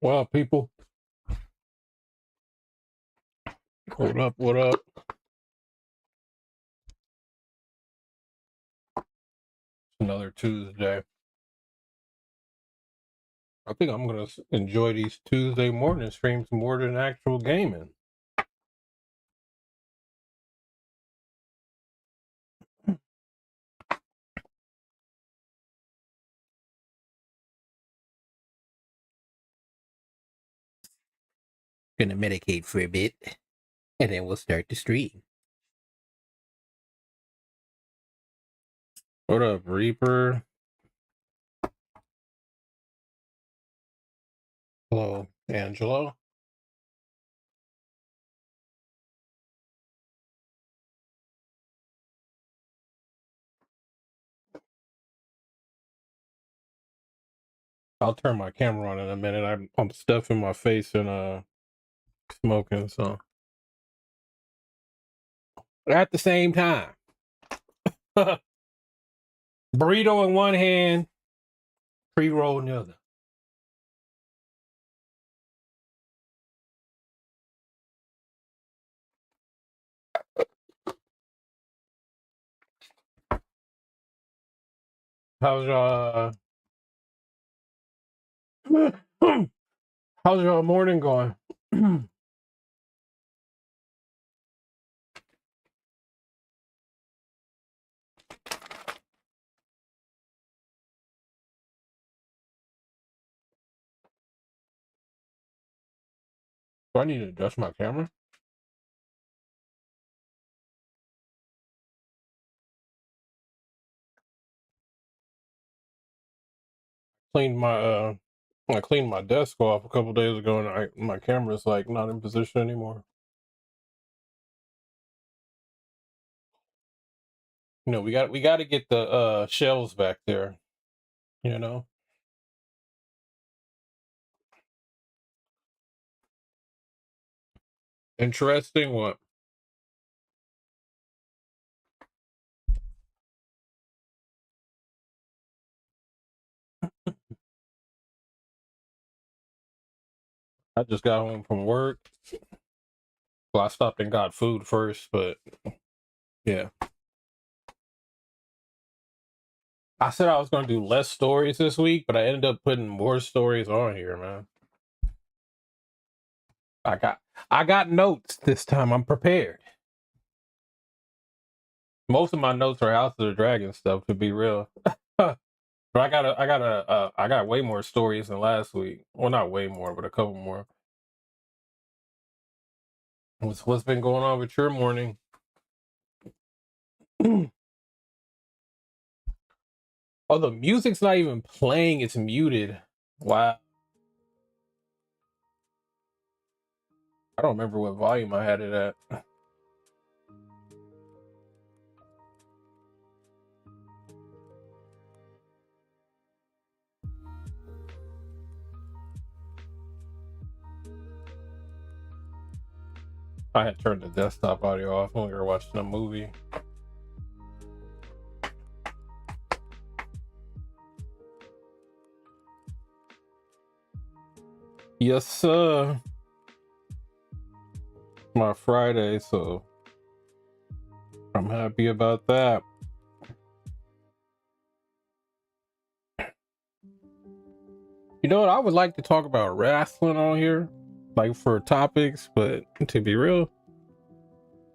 Well, people, what up? What up? Another Tuesday. I think I'm gonna enjoy these Tuesday morning streams more than actual gaming. Gonna medicate for a bit, and then we'll start the stream. What up, Reaper? Hello, Angelo. I'll turn my camera on in a minute. I'm stuffing my face and smoking, so at the same time. Burrito in one hand, pre-roll in the other. How's y'all how's y'all morning going? Do I need to adjust my camera? Cleaned my I cleaned my desk off a couple days ago, and my camera's like not in position anymore. You know, we got to get the shelves back there. You know, interesting. What? I just got home from work. Well, I stopped and got food first, but yeah, I said I was going to do less stories this week, but I ended up putting more stories on here, man. I got notes this time. I'm prepared. Most of my notes are House of the Dragon stuff, to be real. But I got way more stories than last week. Well, not way more, but a couple more. What's been going on with your morning? Oh, the music's not even playing, it's muted. Wow. I don't remember what volume I had it at. I had turned the desktop audio off when we were watching a movie. Yes, sir. My Friday, so I'm happy about that. You know what? I would like to talk about wrestling on here, like for topics, but to be real,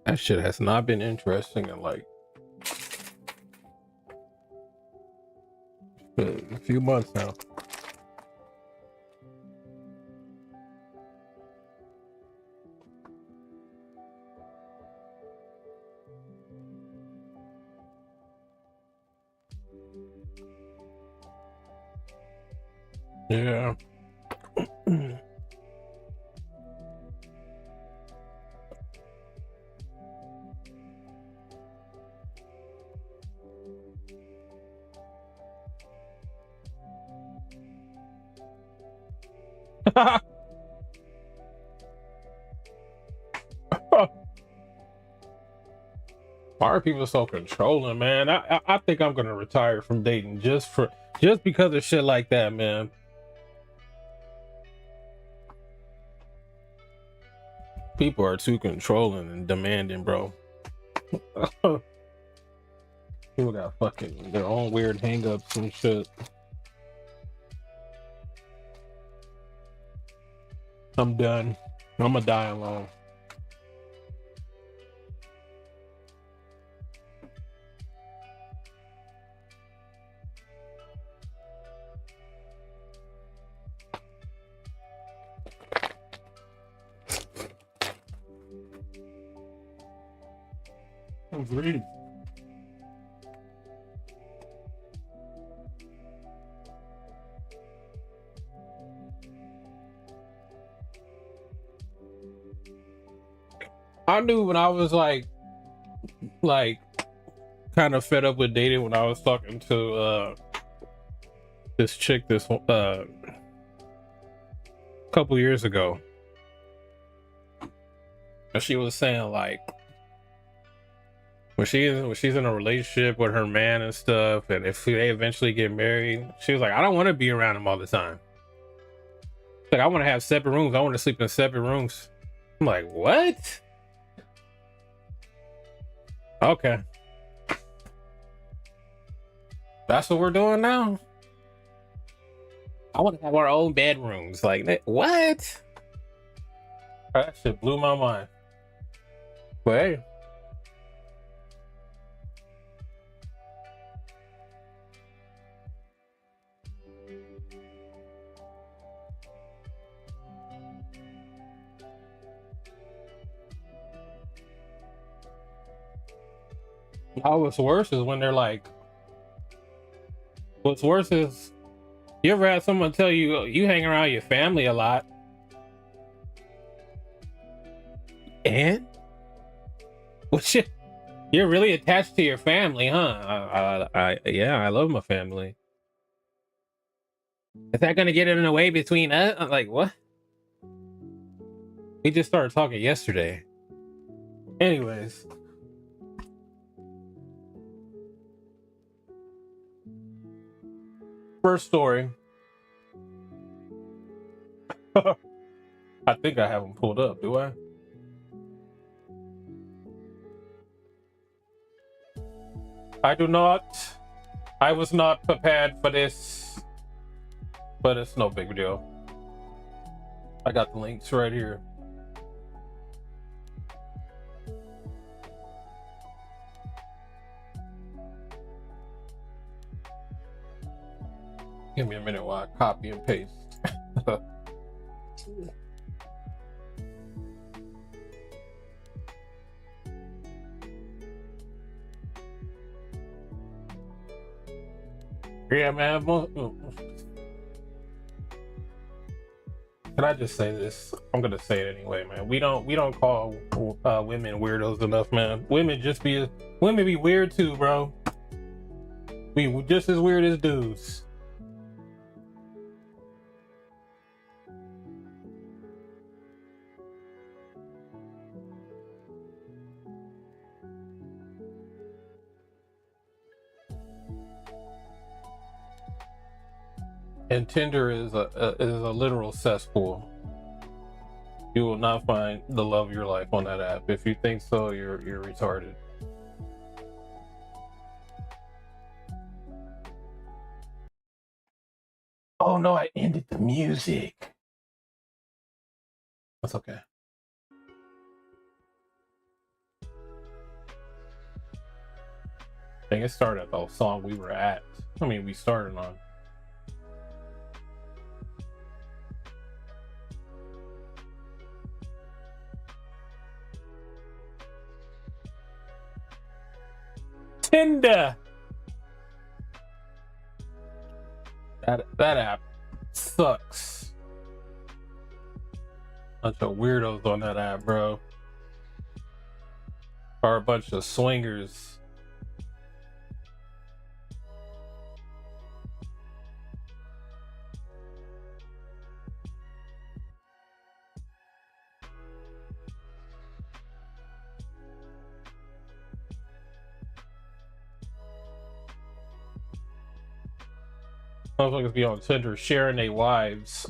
that shit has not been interesting in like a few months now. Yeah. Why are people so controlling, man? I think I'm gonna retire from dating just because of shit like that, man. People are too controlling and demanding, bro. People got fucking their own weird hangups and shit. I'm done. I'm gonna die alone. Agreed. I knew when I was like kind of fed up with dating when I was talking to this chick this couple years ago. And she was saying like when she's in a relationship with her man and stuff, and if they eventually get married, she was like, I don't want to be around him all the time. Like, I want to have separate rooms. I want to sleep in separate rooms. I'm like, what? Okay. That's what we're doing now? I want to have our own bedrooms. Like, what? That shit blew my mind. But hey. What's worse is when they're like, what's worse is, you ever had someone tell you you hang around your family a lot, and what you're really attached to your family, huh? Yeah, I love my family. Is that gonna get in the way between us? I'm like, what? We just started talking yesterday. Anyways. First story. I think I have them pulled up, do I? I do not. I was not prepared for this, but it's no big deal. I got the links right here. Give me a minute while I copy and paste. Yeah, man. Can I just say this? I'm gonna say it anyway, man. We don't call women weirdos enough, man. Women be weird too, bro. We just as weird as dudes. And Tinder is a literal cesspool. You will not find the love of your life on that app. If you think so, you're retarded. Oh no, I ended the music. That's okay. I think it started at the song we were at. I mean, we started on. Tinder. That app sucks. Bunch of weirdos on that app, bro. Are a bunch of swingers. Motherfuckers be on Tinder sharing their wives.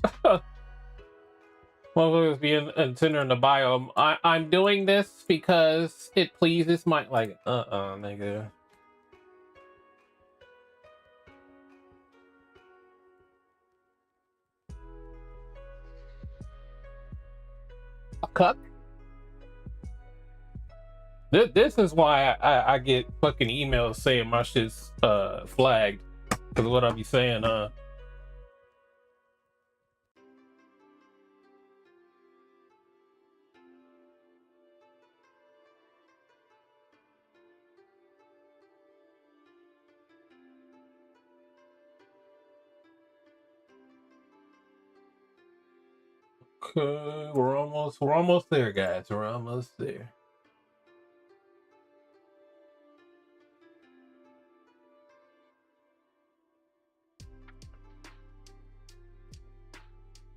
Motherfuckers being a Tinder in the bio. I'm doing this because it pleases my like. Nigga. A cuck. This is why I get fucking emails saying my shit's flagged. Cause what I be saying, we're almost there, guys. We're almost there.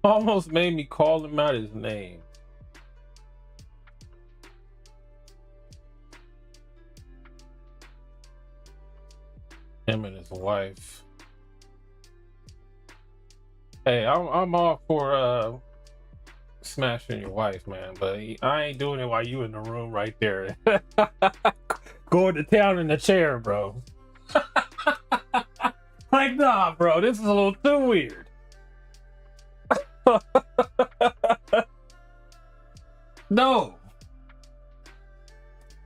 Almost made me call him out his name. Him and his wife. Hey, I'm all for smashing your wife, man, but I ain't doing it while you in the room right there. Going to town in the chair, bro. Like, nah, bro, this is a little too weird. No.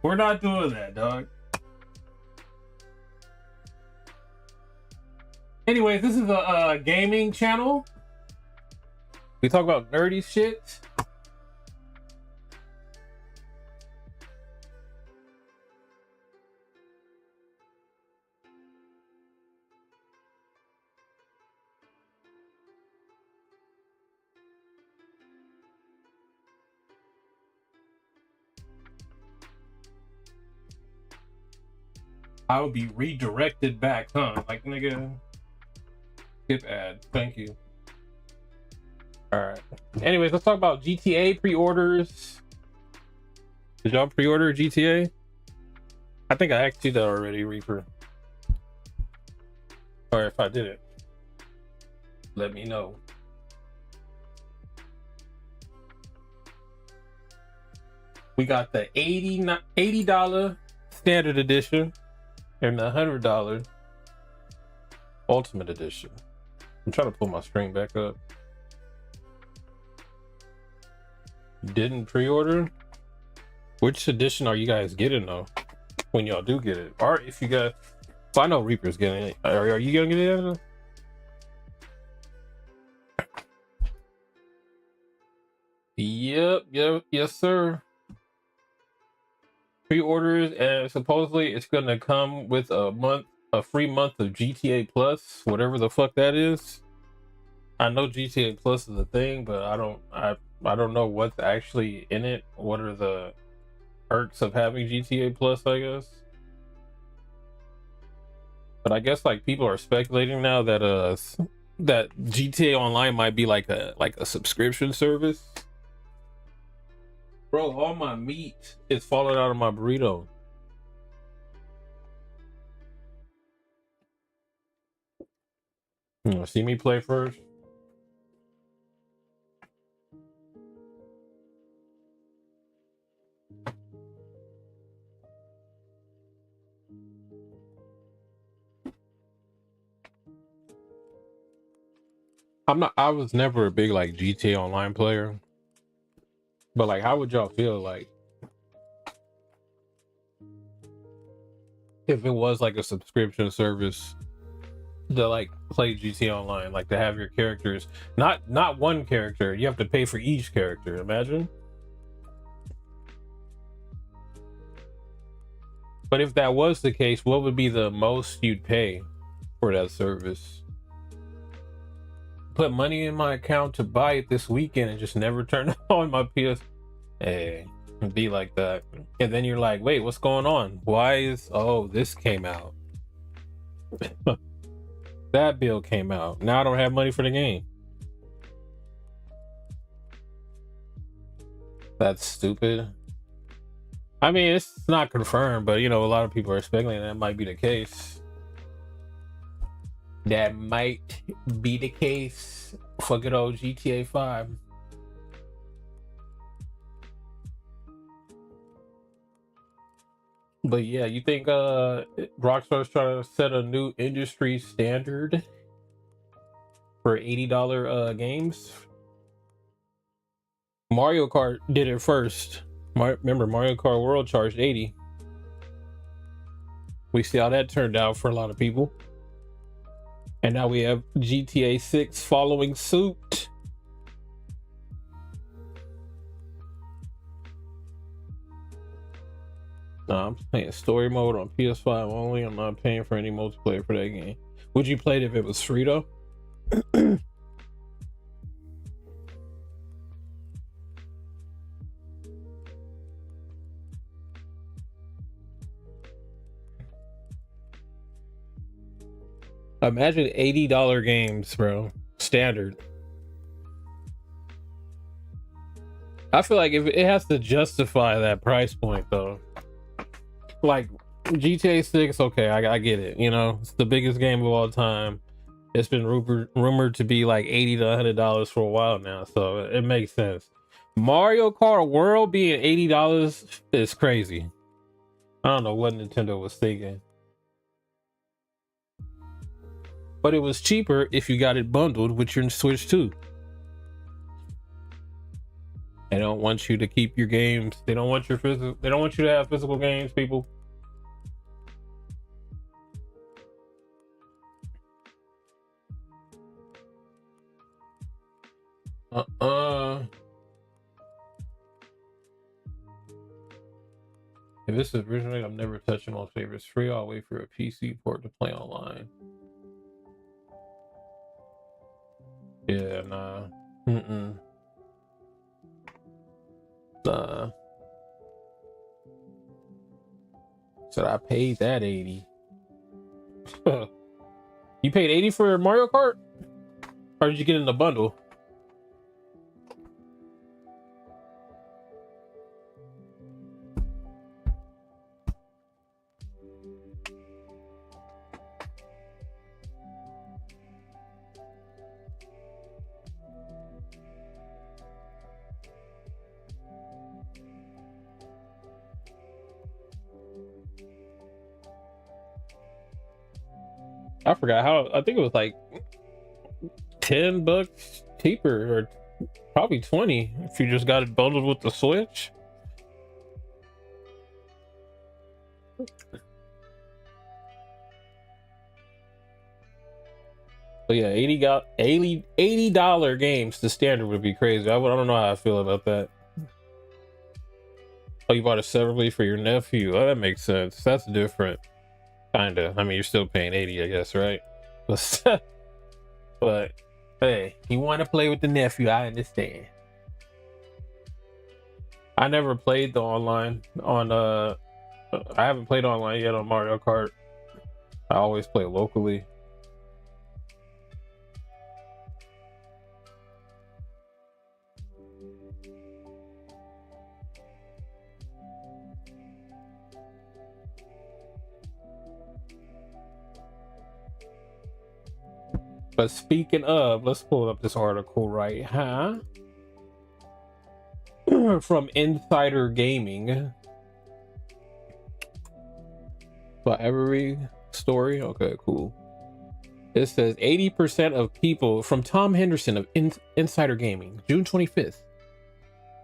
We're not doing that, dog. Anyways, this is a gaming channel. We talk about nerdy shit. I would be redirected back, huh? Like, nigga. Skip ad. Thank you. Alright. Anyways, let's talk about GTA pre-orders. Did y'all pre-order GTA? I think I asked you that already, Reaper. Or if I didn't, let me know. We got the $80 standard edition and the $100 ultimate edition. I'm trying to pull my screen back up. Didn't pre-order? Which edition are you guys getting though? When y'all do get it, or if you got, well, I know Reaper's getting it. Are you gonna get it? Yep, yes, sir. Pre-orders, and supposedly it's gonna come with a free month of GTA Plus, whatever the fuck that is. I know GTA Plus is a thing, but I don't know what's actually in it. What are the perks of having GTA Plus, I guess? But I guess like people are speculating now that that GTA Online might be like a subscription service. Bro, all my meat is falling out of my burrito. You wanna see me play first? I was never a big like GTA Online player. But like, how would y'all feel like if it was like a subscription service to like play GTA Online, like to have your characters, not one character, you have to pay for each character. Imagine. But if that was the case, what would be the most you'd pay for that service? Put money in my account to buy it this weekend and just never turn on my PS. Hey, it'd be like that. And then you're like, wait, what's going on? This came out. That bill came out. Now I don't have money for the game. That's stupid. I mean, it's not confirmed, but you know, a lot of people are speculating that might be the case. That might be the case for good old GTA 5. But yeah, you think Rockstar's trying to set a new industry standard for $80 games? Mario Kart did it first. Remember, Mario Kart World charged 80. We see how that turned out for a lot of people. And now we have GTA 6 following suit. Nah, I'm playing story mode on PS5 only. I'm not paying for any multiplayer for that game. Would you play it if it was free though? Imagine $80 games, bro. Standard. I feel like if it has to justify that price point though. Like GTA 6, okay, I get it. You know, it's the biggest game of all time. It's been rumored to be like $80 to $100 for a while now, so it makes sense. Mario Kart World being $80 is crazy. I don't know what Nintendo was thinking. But it was cheaper if you got it bundled with your Switch 2. They don't want you to keep your games. They don't want your physical. They don't want you to have physical games, people. If this is originally, I'm never touching all favorites free. I'll wait for a PC port to play online. Yeah, nah. Nah. Said I paid that 80. You paid 80 for Mario Kart? Or did you get in the bundle? I forgot how. I think it was like $10 cheaper, or probably 20 if you just got it bundled with the Switch. But yeah, $80 games. The standard would be crazy. I don't know how I feel about that. Oh, you bought it separately for your nephew. Oh, that makes sense. That's different. Kinda. I mean, you're still paying 80, I guess, right? But hey, you want to play with the nephew? I understand. I never played the online on I haven't played online yet on Mario Kart. I always play locally. But speaking of, let's pull up this article right, huh? From Insider Gaming. By every story? Okay, cool. It says 80% of people, from Tom Henderson of Insider Gaming, June 25th.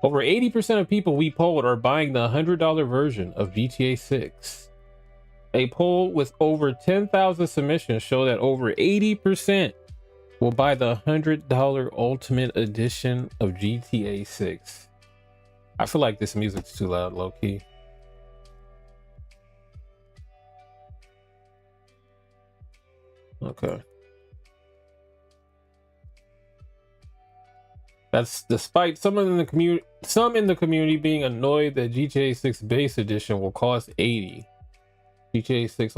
Over 80% of people we polled are buying the $100 version of GTA 6. A poll with over 10,000 submissions show that over 80% will buy the $100 Ultimate Edition of GTA 6. I feel like this music's too loud, low key. Okay. That's despite some in the community being annoyed that GTA 6 Base Edition will cost 80. GTA 6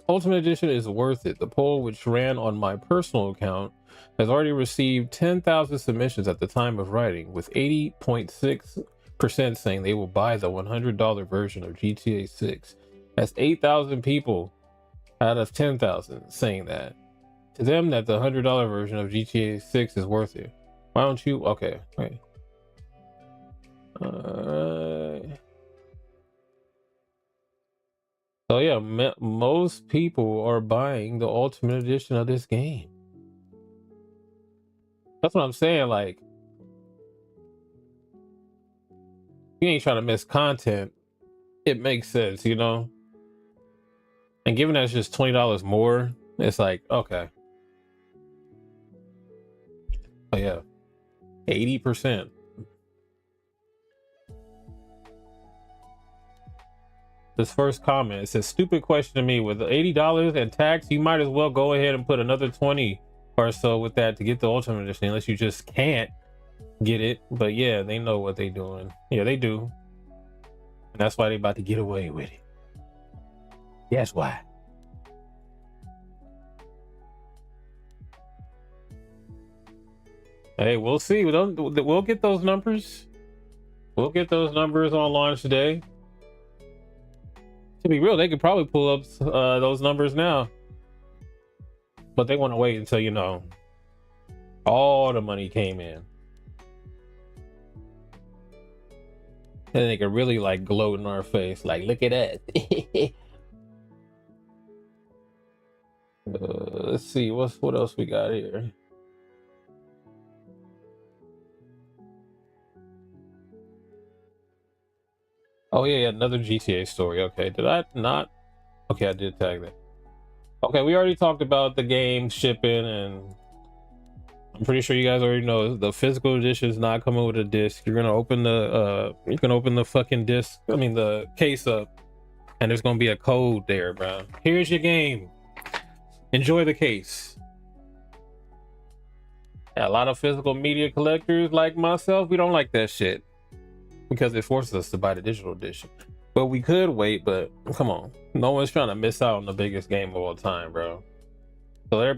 Ultimate Edition is worth it. The poll, which ran on my personal account, has already received 10,000 submissions at the time of writing, with 80.6% saying they will buy the $100 version of GTA 6. That's 8,000 people out of 10,000 saying that. To them, that the $100 version of GTA 6 is worth it. Why don't you? Okay, wait. So yeah, most people are buying the Ultimate Edition of this game. That's what I'm saying. Like, you ain't trying to miss content. It makes sense, you know. And given that it's just $20 more, it's like, okay. Oh yeah, 80%. This first comment, it says, stupid question to me. With $80 and tax, you might as well go ahead and put another 20 or so with that to get the Ultimate Edition, unless you just can't get it. But yeah, they know what they doing. Yeah, they do. And that's why they about to get away with it. That's why. Hey, we'll see. We'll get those numbers. We'll get those numbers on launch day. To be real, they could probably pull up those numbers now. But they want to wait until, you know, all the money came in. And they can really like gloat in our face. Like, look at us. Let's see. What else we got here? Oh yeah, another GTA story. Okay, did I not? Okay, I did tag that. Okay, we already talked about the game shipping, and I'm pretty sure you guys already know the physical edition is not coming with a disc. You're gonna open the fucking disc. I mean the case up, and there's gonna be a code there, bro. Here's your game. Enjoy the case. Yeah, a lot of physical media collectors like myself, we don't like that shit, because it forces us to buy the digital edition. But we could wait, but come on. No one's trying to miss out on the biggest game of all time, bro. So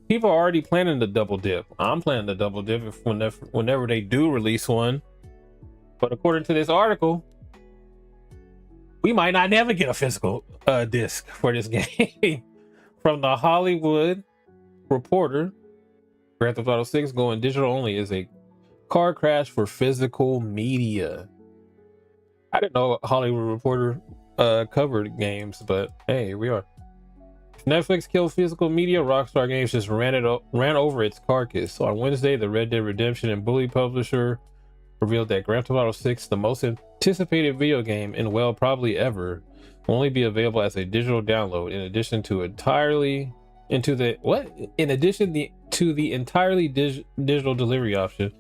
people are already planning the double dip. I'm planning the double dip whenever they do release one. But according to this article, we might not never get a physical disc for this game. From the Hollywood Reporter, Grand Theft Auto 6 going digital only is a car crash for physical media. I didn't know Hollywood Reporter covered games, but hey, here we are. Netflix killed physical media. Rockstar Games just ran over its carcass. On Wednesday, the Red Dead Redemption and Bully publisher revealed that Grand Theft Auto 6, the most anticipated video game in probably ever, will only be available as a digital download in addition to the entirely digital delivery option.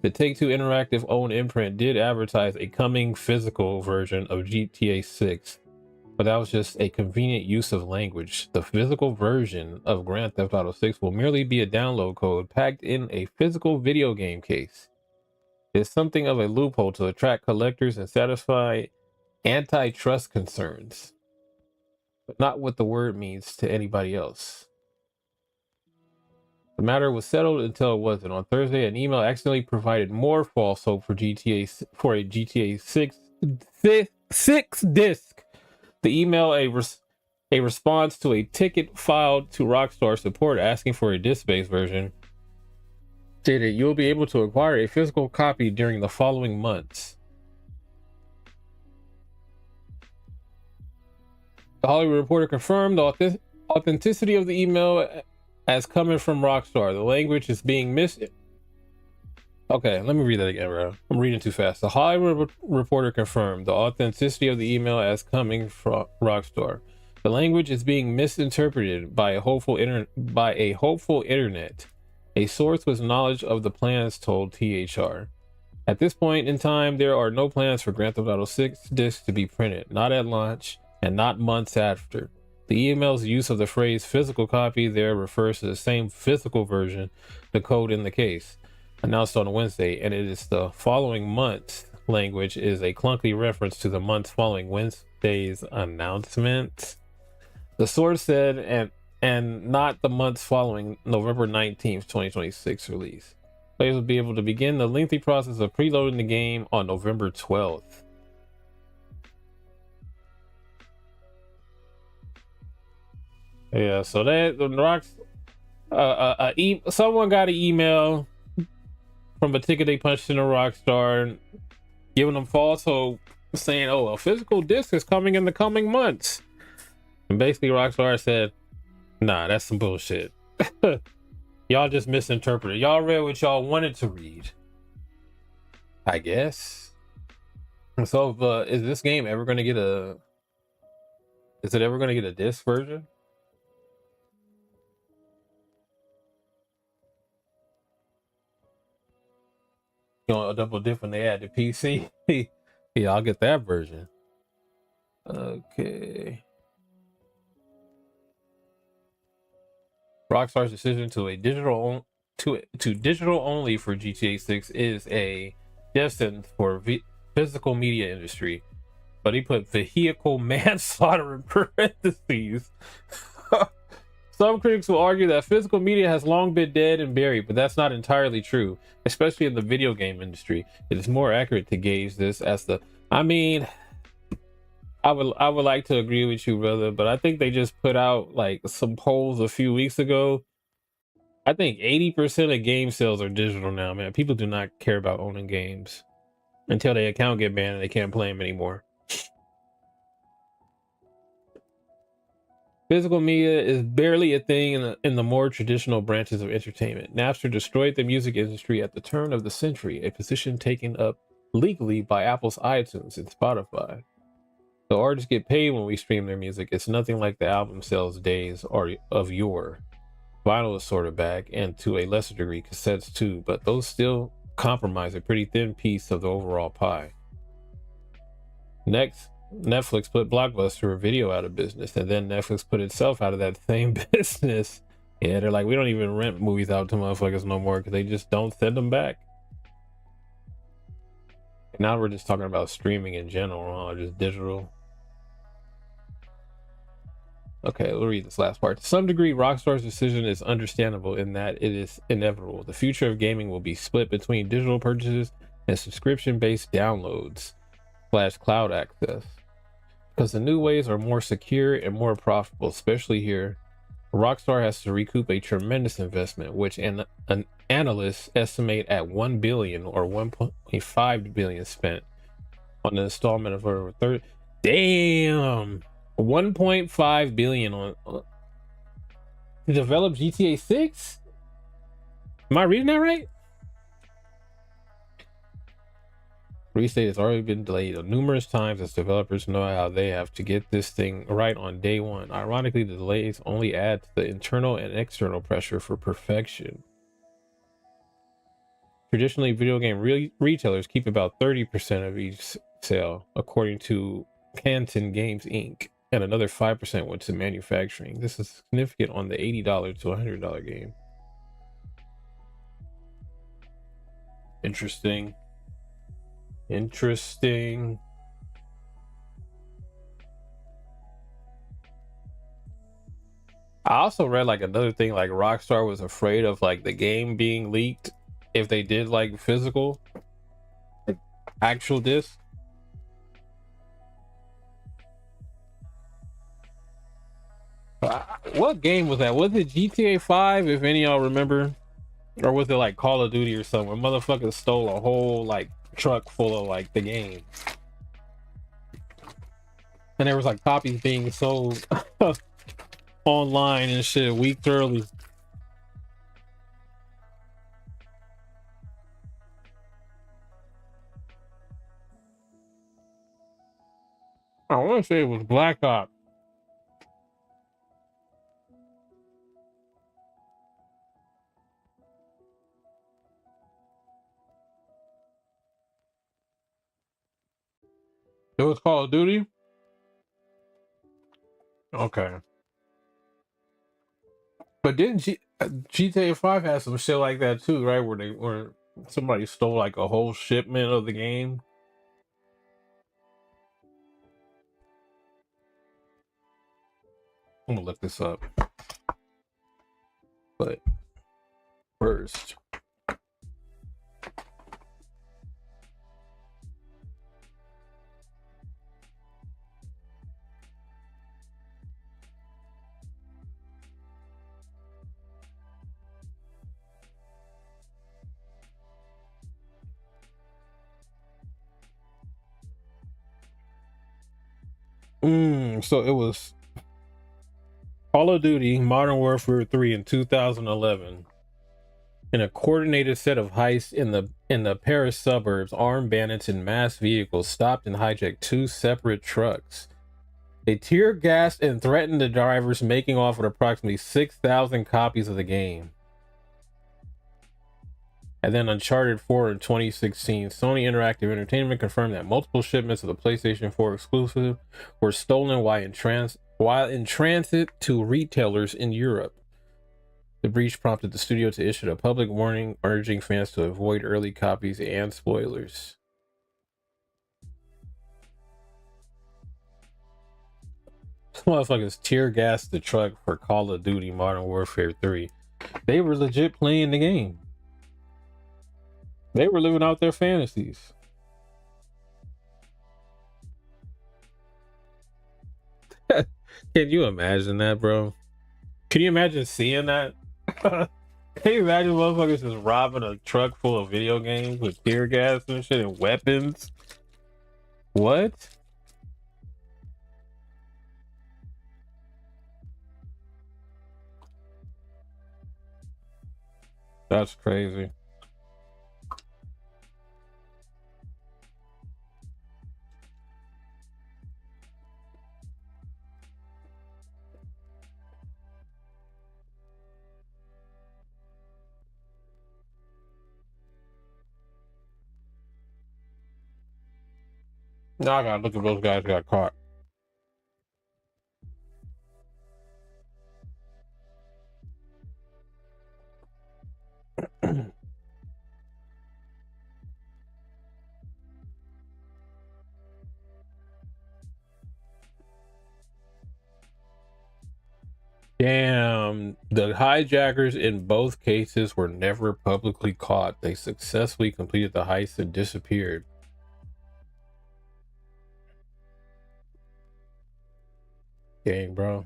The Take-Two Interactive owned imprint did advertise a coming physical version of GTA 6, but that was just a convenient use of language. The physical version of Grand Theft Auto 6 will merely be a download code packed in a physical video game case. It's something of a loophole to attract collectors and satisfy antitrust concerns, but not what the word means to anybody else. The matter was settled until it wasn't. On Thursday, an email accidentally provided more false hope for a GTA 6 disc. The email, a response to a ticket filed to Rockstar support asking for a disc-based version, stated you'll be able to acquire a physical copy during the following months. The Hollywood Reporter confirmed the authenticity of the email as coming from Rockstar. The language is being missed. Okay, let me read that again, bro. I'm reading too fast. The Hollywood Reporter confirmed the authenticity of the email as coming from Rockstar. The language is being misinterpreted by a hopeful internet. A source with knowledge of the plans told THR. At this point in time, there are no plans for Grand Theft Auto 6 discs to be printed, not at launch and not months after. The email's use of the phrase physical copy there refers to the same physical version, the code in the case, announced on Wednesday, and it is the following months language is a clunky reference to the months following Wednesday's announcement. The source said, and not the months following November 19th, 2026 release. Players will be able to begin the lengthy process of preloading the game on November 12th. Yeah, so that the rocks, someone got an email from a ticket they punched in a Rockstar, giving them false hope saying, "Oh, a physical disc is coming in the coming months," and basically Rockstar said, "Nah, that's some bullshit. Y'all just misinterpreted. Y'all read what y'all wanted to read, I guess." So, is this game ever going to get a? Is it ever going to get a disc version? You know, a double dip when they add the PC. Yeah, I'll get that version. Okay. Rockstar's decision to a digital to digital only for GTA 6 is a destined for physical media industry, but he put vehicle manslaughter in parentheses. Some critics will argue that physical media has long been dead and buried, but that's not entirely true, especially in the video game industry. It is more accurate to gauge this as the. I mean, I would like to agree with you, brother, but I think they just put out like some polls a few weeks ago. I think 80% of game sales are digital now, man. People do not care about owning games until their account get banned and they can't play them anymore. Physical media is barely a thing in the more traditional branches of entertainment. Napster destroyed the music industry at the turn of the century, a position taken up legally by Apple's iTunes and Spotify. The artists get paid when we stream their music. It's nothing like the album sales days or of yore. Vinyl is sort of back, and to a lesser degree, cassettes too, but those still compromise a pretty thin piece of the overall pie. Next, Netflix put Blockbuster Video out of business, and then Netflix put itself out of that same business. Yeah, they're like, we don't even rent movies out to motherfuckers no more because they just don't send them back. And now we're just talking about streaming in general, just digital. Okay, we'll read this last part. To some degree, Rockstar's decision is understandable in that it is inevitable. The future of gaming will be split between digital purchases and subscription-based downloads / cloud access. Because the new ways are more secure and more profitable, especially here. Rockstar has to recoup a tremendous investment, which an analysts estimate at 1 billion or 1.5 billion spent on the installment of over 30. Damn, 1.5 billion on to develop GTA 6. Am I reading that right? Release date has already been delayed numerous times as developers know how they have to get this thing right on day one. Ironically, the delays only add to the internal and external pressure for perfection. Traditionally, video game retailers keep about 30% of each sale, according to Canton Games Inc., and another 5% went to manufacturing. This is significant on the $80 to $100 game. Interesting. I also read like another thing, like Rockstar was afraid of like the game being leaked if they did like physical, like actual disc. What game was that? Was it GTA 5, if any of y'all remember? Or was it like Call of Duty or something? Motherfuckers stole a whole like truck full of like the game. And there was like copies being sold online and shit weeks early. I want to say it was Black Ops. It was Call of Duty? Okay. But didn't GTA 5 have some shit like that too, right? Where somebody stole like a whole shipment of the game. I'm gonna look this up. But first, So it was Call of Duty Modern Warfare 3 in 2011. In a coordinated set of heists in the Paris suburbs, armed bandits in mass vehicles stopped and hijacked two separate trucks. They tear gassed and threatened the drivers, making off with approximately 6,000 copies of the game. And then Uncharted 4 in 2016, Sony Interactive Entertainment confirmed that multiple shipments of the PlayStation 4 exclusive were stolen while in transit to retailers in Europe. The breach prompted the studio to issue a public warning urging fans to avoid early copies and spoilers. This motherfuckers tear gassed the truck for Call of Duty Modern Warfare 3. They were legit playing the game. They were living out their fantasies. Can you imagine that, bro? Can you imagine seeing that? Can you imagine motherfuckers just robbing a truck full of video games with tear gas and shit and weapons? What? That's crazy. Now I gotta look at those guys who got caught. Damn, the hijackers in both cases were never publicly caught. They successfully completed the heist and disappeared. Dang, bro.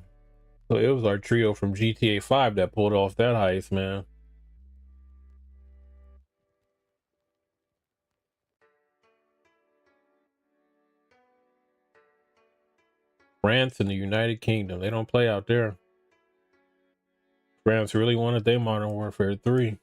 So it was our trio from GTA 5 that pulled off that heist, man. France and the United Kingdom, they don't play out there. France really wanted their Modern Warfare 3.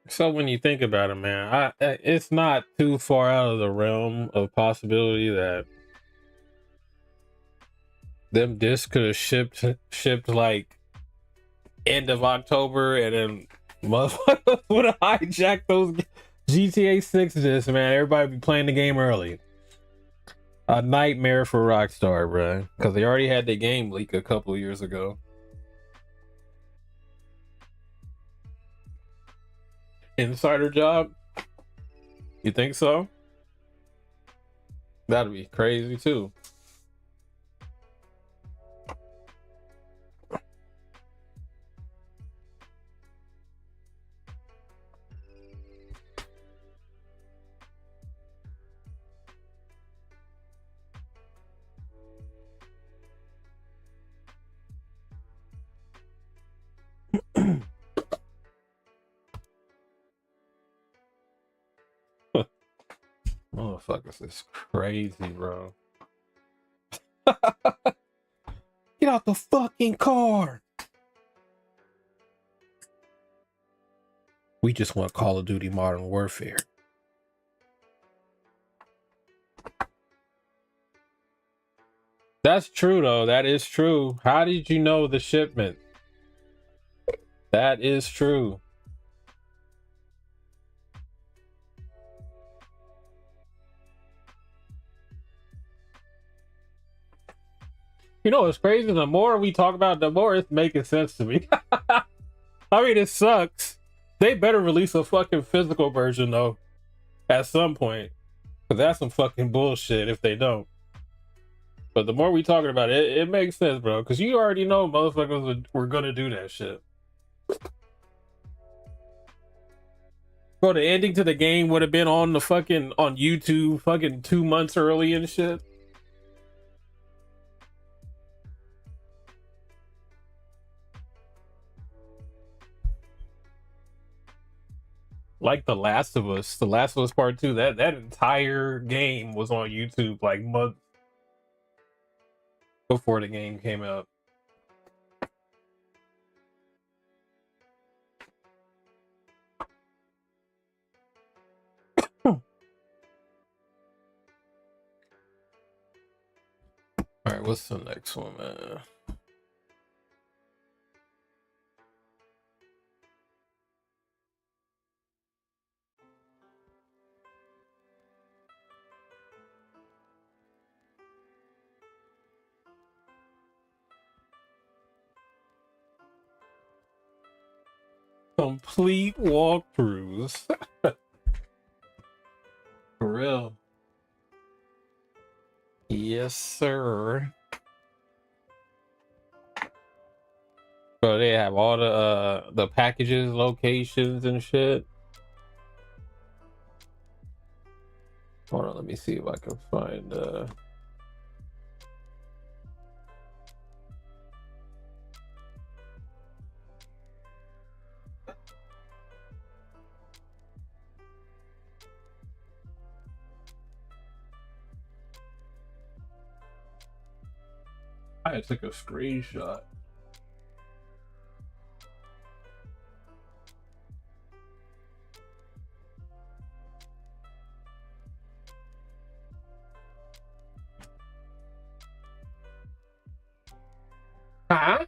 So when you think about it, man, it's not too far out of the realm of possibility that them discs could have shipped like end of October, and then motherfuckers would have hijacked those GTA 6 discs, man. Everybody be playing the game early. A nightmare for Rockstar, bro, because they already had their game leak a couple years ago. Insider job? You think so? That'd be crazy too. Motherfuckers is crazy, bro. Get out the fucking car. We just want Call of Duty Modern Warfare. That's true, though. That is true. How did you know the shipment? That is true. You know what's crazy? The more we talk about it, the more it's making sense to me. I mean, it sucks. They better release a fucking physical version, though, at some point. Because that's some fucking bullshit if they don't. But the more we talking about it, it makes sense, bro. Because you already know motherfuckers were going to do that shit. Bro, the ending to the game would have been on the fucking, on YouTube fucking 2 months early and shit. like The Last of Us, The Last of Us Part 2, that entire game was on YouTube like months before the game came out. All right, what's the next one, man? Complete walkthroughs. For real. Yes, sir. So they have all the packages, locations, and shit. Hold on, let me see if I can find I took a screenshot. Huh?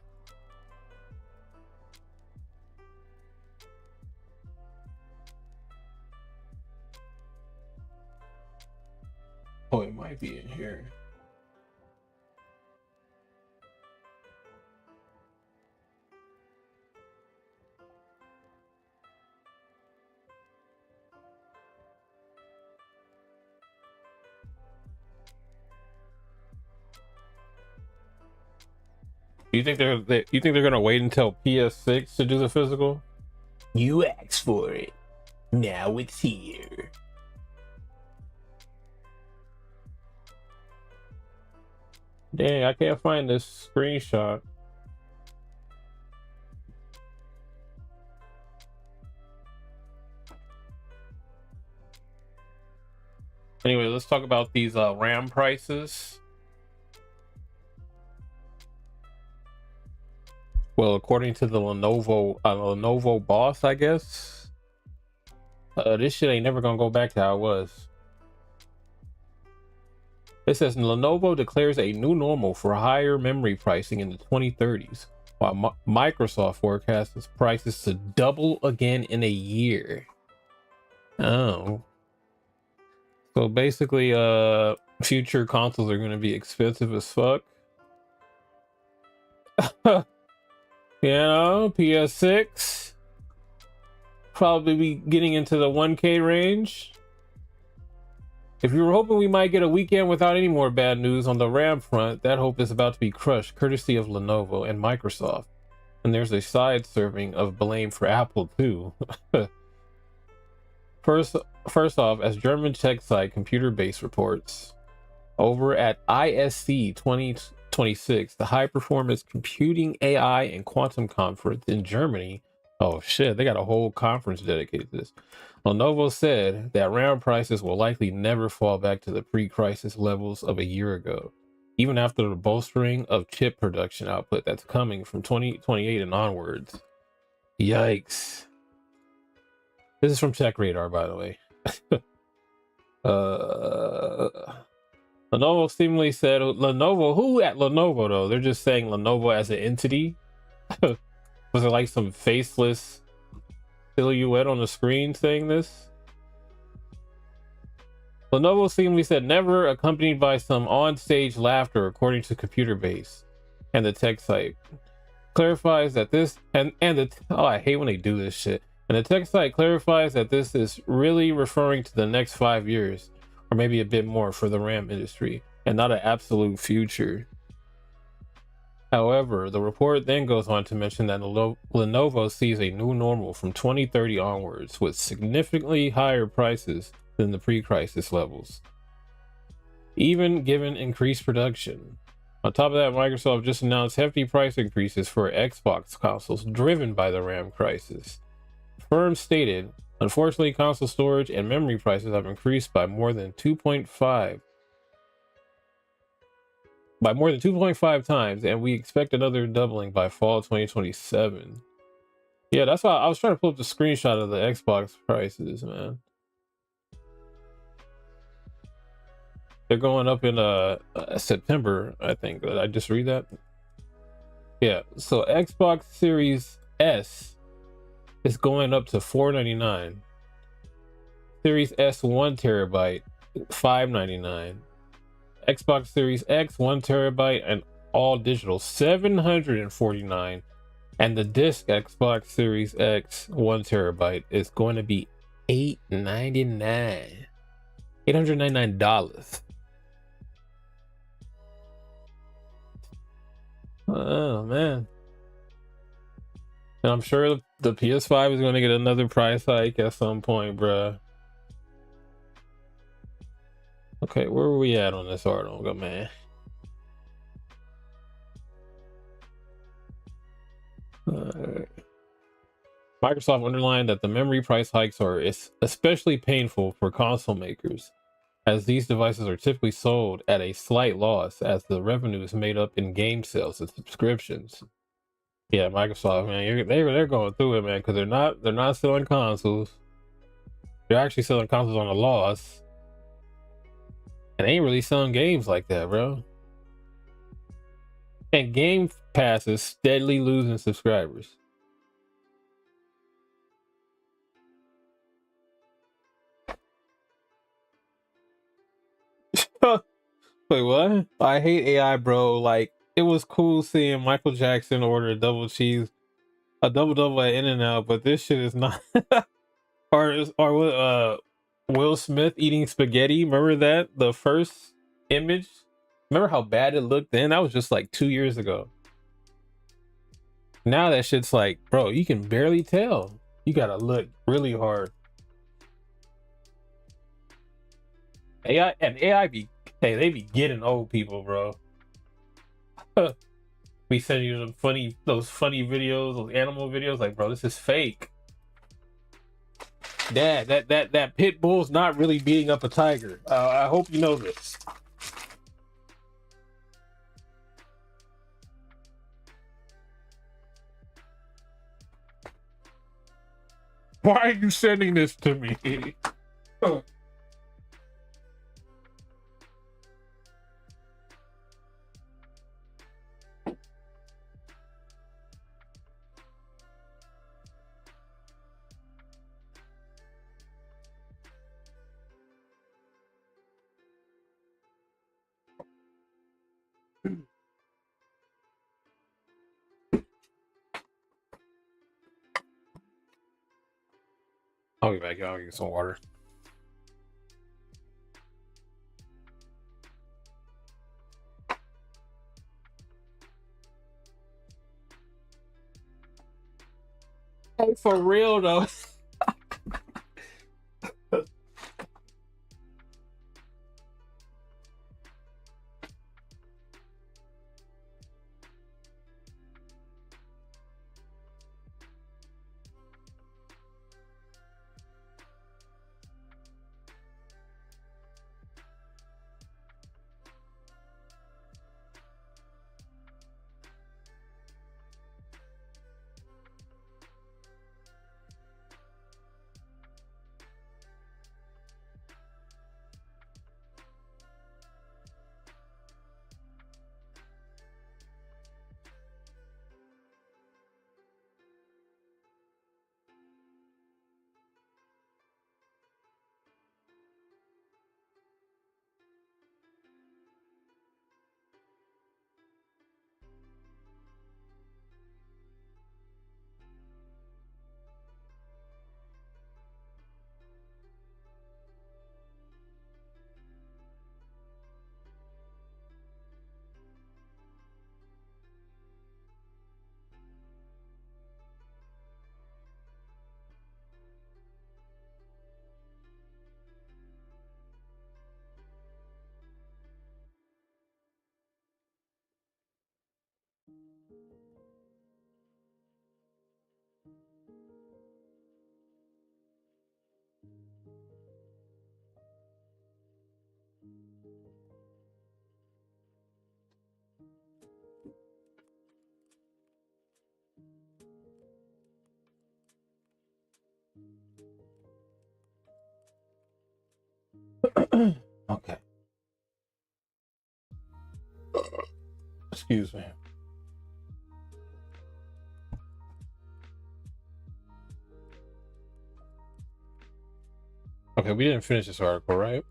Oh, it might be in here. You think they're gonna wait until PS6 to do the physical? You asked for it. Now it's here. Dang, I can't find this screenshot. Anyway, let's talk about these RAM prices. Well, according to the Lenovo boss, I guess, this shit ain't never gonna go back to how it was. It says Lenovo declares a new normal for higher memory pricing in the 2030s, while Microsoft forecasts its prices to double again in a year. Oh. So basically, future consoles are gonna be expensive as fuck. You know, PS6 probably be getting into the 1K range. If you were hoping we might get a weekend without any more bad news on the RAM front, that hope is about to be crushed, courtesy of Lenovo and Microsoft. And there's a side serving of blame for Apple too. First off, as German tech site Computer Base reports, over at ISC 2026, the High Performance Computing, AI, and Quantum Conference in Germany. Oh shit, they got a whole conference dedicated to this. Lenovo said that RAM prices will likely never fall back to the pre-crisis levels of a year ago, even after the bolstering of chip production output that's coming from 2028 and onwards. Yikes. This is from Tech Radar, by the way. Lenovo seemingly said, Lenovo, who at Lenovo though? They're just saying Lenovo as an entity. Was it like some faceless silhouette on the screen saying this? Lenovo seemingly said never, accompanied by some on-stage laughter, according to Computer Base and the tech site. Clarifies that this I hate when they do this shit. And the tech site clarifies that this is really referring to the next 5 years, or maybe a bit more for the RAM industry, and not an absolute future. However, the report then goes on to mention that Lenovo sees a new normal from 2030 onwards with significantly higher prices than the pre-crisis levels, even given increased production. On top of that, Microsoft just announced hefty price increases for Xbox consoles driven by the RAM crisis. The firm stated Unfortunately, console storage and memory prices have increased by more than 2.5 times, and we expect another doubling by fall 2027. Yeah, that's why I was trying to pull up the screenshot of the Xbox prices, man. They're going up in September, I think. Did I just read that? Yeah, so Xbox Series S is going up to $499. Series S 1 TB, $599. Xbox Series X 1 TB and all digital, $749. And the disc Xbox Series X 1 TB is going to be $899. $899. Oh man. And I'm sure the PS5 is going to get another price hike at some point, bruh. Okay, where were we at on this article, man? Microsoft underlined that the memory price hikes are especially painful for console makers, as these devices are typically sold at a slight loss, as the revenue is made up in game sales and subscriptions. Yeah, Microsoft, man, they're going through it, man, because they're not selling consoles. They're actually selling consoles on a loss, and they ain't really selling games like that, bro. And Game Pass is steadily losing subscribers. Wait, what? I hate AI, bro. Like, it was cool seeing Michael Jackson order a double double at In-N-Out, but this shit is not. or Will Smith eating spaghetti. Remember that? The first image. Remember how bad it looked then? That was just like 2 years ago. Now that shit's like, bro, you can barely tell. You gotta look really hard. AI they be getting old people, bro. We send you those funny videos, those animal videos. Like, bro, this is fake. Dad, that pit bull's not really beating up a tiger. I hope you know this. Why are you sending this to me? I'll be back, y'all. I'll get some water. Hey, for real though. Okay. Excuse me. Okay, we didn't finish this article, right?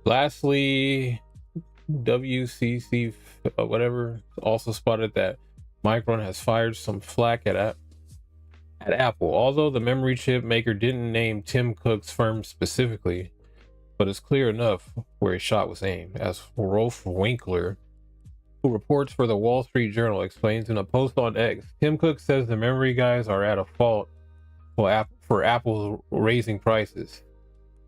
Lastly, WCC, whatever, also spotted that Micron has fired some flack at Apple. Although the memory chip maker didn't name Tim Cook's firm specifically, but it's clear enough where his shot was aimed. As Rolf Winkler, who reports for the Wall Street Journal, explains in a post on X, Tim Cook says the memory guys are at a fault for Apple raising prices.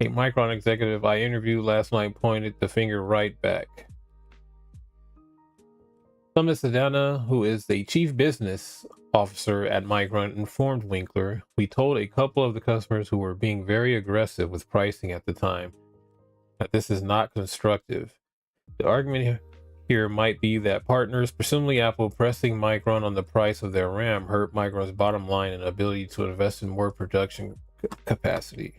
A Micron executive I interviewed last night pointed the finger right back. Sumit Sadana, who is the chief business officer at Micron, informed Winkler, we told a couple of the customers who were being very aggressive with pricing at the time that this is not constructive. The argument here might be that partners, presumably Apple, pressing Micron on the price of their RAM hurt Micron's bottom line and ability to invest in more production capacity.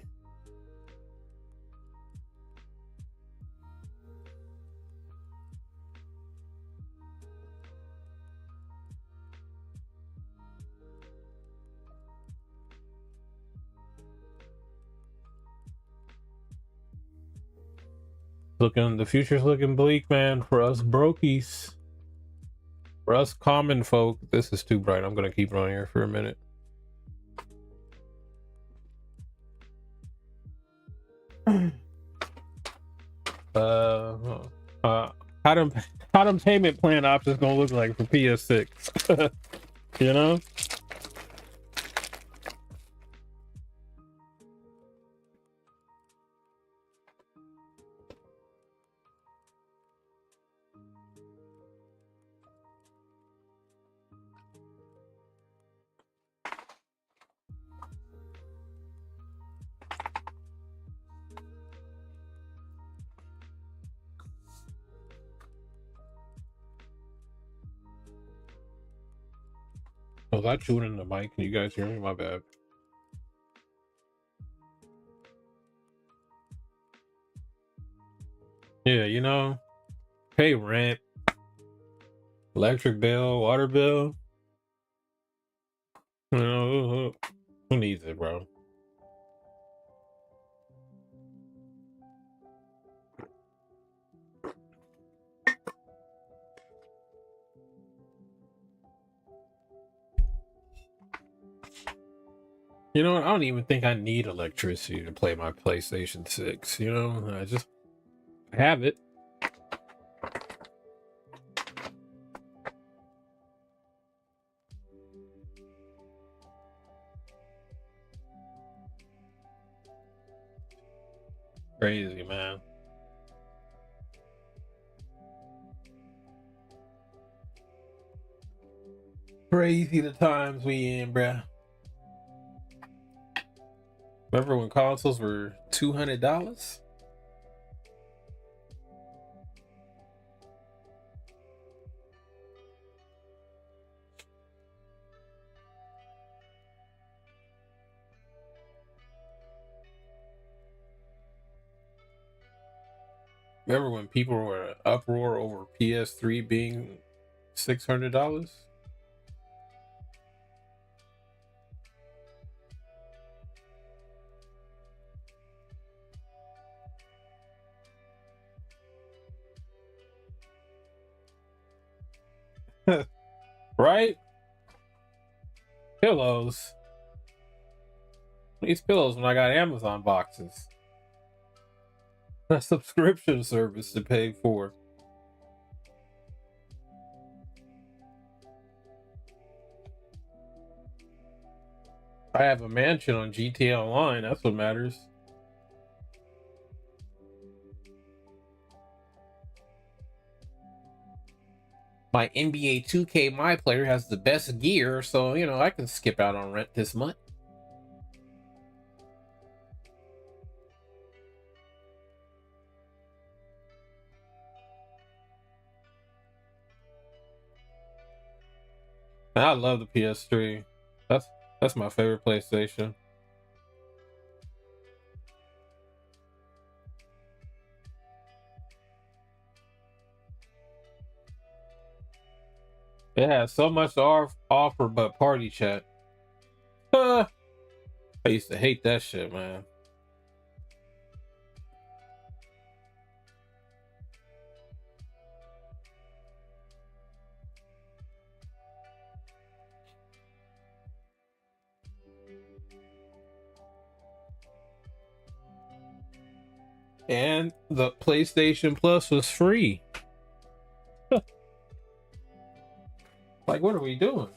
The future's looking bleak, man, for us brokies. For us common folk. This is too bright. I'm gonna keep it on here for a minute. How them payment plan options gonna look like for PS6? You know? Was I chewing in the mic? Can you guys hear me? My bad. Yeah, you know, pay rent, electric bill, water bill. You know, who needs it, bro? You know what? I don't even think I need electricity to play my PlayStation 6. You know, I just have it. Crazy, man. Crazy the times we in, bruh. Remember when consoles were $200? Remember when people were in uproar over PS3 being $600? Right? Pillows. These pillows when I got Amazon boxes. A subscription service to pay for. I have a mansion on GTA Online. That's what matters. My NBA 2K My Player has the best gear, so you know I can skip out on rent this month. I love the PS3. That's that's my favorite PlayStation. It has so much to offer, but party chat. I used to hate that shit, man. And the PlayStation Plus was free. Like, what are we doing?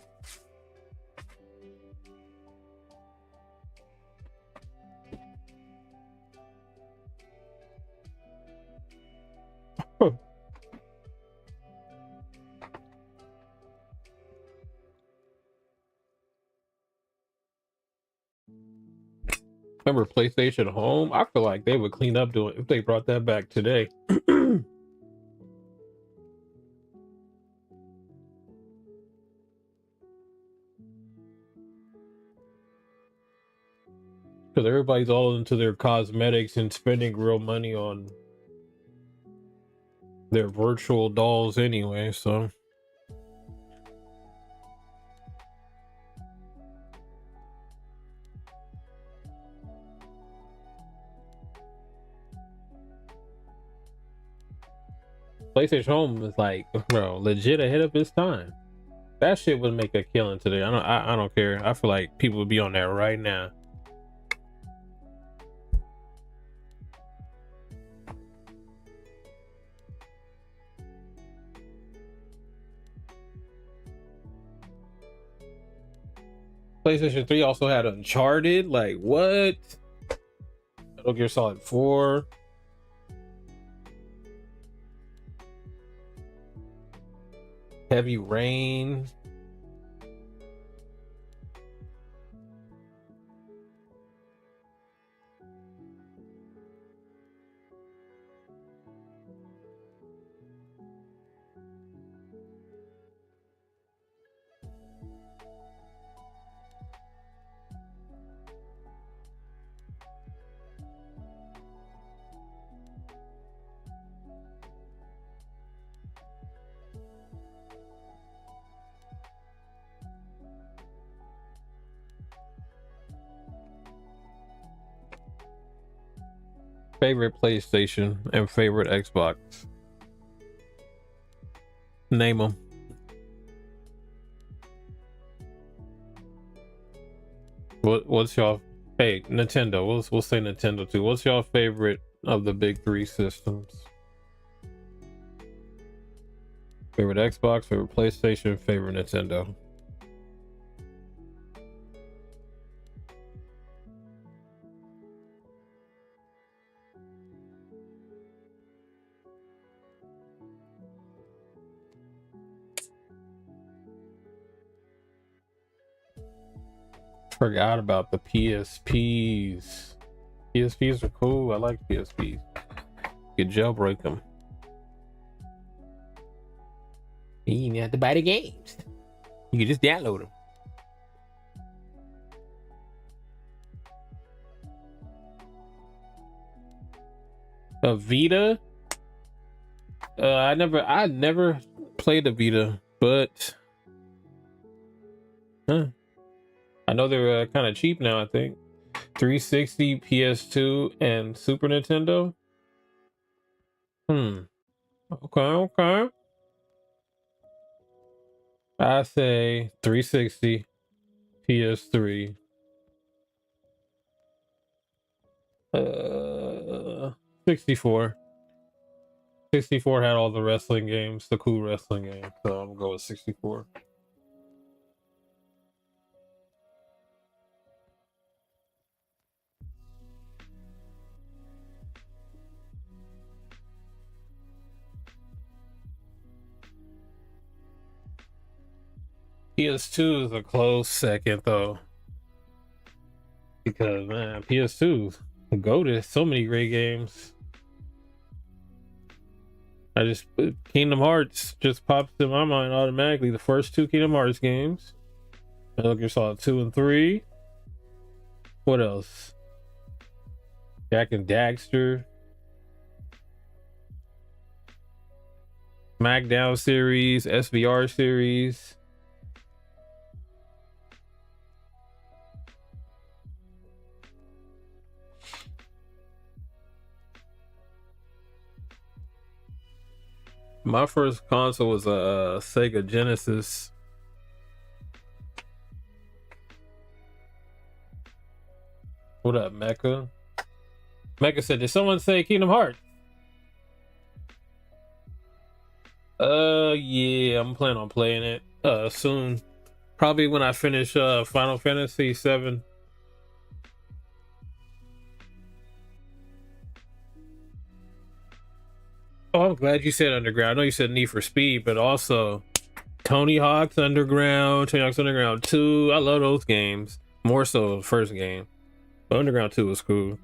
Remember PlayStation Home? I feel like they would clean up doing if they brought that back today. Because everybody's all into their cosmetics and spending real money on their virtual dolls anyway. So PlayStation Home is like, bro, legit ahead of its time. That shit would make a killing today. I don't care. I feel like people would be on that right now. PlayStation 3 also had Uncharted. Like, what? Metal Gear Solid 4. Heavy Rain. Favorite PlayStation and favorite Xbox. Name them. What's y'all? Hey, Nintendo. We'll say Nintendo too. What's y'all favorite of the big three systems? Favorite Xbox, favorite PlayStation, favorite Nintendo. Forgot about the PSPs. PSPs are cool. I like PSPs. You can jailbreak them. You didn't even have to buy the games. You can just download them. A Vita? I never played a Vita, but I know they're kind of cheap now. I think 360, PS2, and Super Nintendo. Okay. I say 360, PS3, 64. 64 had all the wrestling games, the cool wrestling games. So I'm gonna go with 64. PS2 is a close second though, because man, PS2 go to so many great games. I just Kingdom Hearts just pops in my mind automatically. The first two Kingdom Hearts games, Metal Gear Solid 2 and 3. What else? Jack and Daxter, SmackDown series, SVR series. My first console was a Sega Genesis. What up, Mecha? Mecha said, "Did someone say Kingdom Hearts?" Yeah, I'm planning on playing it soon. Probably when I finish Final Fantasy 7. Oh, I'm glad you said Underground. I know you said Need for Speed, but also Tony Hawk's Underground, Tony Hawk's Underground 2. I love those games. More so the first game. But Underground 2 was cool.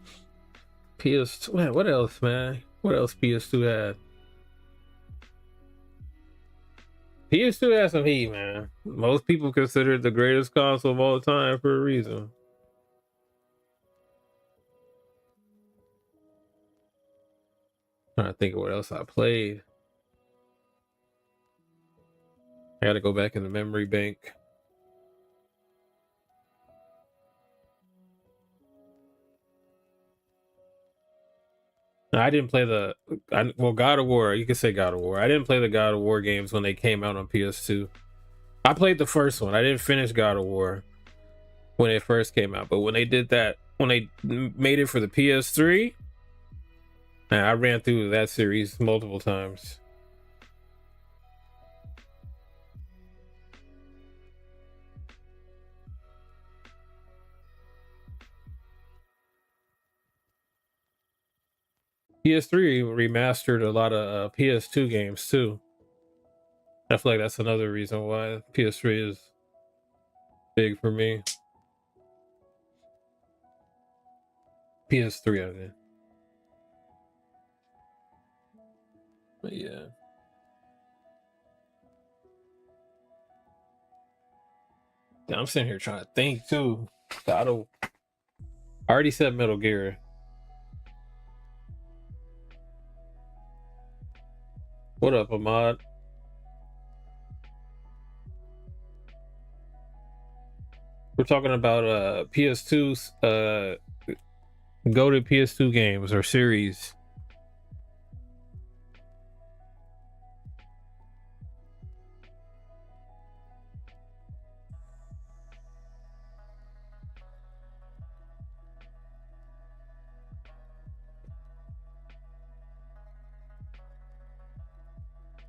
Man, what else, man? What else PS2 had? PS2 had some heat, man. Most people consider it the greatest console of all time for a reason. Trying to think of what else I played. I gotta go back in the memory bank. No, I didn't play God of War. You could say God of War. I didn't play the God of War games when they came out on PS2. I played the first one. I didn't finish God of War when it first came out, but when they did that, when they made it for the PS3, man, I ran through that series multiple times. PS3 remastered a lot of PS2 games too. I feel like that's another reason why PS3 is big for me. PS3, I mean. But yeah. Yeah, I'm sitting here trying to think too. I already said Metal Gear. What up, Ahmad? We're talking about PS2's go to PS2 games or series.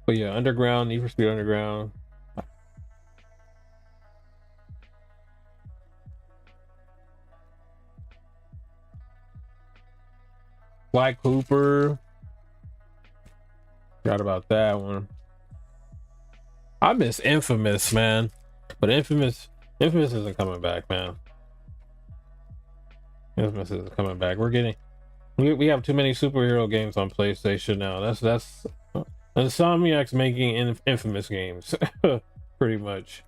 But yeah, Underground, Need for Speed Underground. Black Cooper. Forgot about that one. I miss Infamous, man. But Infamous isn't coming back, man. Infamous isn't coming back. We have too many superhero games on PlayStation now. That's Insomniac's making Infamous games, pretty much.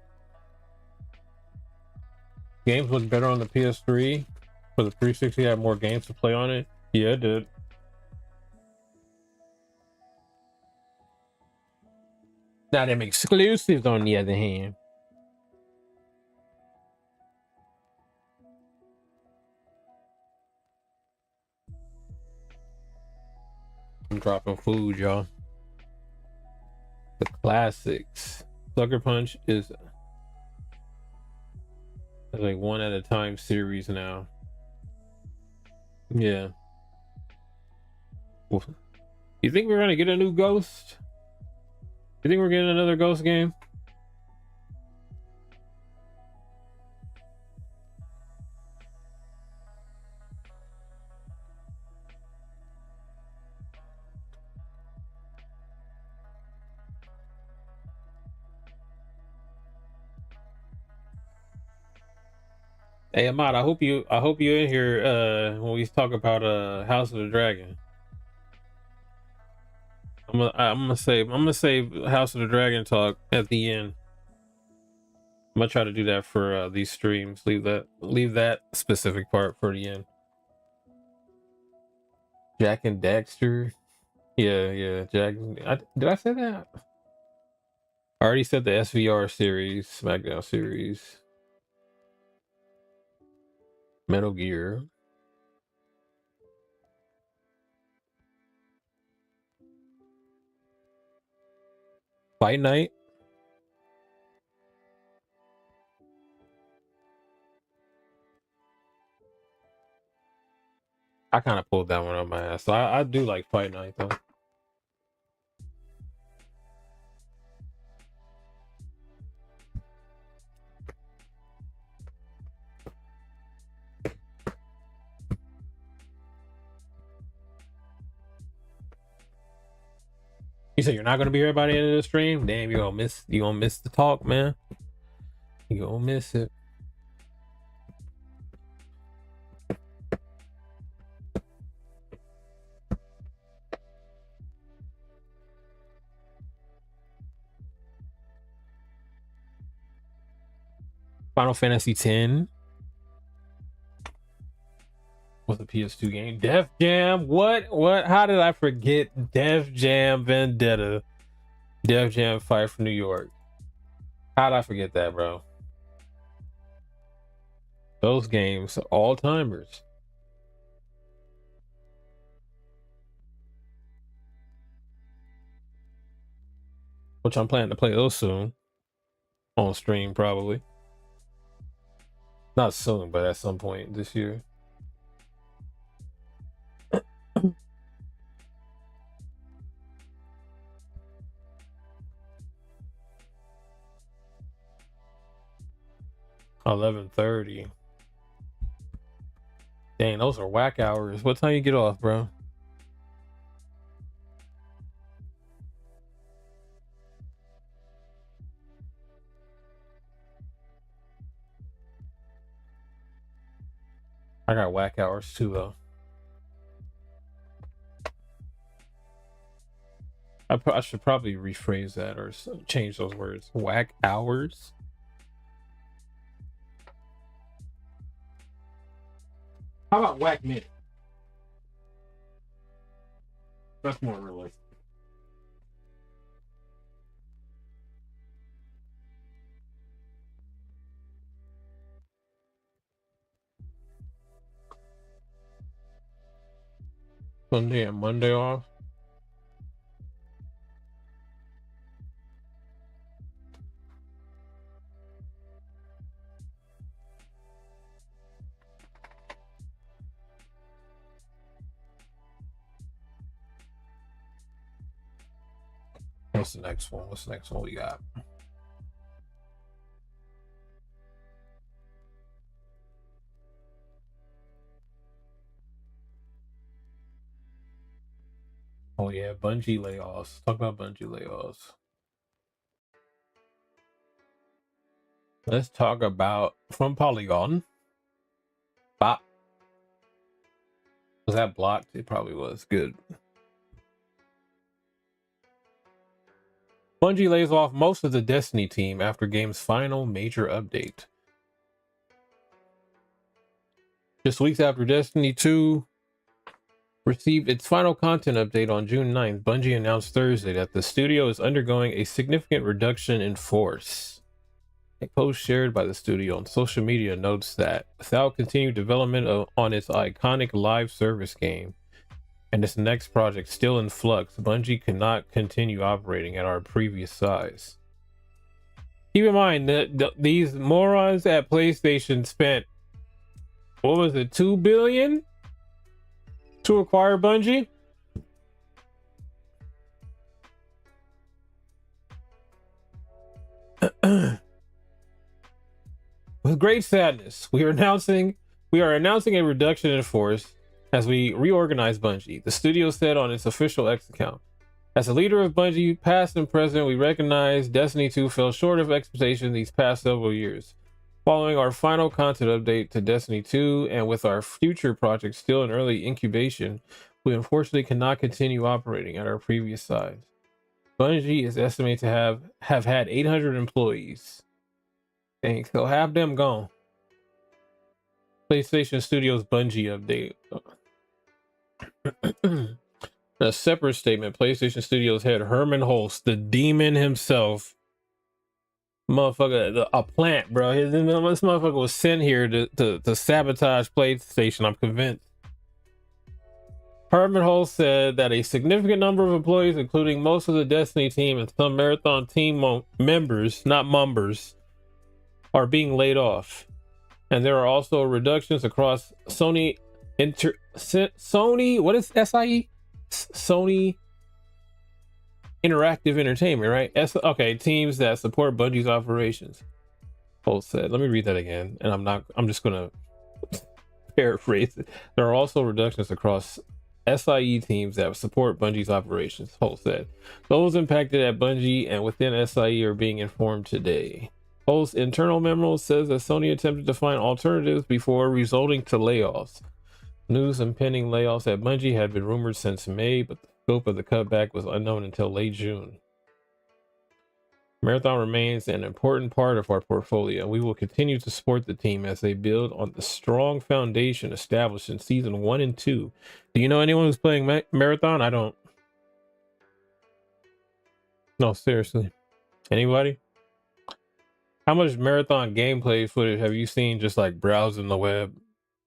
Games look better on the PS3. For the 360, had more games to play on it. Yeah, it did. Now them exclusives, on the other hand. I'm dropping food, y'all. The classics. Sucker Punch is like one at a time series now. Yeah. You think we're gonna get a new Ghost? You think we're getting another Ghost game? Hey Ahmad, I hope you in here when we talk about House of the Dragon. I'm gonna save House of the Dragon talk at the end. I'm gonna try to do that for these streams. Leave that specific part for the end. Jack and Daxter. Yeah. Did I say that? I already said the SVR series, SmackDown series, Metal Gear. Fight Night. I kind of pulled that one up my ass. So I do like Fight Night though. You said you're not gonna be here by the end of the stream? Damn, you gonna miss the talk, man. You gonna miss it. Final Fantasy X was a PS2 game. Def Jam. What? How did I forget Def Jam Vendetta? Def Jam Fight for New York. How did I forget that, bro? Those games, all timers. Which I'm planning to play those soon. On stream, probably. Not soon, but at some point this year. $11:30. Dang, those are whack hours. What time you get off, bro? I got whack hours too, though. I should probably rephrase that or change those words. Whack hours. How about whack minute? That's more realistic. Sunday and Monday off. What's the next one? What's the next one we got? Oh yeah, Bungie layoffs. Talk about Bungie layoffs. Let's talk about from Polygon. Bop. Was that blocked? It probably was. Good. Bungie lays off most of the Destiny team after game's final major update. Just weeks after Destiny 2 received its final content update on June 9th, Bungie announced Thursday that the studio is undergoing a significant reduction in force. A post shared by the studio on social media notes that without continued development on its iconic live service game and its next project still in flux, Bungie cannot continue operating at our previous size. Keep in mind that these morons at PlayStation spent, what was it, $2 billion to acquire Bungie? With great sadness, we are announcing a reduction in force as we reorganize Bungie, the studio said on its official X account. As a leader of Bungie, past and present, we recognize Destiny 2 fell short of expectations these past several years. Following our final content update to Destiny 2 and with our future projects still in early incubation, we unfortunately cannot continue operating at our previous size. Bungie is estimated to have had 800 employees. Dang, so half them gone. PlayStation Studios Bungie update. A separate statement, PlayStation Studios head Herman Holst, the demon himself, motherfucker, a plant, bro. This motherfucker was sent here to sabotage PlayStation, I'm convinced. Herman Holst said that a significant number of employees, including most of the Destiny team and some Marathon team members, not mumbers, are being laid off. And there are also reductions across Sony, what is SIE? Sony Interactive Entertainment, right? Okay, teams that support Bungie's operations. Holst said, let me read that again. And I'm just going to paraphrase it. There are also reductions across SIE teams that support Bungie's operations, Holst said. Those impacted at Bungie and within SIE are being informed today. Holst's internal memo says that Sony attempted to find alternatives before resulting to layoffs. News of pending layoffs at Bungie had been rumored since May, but the scope of the cutback was unknown until late June. Marathon remains an important part of our portfolio. We will continue to support the team as they build on the strong foundation established in season 1 and 2. Do you know anyone who's playing Marathon? I don't. No, seriously. Anybody? How much Marathon gameplay footage have you seen just like browsing the web?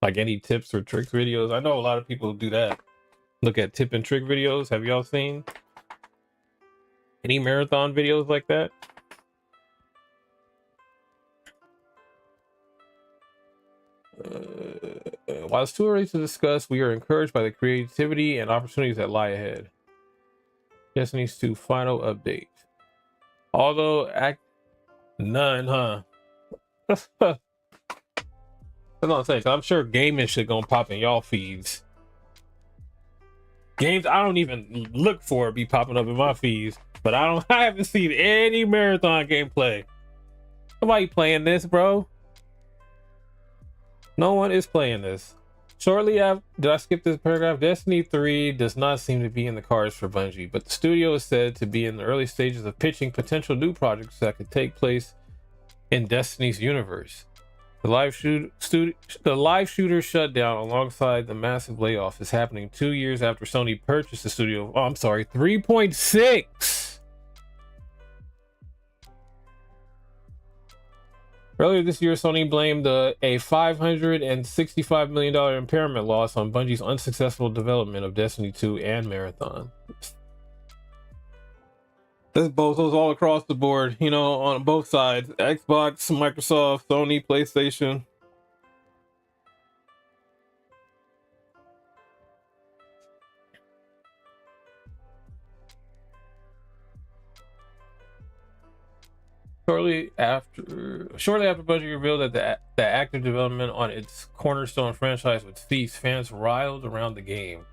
Like any tips or tricks videos? I know a lot of people do that. Look at tip and trick videos. Have y'all seen any Marathon videos like that? While it's too early to discuss, we are encouraged by the creativity and opportunities that lie ahead. Destiny's 2 final update. Although none, huh? That's what I'm saying. I'm sure gaming shit gonna pop in y'all feeds. Games I don't even look for be popping up in my feeds, but I haven't seen any Marathon gameplay. Nobody playing this, bro. No one is playing this. Shortly after, did I skip this paragraph? Destiny 3 does not seem to be in the cards for Bungie, but the studio is said to be in the early stages of pitching potential new projects that could take place in Destiny's universe. The live shooter shutdown alongside the massive layoff is happening 2 years after Sony purchased the studio. Oh, I'm sorry, 3.6. Earlier this year, Sony blamed a $565 million impairment loss on Bungie's unsuccessful development of Destiny 2 and Marathon. This goes all across the board, you know, on both sides. Xbox, Microsoft, Sony, PlayStation. Shortly after Bungie revealed that the active development on its cornerstone franchise would cease, fans riled around the game.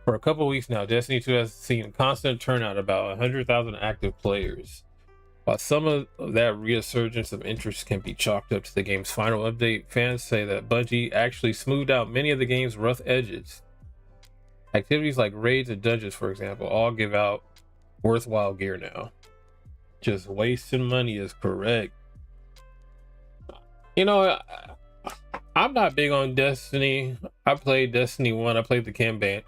For a couple weeks now, Destiny 2 has seen constant turnout, about 100,000 active players. While some of that resurgence of interest can be chalked up to the game's final update, fans say that Bungie actually smoothed out many of the game's rough edges. Activities like raids and dungeons, for example, all give out worthwhile gear now. Just wasting money is correct. You know, I'm not big on Destiny. I played Destiny 1. I played the campaign.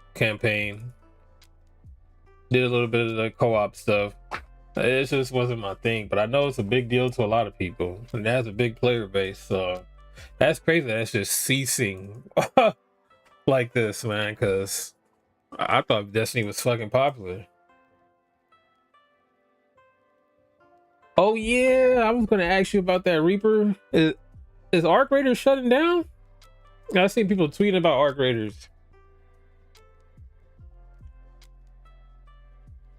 Did a little bit of the co-op stuff. It just wasn't my thing, but I know it's a big deal to a lot of people, and it has a big player base. So that's crazy. That's just ceasing like this, man. Because I thought Destiny was fucking popular. Oh yeah, I was gonna ask you about that Reaper. Is Arc Raiders shutting down? I've seen people tweeting about Arc Raiders.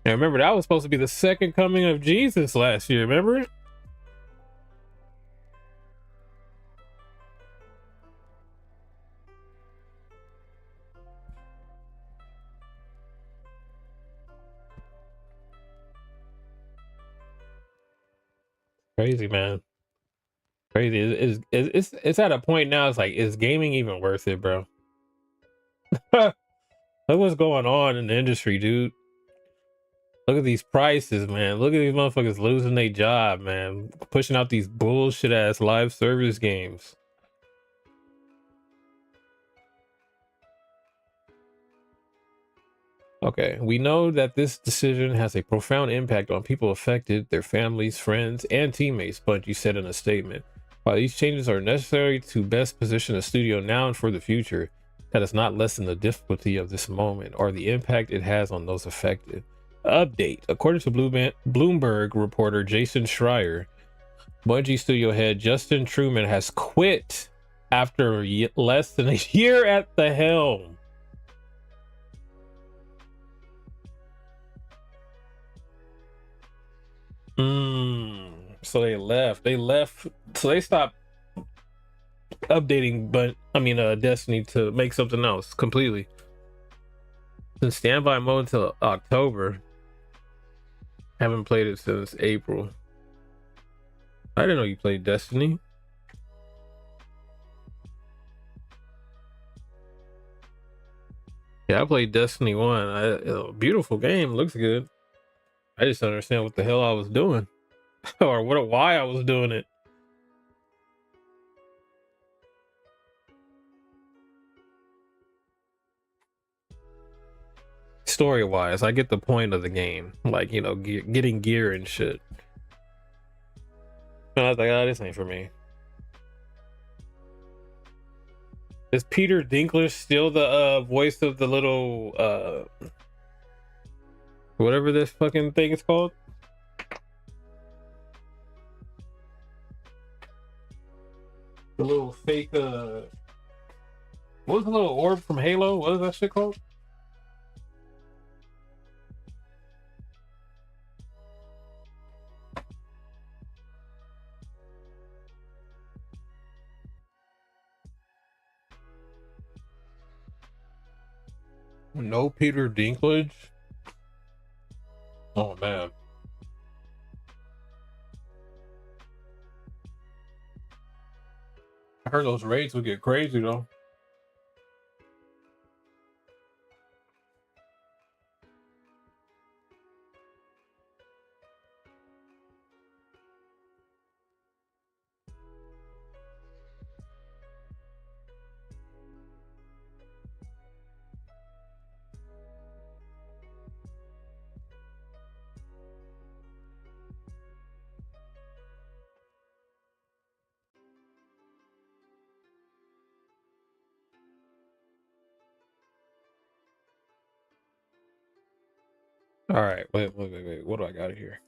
And remember, that was supposed to be the second coming of Jesus last year, remember? Crazy, man. Crazy. It's at a point now, it's like, is gaming even worth it, bro? Look what's going on in the industry, dude. Look at these prices, man. Look at these motherfuckers losing their job, man. Pushing out these bullshit ass live service games. Okay, we know that this decision has a profound impact on people affected, their families, friends, and teammates, Bungie said in a statement. While these changes are necessary to best position the studio now and for the future, that does not lessen the difficulty of this moment or the impact it has on those affected. Update. According to Bloomberg reporter Jason Schreier, Bungie studio head Justin Truman has quit after less than a year at the helm. So they left. So they stopped updating, Destiny to make something else completely. Since standby mode until October. Haven't played it since April. I didn't know you played Destiny. Yeah, I played Destiny 1. Beautiful game, looks good. I just don't understand what the hell I was doing. Or why I was doing it. Story wise, I get the point of the game, like, you know, getting gear and shit. And I was like, oh, this ain't for me. Is Peter Dinklage still the voice of the little whatever this fucking thing is called? The little fake what was the little orb from Halo? What is that shit called? No Peter Dinklage? Oh man. I heard those raids would get crazy though. All right, wait. What do I got here?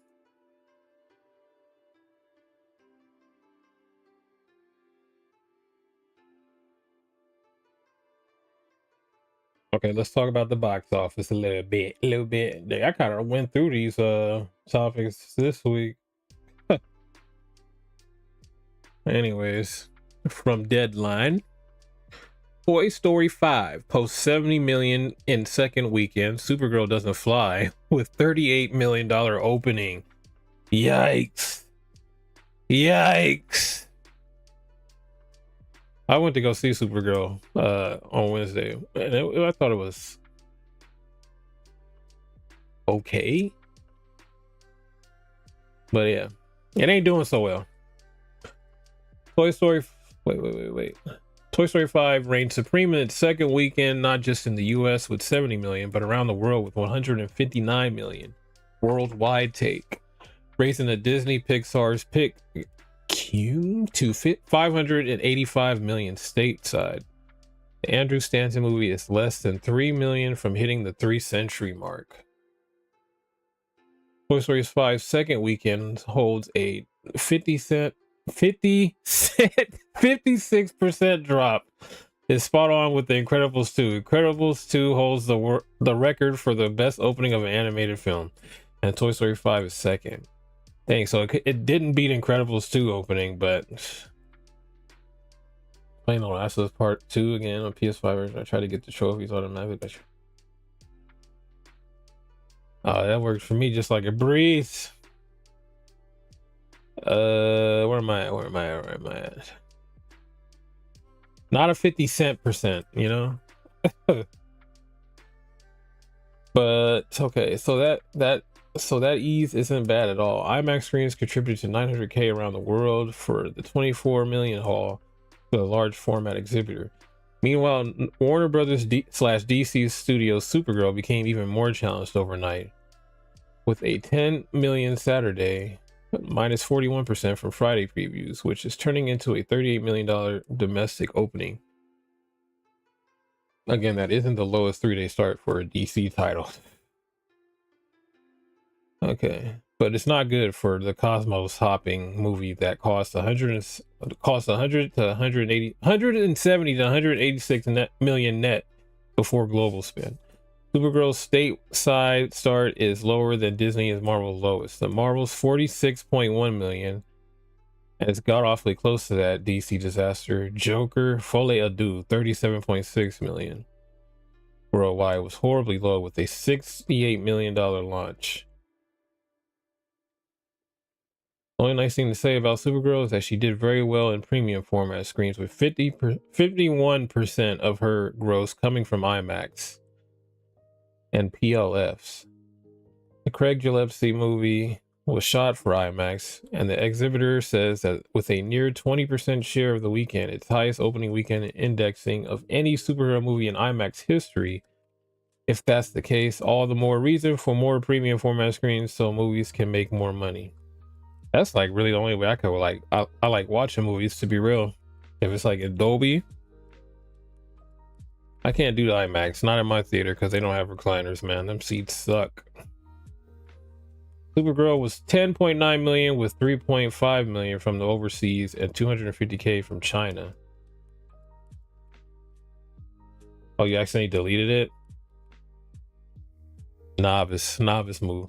Okay, let's talk about the box office a little bit. I kind of went through these topics this week. Anyways, from Deadline, Toy Story 5 posts 70 million in second weekend. Supergirl doesn't fly with $38 million opening. Yikes. I went to go see Supergirl on Wednesday, and I thought it was okay. But yeah, it ain't doing so well. Toy Story, wait. Toy Story 5 reigned supreme in its second weekend, not just in the US with 70 million, but around the world with 159 million worldwide take, raising the Disney Pixar's pick to 585 million stateside. The Andrew Stanton movie is less than 3 million from hitting the 3-century mark. Toy Story 5's second weekend holds a 56% drop. Is spot on with The Incredibles 2. Incredibles 2 holds the record for the best opening of an animated film, and Toy Story 5 is second. Dang, so it didn't beat Incredibles 2 opening, but playing The Last of Us Part 2 again on PS5 version. I try to get the trophies automatically. Oh, that works for me just like a breeze. Where am I at? Not a 50 cent percent, you know? But okay, so that ease isn't bad at all. IMAX screens contributed to 900K around the world for the 24 million haul to a large format exhibitor. Meanwhile, Warner Brothers slash DC Studios Supergirl became even more challenged overnight, with a 10 million Saturday, minus 41% from Friday previews, which is turning into a $38 million domestic opening. Again, that isn't the lowest 3-day start for a DC title. Okay, but it's not good for the cosmos hopping movie that cost 100 to 180 170 to 186 million net before global spend. Supergirl's stateside start is lower than Disney and Marvel's lowest. The Marvel's 46.1 million, and it's got awfully close to that DC disaster. Joker Folie à Deux 37.6 million worldwide, was horribly low with a $68 million launch. The only nice thing to say about Supergirl is that she did very well in premium format screens, with 51% of her gross coming from IMAX and PLFs. The Craig Gillespie movie was shot for IMAX, and the exhibitor says that with a near 20% share of the weekend, its highest opening weekend indexing of any superhero movie in IMAX history. If that's the case, all the more reason for more premium format screens so movies can make more money. That's like really the only way I could like I like watching movies, to be real. If it's like Adobe, I can't do the IMAX, not in my theater, because they don't have recliners, man. Them seats suck. Supergirl was 10.9 million with 3.5 million from the overseas and 250K from China. Oh, you accidentally deleted it? Novice move.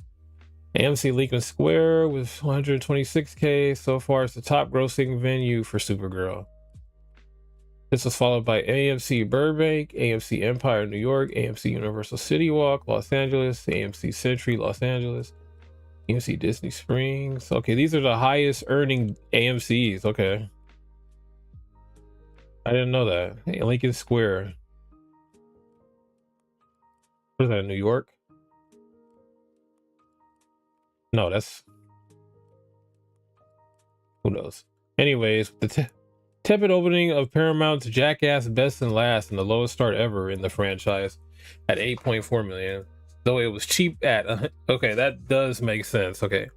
AMC Lincoln Square with 126K. So far, it's the top grossing venue for Supergirl. This was followed by AMC Burbank, AMC Empire New York, AMC Universal City Walk, Los Angeles, AMC Century, Los Angeles, AMC Disney Springs. Okay, these are the highest earning AMCs. Okay. I didn't know that. Hey, Lincoln Square. What is that, New York? No, that's... Who knows? Anyways, the tepid opening of Paramount's Jackass Best and Last, and the lowest start ever in the franchise at 8.4 million. Though it was cheap at... Okay, that does make sense. Okay.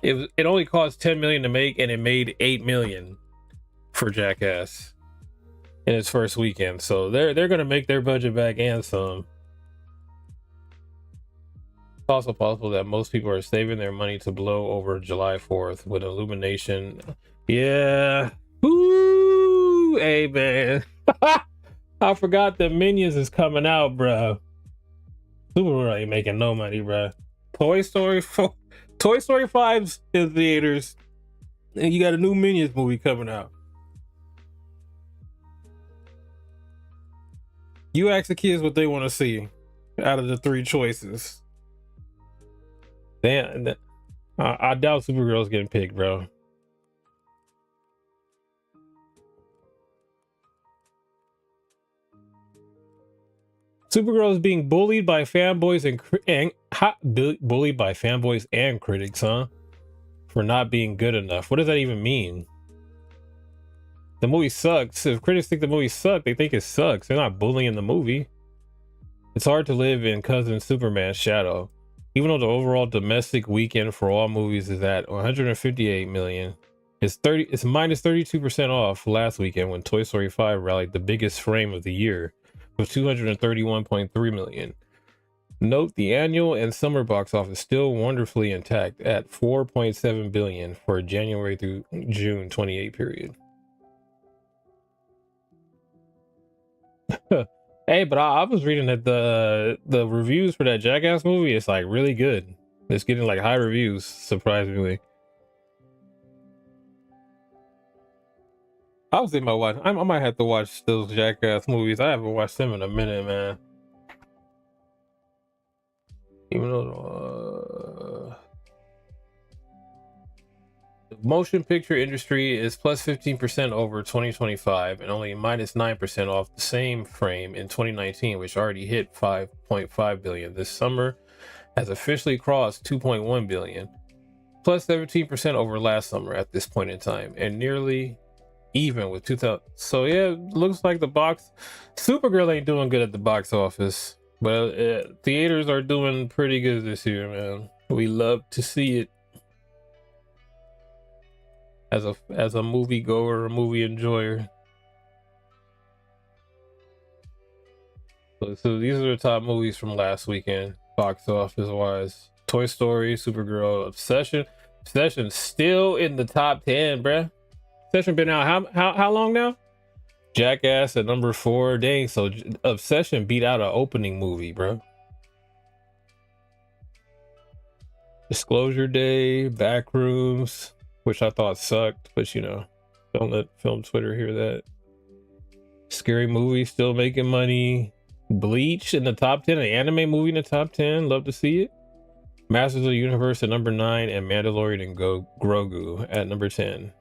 It only cost 10 million to make, and it made 8 million for Jackass in its first weekend. So they're going to make their budget back and some. It's also possible that most people are saving their money to blow over July 4th with Illumination. Yeah. Ooh, hey, man. I forgot the Minions is coming out, bro. Supergirl ain't making no money, bro. Toy Story 5's in theaters. And you got a new Minions movie coming out. You ask the kids what they want to see out of the 3 choices. Damn, I doubt Supergirl's getting picked, bro. Supergirl is being bullied by fanboys and critics, huh? For not being good enough. What does that even mean? The movie sucks. If critics think the movie sucks, they think it sucks. They're not bullying the movie. It's hard to live in Cousin Superman's shadow. Even though the overall domestic weekend for all movies is at 158 million, it's minus 32% off last weekend when Toy Story 5 rallied the biggest frame of the year with 231.3 million. Note the annual and summer box office still wonderfully intact at 4.7 billion for January through June 28 period. Hey, but I was reading that the reviews for that Jackass movie is like really good. It's getting like high reviews, surprisingly. I was thinking about watching. I might have to watch those Jackass movies. I haven't watched them in a minute, man. Even though Motion picture industry is plus 15% over 2025 and only minus 9% off the same frame in 2019, which already hit 5.5 billion. This summer has officially crossed 2.1 billion, plus 17% over last summer at this point in time, and nearly even with 2000. So yeah, looks like the box Supergirl ain't doing good at the box office, but theaters are doing pretty good this year, man. We love to see it. As a movie goer, a movie enjoyer. So these are the top movies from last weekend, box office wise. Toy Story, Supergirl, Obsession still in the top 10, bruh. Obsession been out how long now? Jackass at number 4. Dang, so Obsession beat out an opening movie, bro. Disclosure Day, Backrooms, which I thought sucked, but you know, don't let film Twitter hear that. Scary Movie still making money. Bleach in the top 10, an anime movie in the top 10. Love to see it. Masters of the Universe at number 9, and Mandalorian and Grogu at number 10.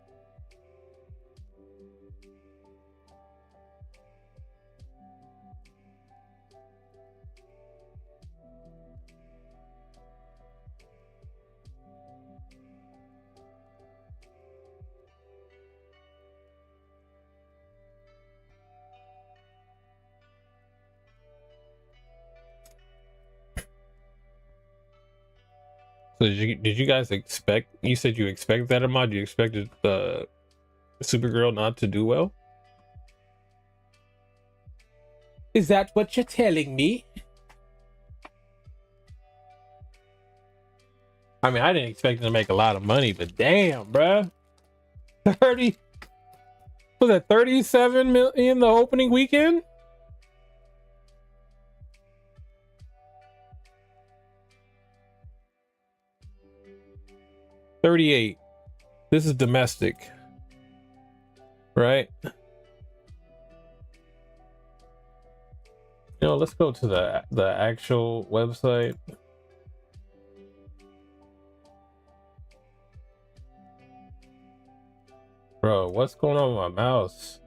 So did you guys expect? You said you expected that amount. You expected Supergirl not to do well? Is that what you're telling me? I mean, I didn't expect it to make a lot of money, but damn, bruh. 30 was that 37 million the opening weekend? $38. This is domestic, right? You know, let's go to the actual website. Bro, what's going on with my mouse?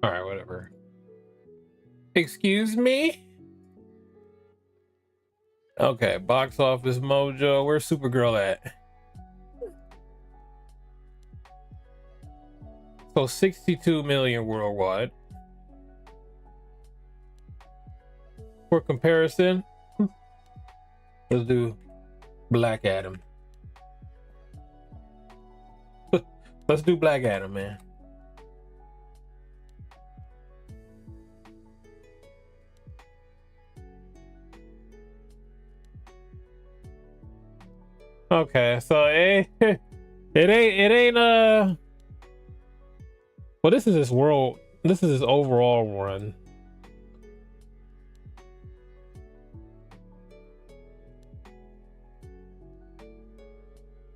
All right, whatever. Excuse me? Okay, box office mojo. Where's Supergirl at? So 62 million worldwide. For comparison, let's do Black Adam. Let's do Black Adam, man. Okay, so it ain't well, this is his overall run.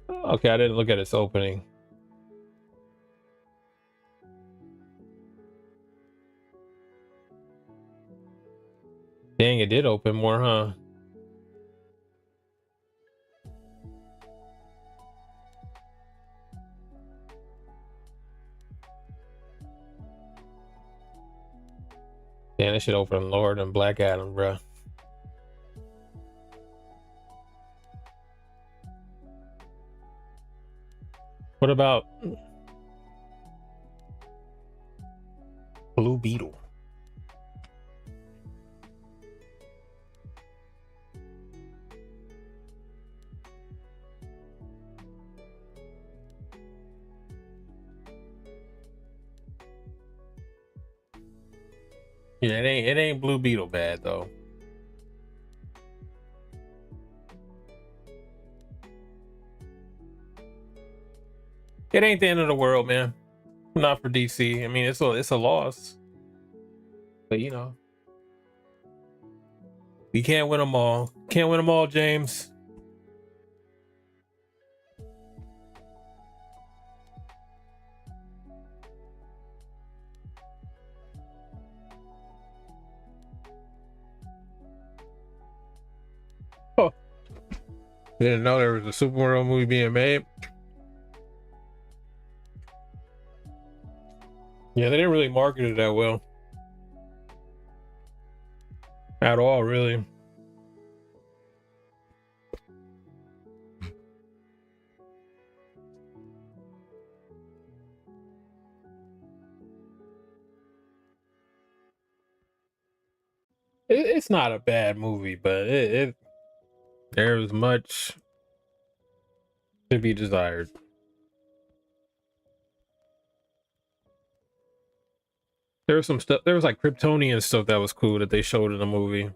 Okay, I didn't look at its opening. Dang, it did open more, huh? Damn, this should open lower than Black Adam, bro. What about Blue Beetle? Yeah, it ain't Blue Beetle bad though. It ain't the end of the world, man. Not for DC. I mean, it's a loss, but we can't win them all. Can't win them all, James. Oh, didn't know there was a Superhero movie being made. Yeah, they didn't really market it that well at all, really. It's not a bad movie, but there was much to be desired. There was some stuff. There was like Kryptonian stuff that was cool that they showed in the movie.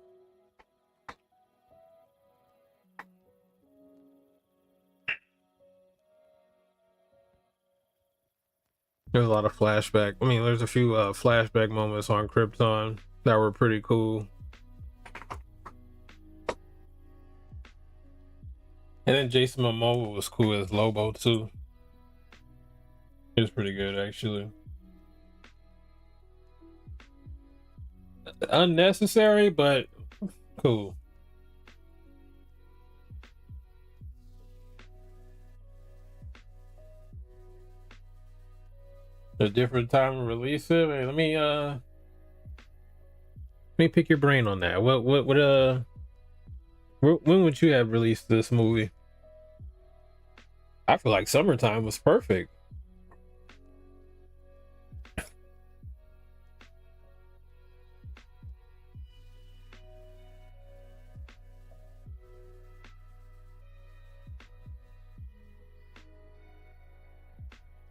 There's a lot of flashback. I mean, there's a few flashback moments on Krypton that were pretty cool. And then Jason Momoa was cool as Lobo too. He was pretty good actually. Unnecessary, but cool. A different time to release it. Man, let me pick your brain on that. When would you have released this movie? I feel like summertime was perfect.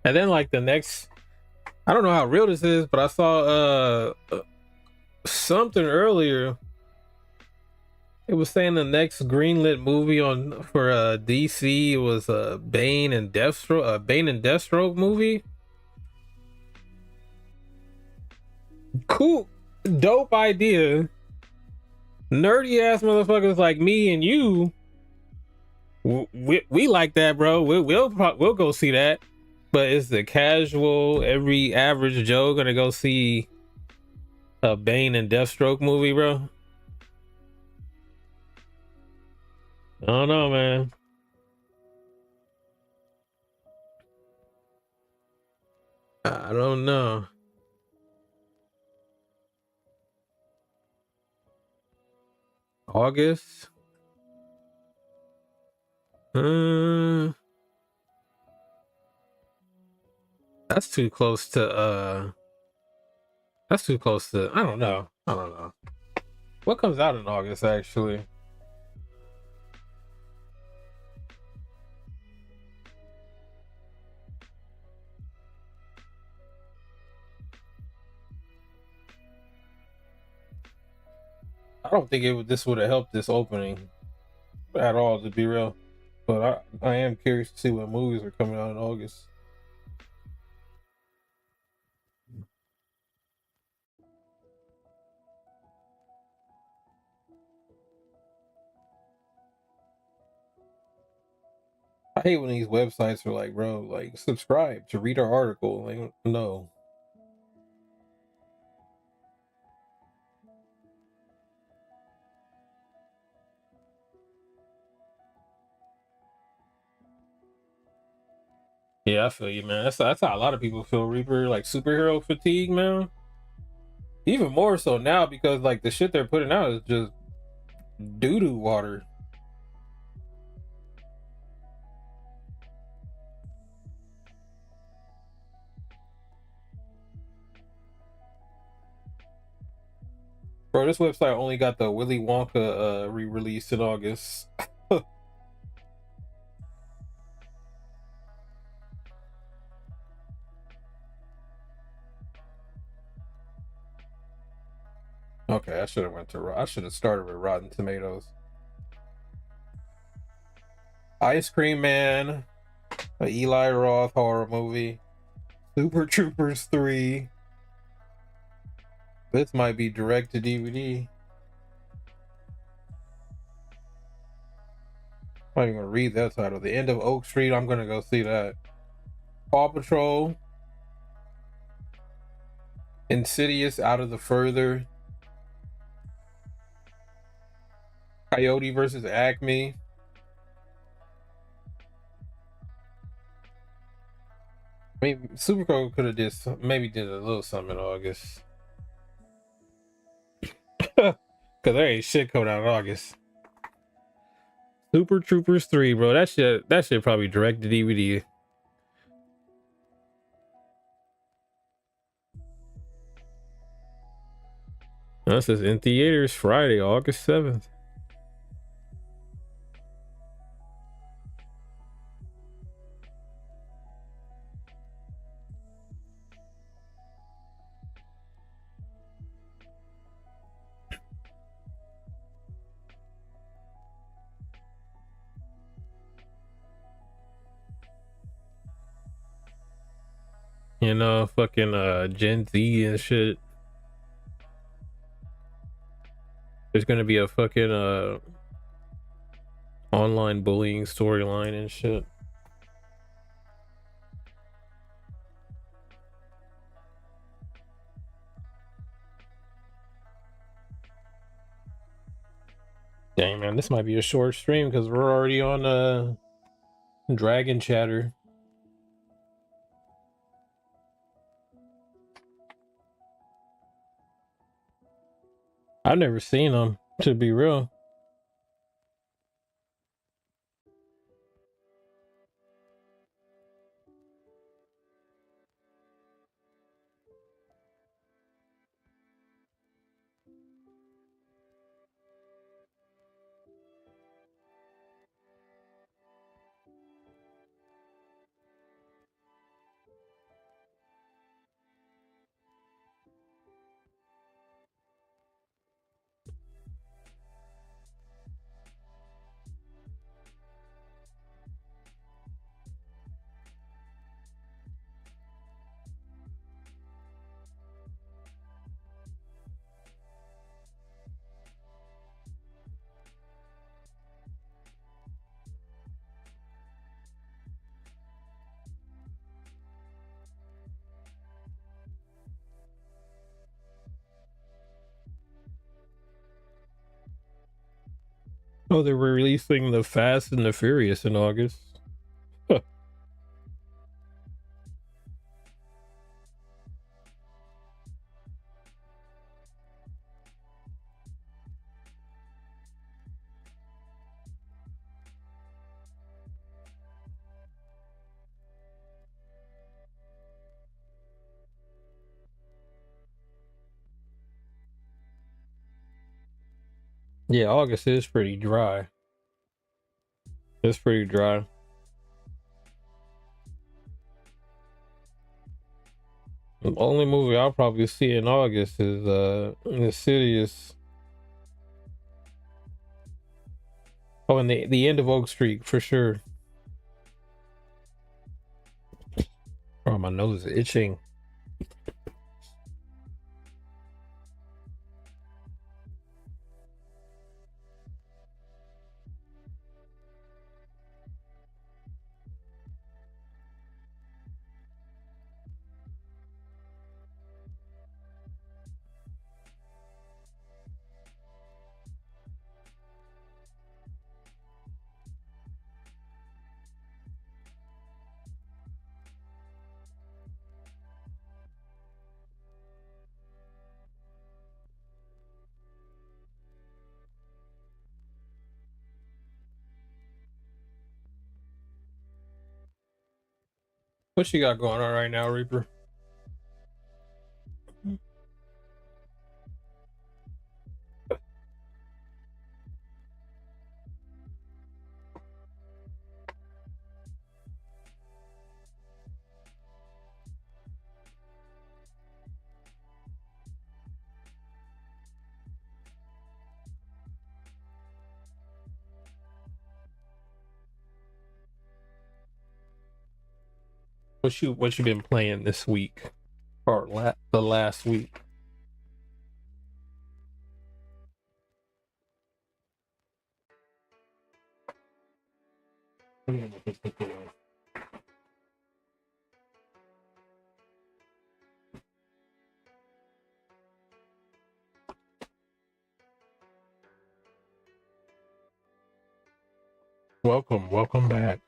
And then like the next, I don't know how real this is, but I saw something earlier. It was saying the next greenlit movie on for DC was Bane and Deathstroke movie. Cool, dope idea. Nerdy ass motherfuckers like me and you, we like that, bro. We'll go see that. But is the casual, every average Joe gonna go see a Bane and Deathstroke movie, bro? I don't know, man. I don't know. August? Uh, that's too close to that's too close to I don't know. I don't know. What comes out in August actually? I don't think this would have helped this opening at all, to be real. But I am curious to see what movies are coming out in August. I hate when these websites are like, bro, like subscribe to read our article. Like, no. Yeah, I feel you, man. That's how a lot of people feel, Reaper. Like superhero fatigue, man. Even more so now because like the shit they're putting out is just doo doo water. Bro, this website only got the Willy Wonka re-release in August. Okay, I should have started with Rotten Tomatoes. Ice Cream Man, a Eli Roth horror movie. Super Troopers 3. This might be direct to DVD. I'm not even gonna read that title. The End of Oak Street. I'm gonna go see that. Paw Patrol. Insidious Out of the Further. Coyote versus Acme. I mean, Supergirl could have maybe did a little something in August. Cause there ain't shit coming out in August. Super Troopers 3, bro. That shit probably direct to DVD. This is in theaters Friday, August 7th. You know, fucking Gen Z and shit. There's gonna be a fucking online bullying storyline and shit. Dang man, this might be a short stream because we're already on Dragon Chatter. I've never seen them, to be real. Oh, they were releasing the Fast and the Furious in August. Huh. Yeah, August is pretty dry. It's pretty dry. The only movie I'll probably see in August is Insidious. Oh, and the End of Oak Street for sure. Oh, my nose is itching. What you got going on right now, Reaper? What you been playing this week or the last week? Welcome back.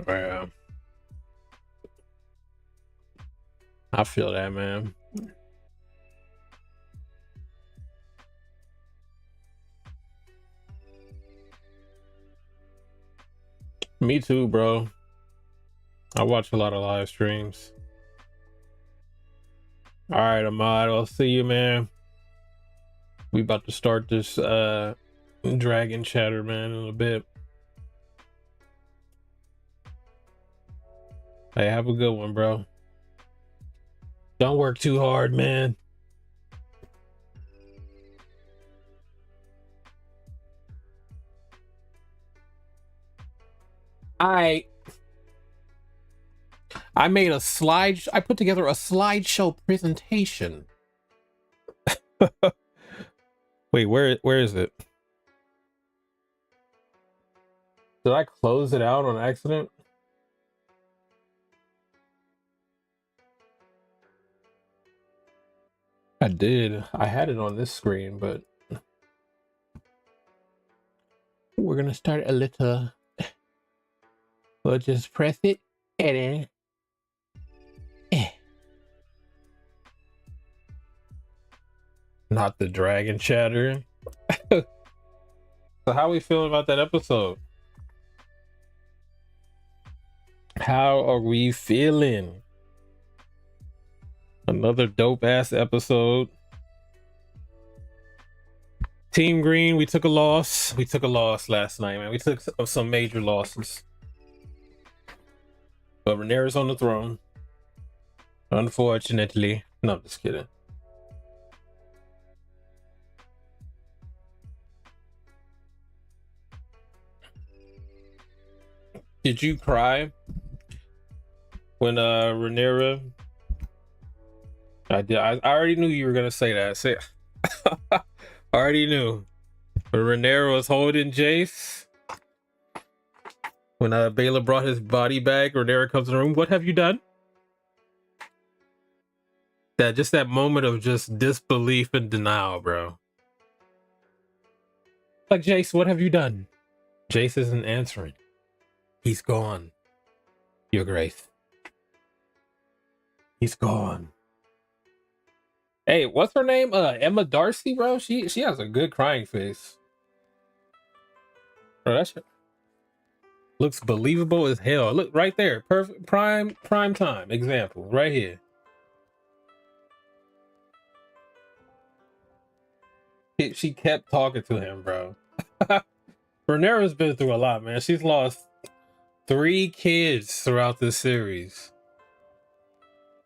Yeah, I feel that, man. Me too, bro. I watch a lot of live streams. All right, Ahmad, I'll see you, man. We about to start this dragon chatter, man, in a bit. Hey, have a good one, bro. Don't work too hard, man. I made a slide. I put together a slideshow presentation. Wait, where is it? Did I close it out on accident? I did. I had it on this screen, but we're gonna start a little. We'll just press it and then. Not the dragon chatter. So how we feeling about that episode? How are we feeling? Another dope ass episode. Team Green, we took a loss. We took a loss last night, man. We took some major losses. But Rhaenyra's on the throne. Unfortunately. No, I'm just kidding. Did you cry when Rhaenyra? I did. I already knew you were gonna say that. Say, I already knew. When Rhaenyra was holding Jace, when Baela brought his body back, Rhaenyra comes in the room. What have you done? That moment of just disbelief and denial, bro. Like, Jace, what have you done? Jace isn't answering. He's gone, Your Grace. He's gone. Hey, what's her name? Emma Darcy, bro. She has a good crying face. Bro, that shit looks believable as hell. Look right there, perfect prime time example right here. She kept talking to him, bro. Rhaenyra's been through a lot, man. She's lost 3 kids throughout this series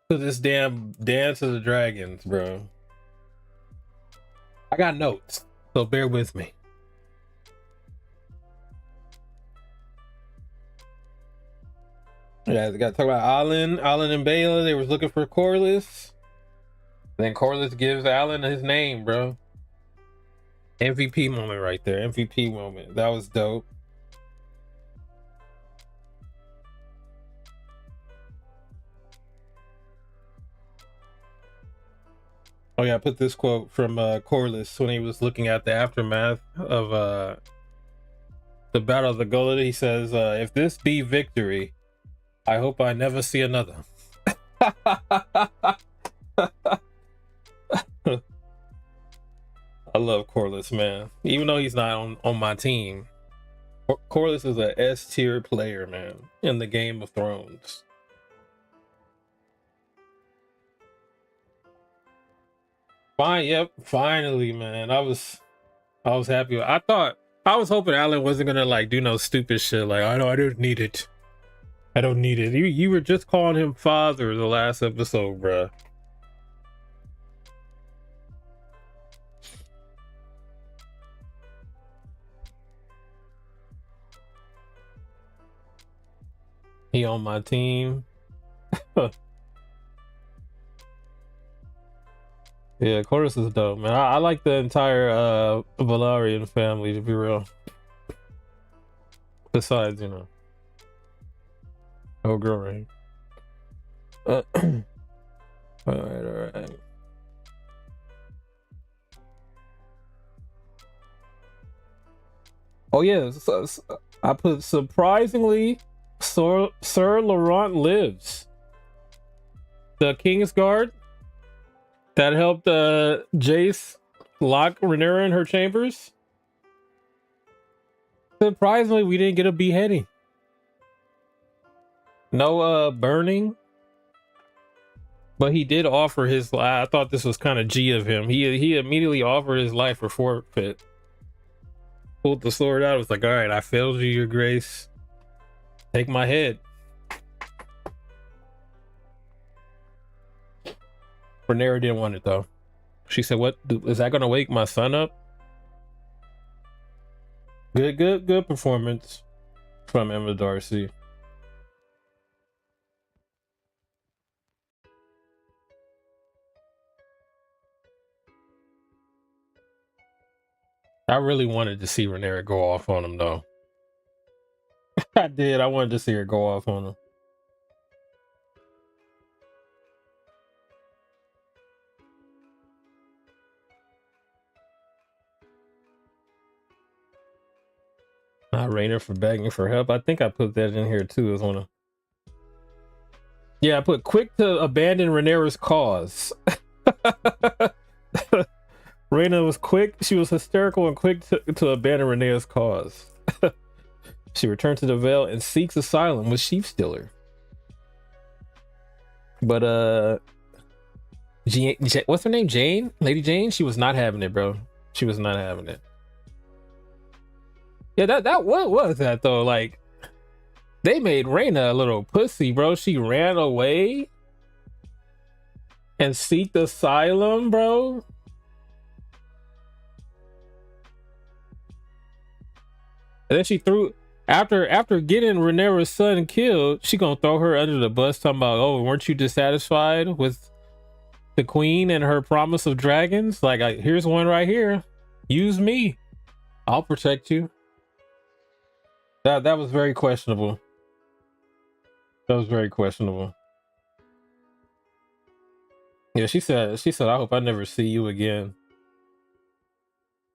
to this damn Dance of the Dragons, bro. I got notes, so bear with me. Yeah, they got to talk about Alan and Baela. They was looking for Corlys. Then Corlys gives Alan his name, bro. MVP moment right there. MVP moment. That was dope. Oh yeah, I put this quote from Corlys when he was looking at the aftermath of the Battle of the Gullet. He says, if this be victory, I hope I never see another. I love Corlys, man. Even though he's not on my team, Corlys is a S tier player, man, in the Game of Thrones. Fine, yep, finally, man. I was happy. I was hoping Alan wasn't gonna like do no stupid shit. Like, I don't need it. I don't need it. You were just calling him father the last episode, bruh. He on my team. Yeah, Chorus is dope, man. I like the entire Valarian family, to be real. Besides, you know, oh girl, right? All right. Oh yeah, I put surprisingly, Sir Laurent lives. The King's Guard that helped Jace lock Rhaenyra in her chambers. Surprisingly, we didn't get a beheading. No burning. But he did offer his life. I thought this was kind of G of him. He immediately offered his life for forfeit. Pulled the sword out. Was like, all right, I failed you, your grace. Take my head. Rhaenyra didn't want it though. She said, "What is that going to wake my son up?" Good performance from Emma Darcy. I really wanted to see Rhaenyra go off on him though. I did. I wanted to see her go off on him. Not Rhaenyra for begging for help. I think I put that in here too as one of. Yeah, I put quick to abandon Rhaenyra's cause. Rhaenyra was quick. She was hysterical and quick to abandon Rhaenyra's cause. She returned to the Vale and seeks asylum with Sheepstealer. But what's her name? Jane? Lady Jane? She was not having it, bro. She was not having it. Yeah, that what was that though? Like, they made Rhaenyra a little pussy, bro. She ran away and seeked asylum, bro. And then she threw after getting Rhaenyra's son killed, she gonna throw her under the bus, talking about, oh, weren't you dissatisfied with the queen and her promise of dragons? Like, here's one right here. Use me. I'll protect you. That was very questionable. That was very questionable. Yeah, she said, I hope I never see you again.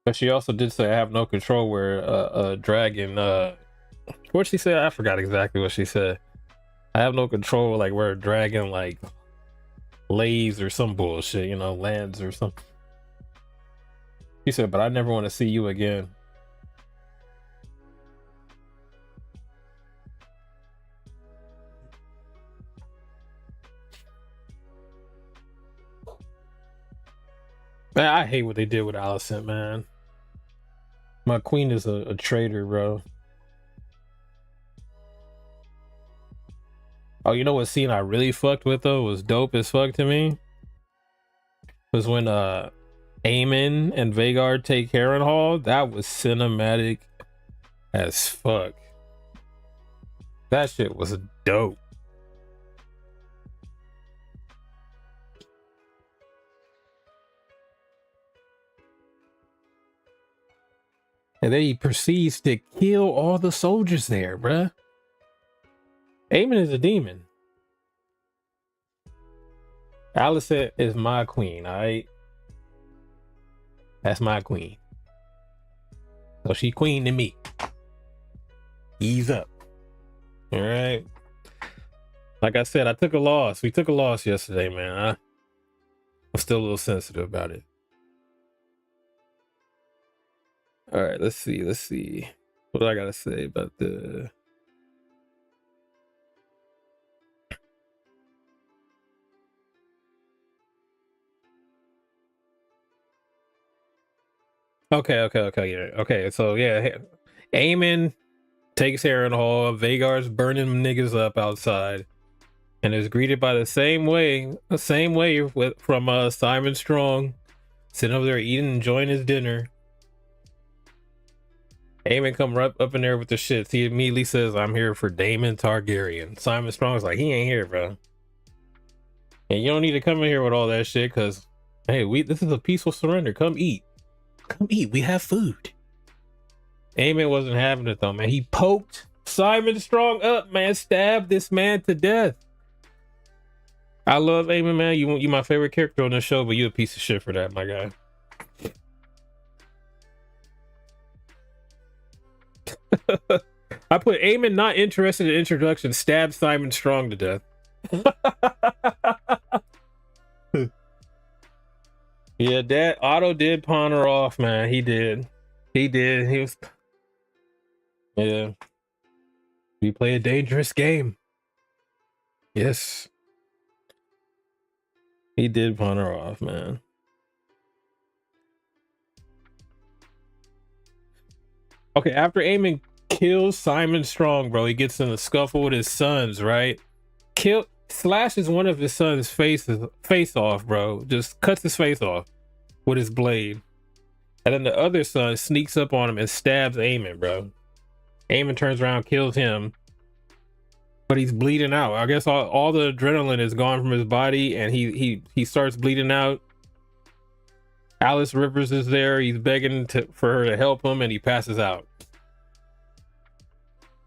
But she also did say, I have no control where a dragon, what she said? I forgot exactly what she said. I have no control, like, where a dragon, like, lays or some bullshit, you know, lands or something. She said, but I never want to see you again. Man, I hate what they did with Alicent, man. My queen is a traitor, bro. Oh, you know what scene I really fucked with though? Was dope as fuck to me? Was when Aemon and Vhagar take Harrenhal. That was cinematic as fuck. That shit was dope. And then he proceeds to kill all the soldiers there, bruh. Aemon is a demon. Alicent is my queen, alright? That's my queen. So she queen to me. Ease up. Alright. Like I said, I took a loss. We took a loss yesterday, man. I'm still a little sensitive about it. All right, let's see. What do I gotta say about the... Okay, yeah. Okay, so yeah, Aemon takes Harrenhal, Vhagar's burning niggas up outside, and is greeted by the same way from Simon Strong, sitting over there eating, enjoying his dinner. Aemon come right up in there with the shit. He immediately says, "I'm here for Daemon Targaryen." Simon Strong's like, he ain't here, bro. And you don't need to come in here with all that shit, because hey, this is a peaceful surrender. Come eat. Come eat. We have food. Aemon wasn't having it though, man. He poked Simon Strong up, man. Stabbed this man to death. I love Aemon, man. You my favorite character on the show, but you a piece of shit for that, my guy. I put Aemon not interested in introduction, stabbed Simon Strong to death. Yeah, that Otto did pawn her off, man. He did. He was. Yeah. We play a dangerous game. Yes. He did pawn her off, man. Okay, after Aemon kills Simon Strong, bro, he gets in a scuffle with his sons, right? Slashes one of his sons' face off, bro. Just cuts his face off with his blade. And then the other son sneaks up on him and stabs Aemon, bro. Aemon turns around, kills him, but he's bleeding out. I guess all the adrenaline is gone from his body, and he starts bleeding out. Alice Rivers is there. He's begging for her to help him, and he passes out.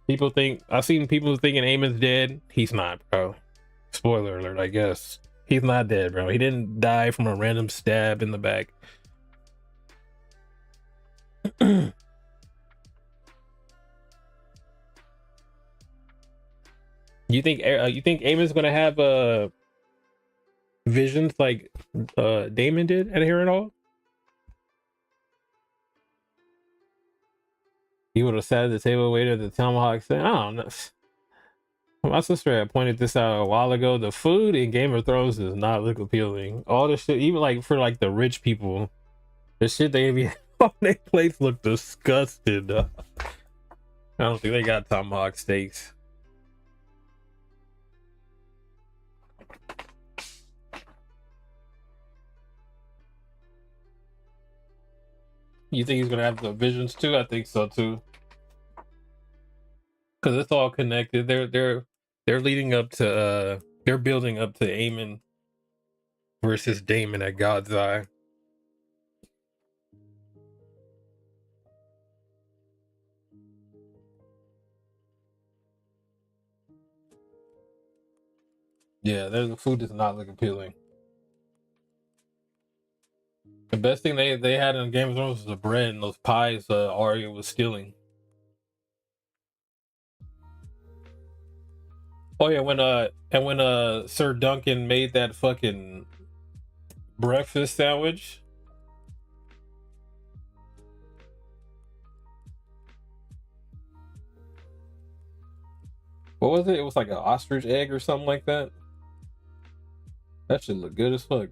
I've seen people thinking Aemon's dead. He's not, bro. Spoiler alert, I guess. He's not dead, bro. He didn't die from a random stab in the back. You think Aemon's gonna have visions like Daemon did at here at all? He would have sat at the table, waited at the tomahawk, said, "I don't know." My sister had pointed this out a while ago. The food in Game of Thrones does not look appealing. All the shit, even like for like the rich people, the shit they be on their plates look disgusting. I don't think they got tomahawk steaks. You think he's gonna have the visions too? I think so too. Cause it's all connected. They're leading up to they're building up to Aemon versus Daemon at God's Eye. Yeah, the food does not look appealing. The best thing they had in Game of Thrones was the bread and those pies Arya was stealing. Oh yeah, when Sir Duncan made that fucking breakfast sandwich. What was it? It was like an ostrich egg or something like that. That should look good as fuck.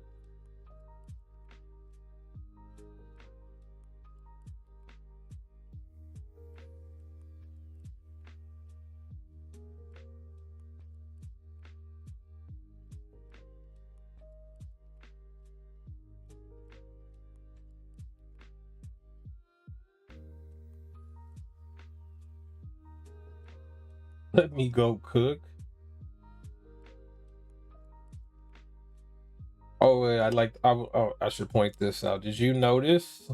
Let me go cook. Oh, wait, I should point this out. Did you notice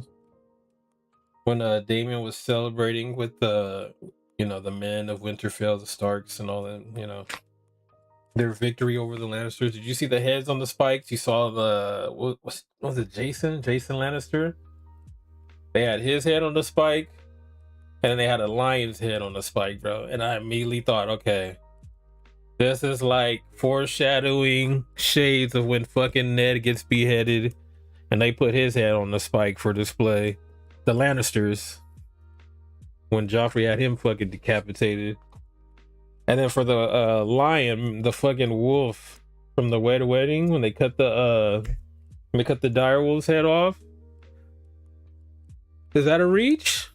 when Damien was celebrating with the men of Winterfell, the Starks, and all that, their victory over the Lannisters? Did you see the heads on the spikes? You saw what was it, Jason Lannister? They had his head on the spike, and then they had a lion's head on the spike, bro. And I immediately thought, okay, this is like foreshadowing shades of when fucking Ned gets beheaded and they put his head on the spike for display. The Lannisters, when Joffrey had him fucking decapitated. And then for the lion, the fucking wolf from the wedding, when they cut the direwolf's head off. Is that a reach?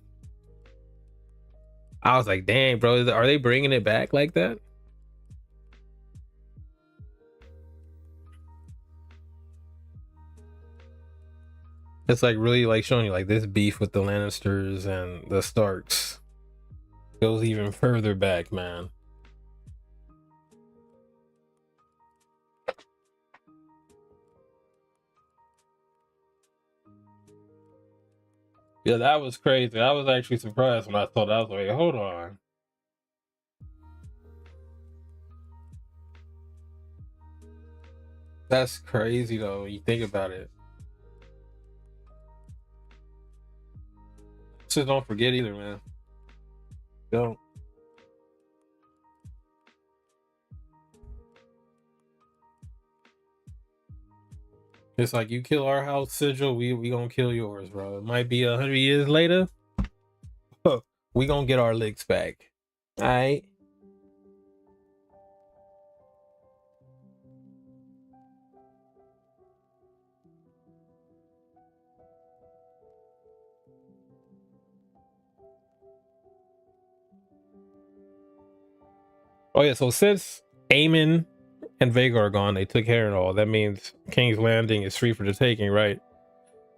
I was like, dang, bro, are they bringing it back like that? It's like really like showing you like this beef with the Lannisters and the Starks goes even further back, man. Yeah, that was crazy. I was actually surprised when I saw that. I was like, hold on. That's crazy though, when you think about it. Just don't forget either, man. Don't. It's like you kill our house sigil, we gonna kill yours, bro. It might be 100 years later. We gonna get our licks back. Alright. Oh yeah, so since Aemon and Vhagar are gone, they took care of it all. That means King's Landing is free for the taking, right?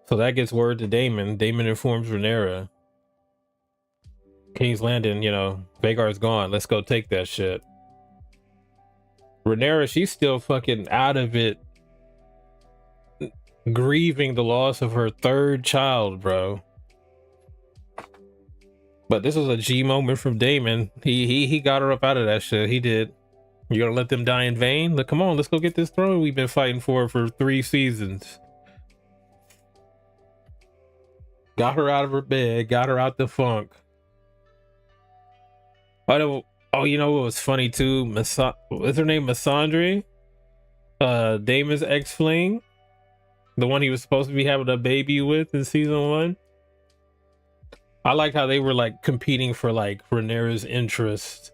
So that gets word to Daemon. Daemon informs Rhaenyra. King's Landing, you know, Vhagar's gone. Let's go take that shit. Rhaenyra, she's still fucking out of it, grieving the loss of her third child, bro. But this was a G moment from Daemon. He got her up out of that shit. He did. You gonna let them die in vain? Look, come on, let's go get this throne we've been fighting for 3 seasons. Got her out of her bed, got her out the funk. Oh, you know what was funny too? What's her name? Missandre? Daemon's ex-fling? The one he was supposed to be having a baby with in season 1? I like how they were like competing for like Rhaenyra's interest.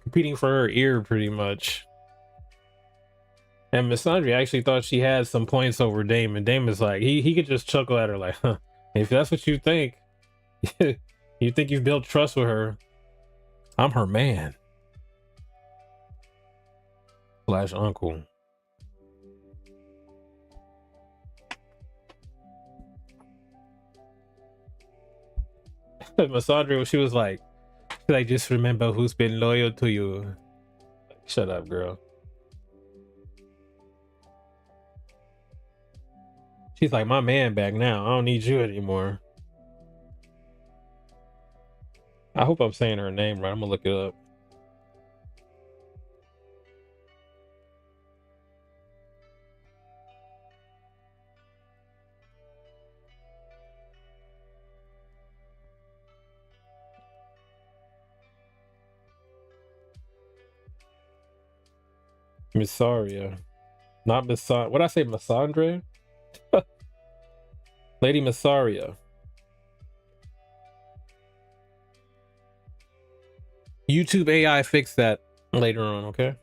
Competing for her ear pretty much. And Missandre actually thought she had some points over Daemon. Daemon's like, he could just chuckle at her like, huh, if that's what you think, you think you've built trust with her, I'm her man. Slash uncle. Missandre, she was like, just remember who's been loyal to you. Shut up, girl. She's like, my man back now. I don't need you anymore. I hope I'm saying her name right. I'm gonna look it up. Missaria. Not Missandre. What I say, Missandre? Lady Missaria. YouTube AI fix that later on, okay?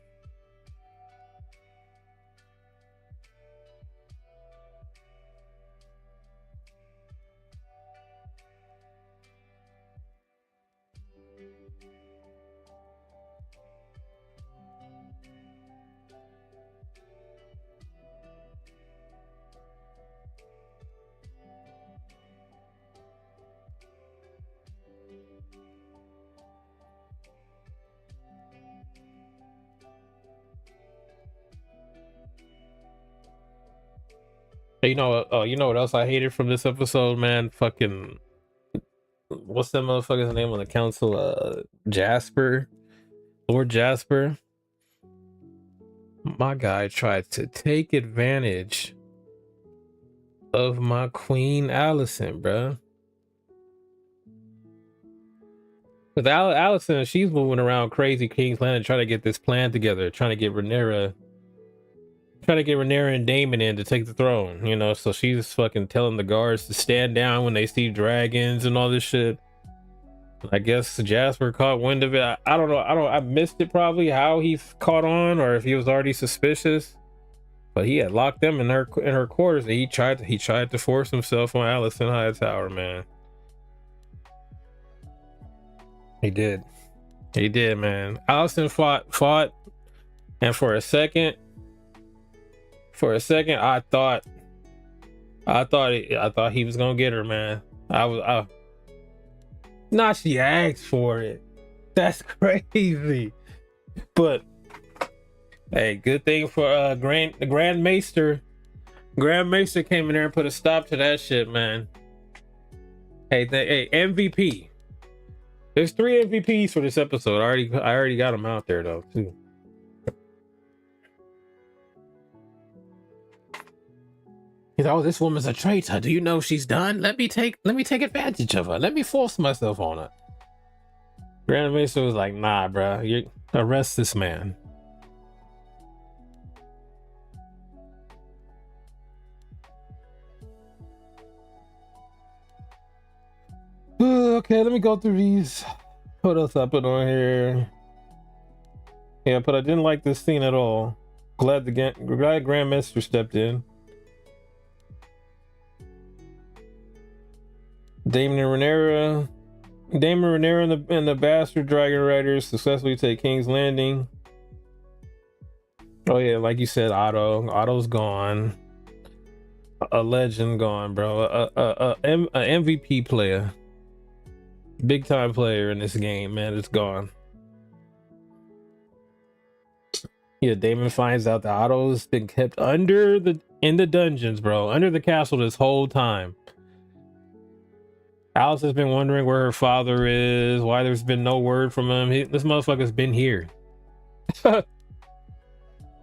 Hey, you know what else I hated from this episode, man? Fucking, what's that motherfucker's name on the council? Jasper, Lord Jasper. My guy tried to take advantage of my Queen Allison, bruh. With Allison, she's moving around crazy King's Landing trying to get this plan together, trying to get Rhaenyra and Daemon in to take the throne, you know. So she's fucking telling the guards to stand down when they see dragons and all this shit. I guess Jasper caught wind of it. I don't know. I missed it probably how he caught on, or if he was already suspicious. But he had locked them in her quarters. And he tried to force himself on Alicent Hightower, man. He did, man. Alicent fought, and for a second, I thought I thought he was gonna get her, man. Nah, she asked for it. That's crazy. But hey, good thing for the Grand Maester. Grand Maester came in there and put a stop to that shit, man. Hey, MVP. There's 3 MVPs for this episode. I already got them out there though too. He's like, oh, this woman's a traitor. Do you know she's done? Let me take advantage of her. Let me force myself on her. Grand Maester was like, nah, bro. You arrest this man. Okay, let me go through these. What else I put on here? Yeah, but I didn't like this scene at all. Glad Grandmaster stepped in. Damon Renera and the Bastard Dragon Riders successfully take King's Landing. Oh yeah, like you said, Otto's gone. A legend gone, bro. A MVP player. Big time player in this game, man. It's gone. Yeah, Damon finds out that Otto's been kept in the dungeons, bro. Under the castle this whole time. Alice has been wondering where her father is, why there's been no word from him. This motherfucker's been here.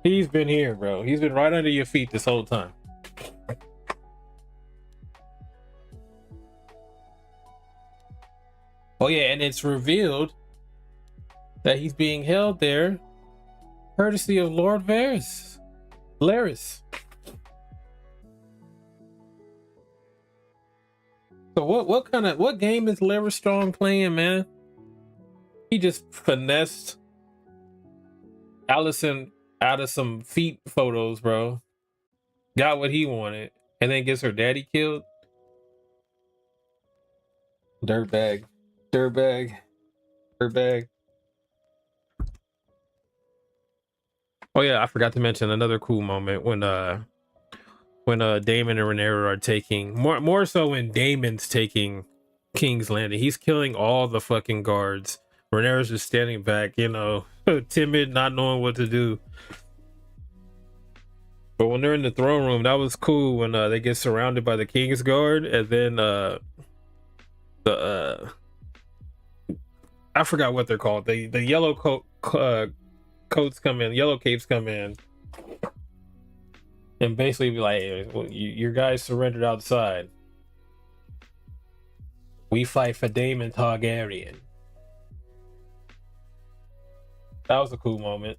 He's been here, bro. He's been right under your feet this whole time. Oh yeah, and it's revealed that he's being held there courtesy of Lord Varys. Larys. So what game is Larys Strong playing, man? He just finessed Allison out of some feet photos, bro. Got what he wanted, and then gets her daddy killed. Dirtbag. Oh yeah, I forgot to mention another cool moment when Damon and Rhaenyra are taking more so when Damon's taking King's Landing. He's killing all the fucking guards. Rhaenyra's just standing back, you know, timid, not knowing what to do. But when they're in the throne room, that was cool when they get surrounded by the King's Guard, and then I forgot what they're called. The yellow coats come in, yellow capes come in, and basically be like, hey, well, your guys surrendered outside. We fight for Daemon Targaryen. That was a cool moment.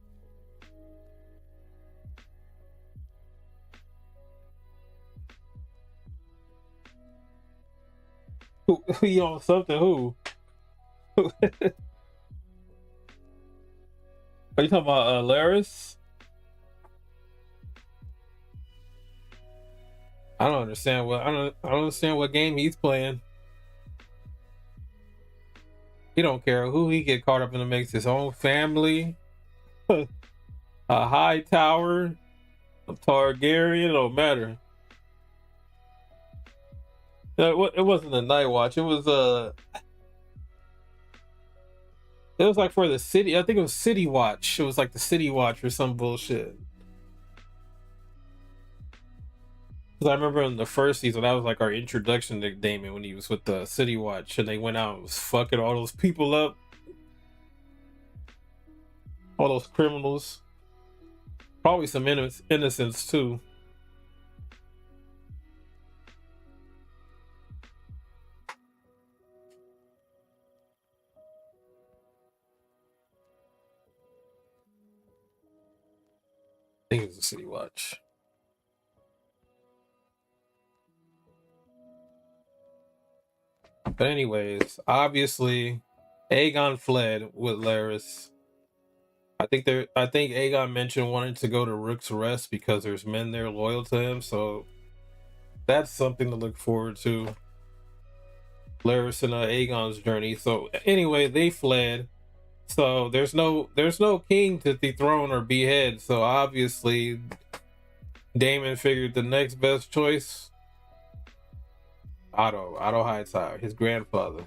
He on something? Who? Are you talking about Larys? I don't understand what game he's playing. He don't care who he get caught up in the mix. His own family, a high tower, a Targaryen, it don't matter. It wasn't a night watch. It was like for the city. I think it was City Watch. It was like the City Watch or some bullshit. Because I remember in the first season, that was like our introduction to Daemon when he was with the City Watch, and they went out and was fucking all those people up, all those criminals, probably some innocents too. I think it was the City Watch. But anyways, obviously, Aegon fled with Larys. I think Aegon mentioned wanting to go to Rook's Rest because there's men there loyal to him. So that's something to look forward to. Larys and Aegon's journey. So anyway, they fled. So there's no king to dethrone or behead. So obviously, Daemon figured the next best choice Otto Hightower, his grandfather.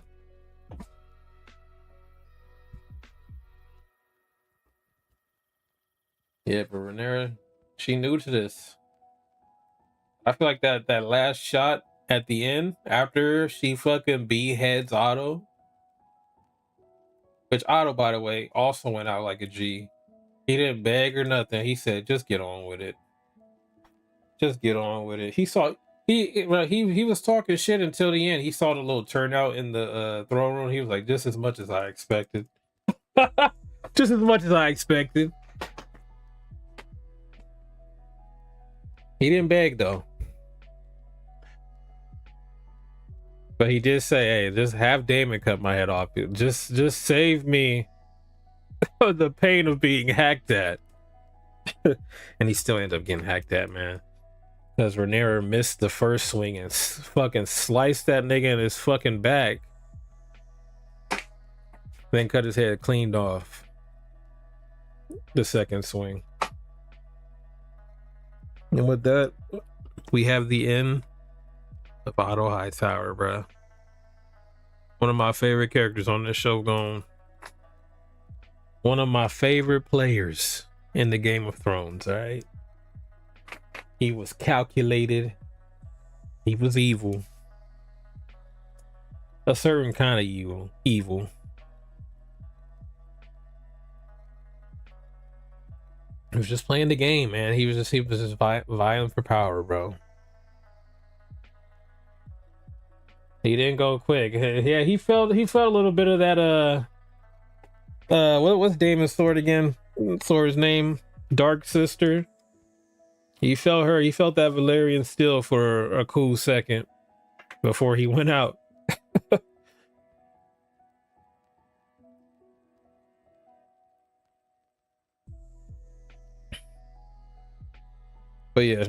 Yeah, but Rhaenyra, she new to this. I feel like that last shot at the end after she fucking beheads Otto, which Otto, by the way, also went out like a G. He didn't beg or nothing. He said, "Just get on with it. Just get on with it." He saw he was talking shit until the end. He saw the little turnout in the throne room. He was like, "Just as much as I expected. Just as much as I expected." He didn't beg though. But he did say, "Hey, just have Damon cut my head off. Just save me the pain of being hacked at." And he still ended up getting hacked at, man. Because Rhaenyra missed the first swing and fucking sliced that nigga in his fucking back. Then cut his head cleaned off the second swing. And with that, we have the end of Otto Hightower, bruh. One of my favorite characters on this show gone. One of my favorite players in the Game of Thrones, all right? He was calculated. He was evil. A certain kind of evil. He was just playing the game, man. He was just violent for power, bro. He didn't go quick. Yeah, he felt a little bit of that what's Damon's sword again? Sword's name? Dark Sister. He felt that Valerian steel for a cool second before he went out. But yeah,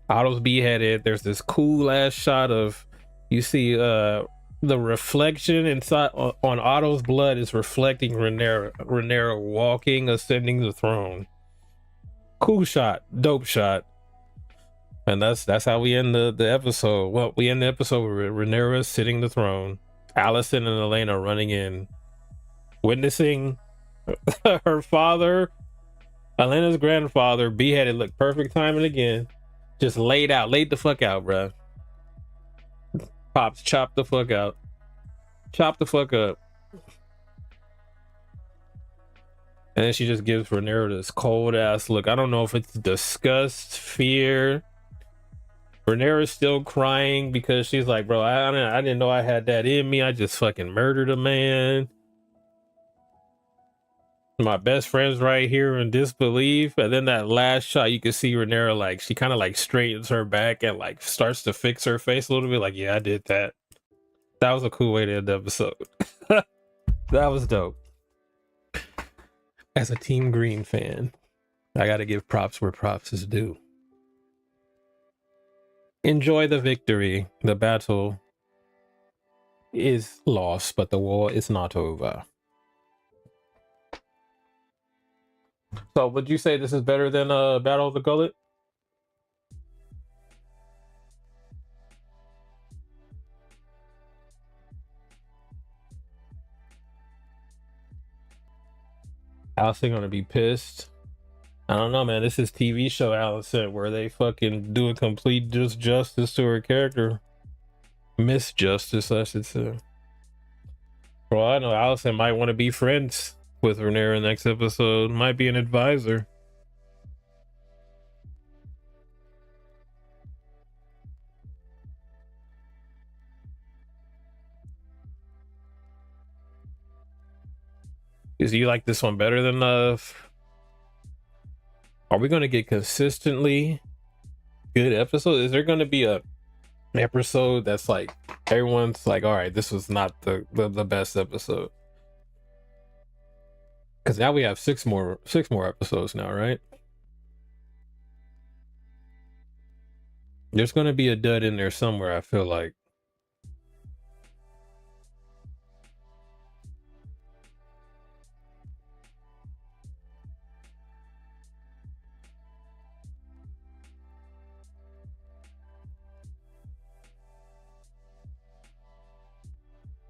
Otto's beheaded. There's this cool ass shot of you see the reflection inside on Otto's blood is reflecting Rhaenyra walking, ascending the throne. Cool shot, dope shot. And that's how we end the episode. Well, we end the episode with Rhaenyra sitting the throne, Alicent and Elena running in, witnessing her father, Elena's grandfather, beheaded. Look, perfect timing again. Just laid the fuck out, bruh. Pops chopped the fuck out. Chop the fuck up. And then she just gives Rhaenyra this cold ass look. I don't know if it's disgust, fear. Rhaenyra's still crying because she's like, bro, I didn't know I had that in me. I just fucking murdered a man. My best friend's right here in disbelief. And then that last shot, you can see Rhaenyra, like, she kind of like straightens her back and like starts to fix her face a little bit. Like, yeah, I did that. That was a cool way to end the episode. That was dope. As a Team Green fan, I gotta give props where props is due. Enjoy the victory. The battle is lost, but the war is not over. So would you say this is better than Battle of the Gullet? Allison gonna be pissed. I don't know, man. This is TV show Allison where they fucking do a complete justice to her character. Misjustice, I should say. Well, I know Allison might want to be friends with Rhaenyra next episode. Might be an advisor. Is you like this one better than are we gonna get consistently good episodes? Is there gonna be a episode that's like everyone's like, all right, this was not the best episode? Because now we have six more episodes now, right? There's gonna be a dud in there somewhere, I feel like.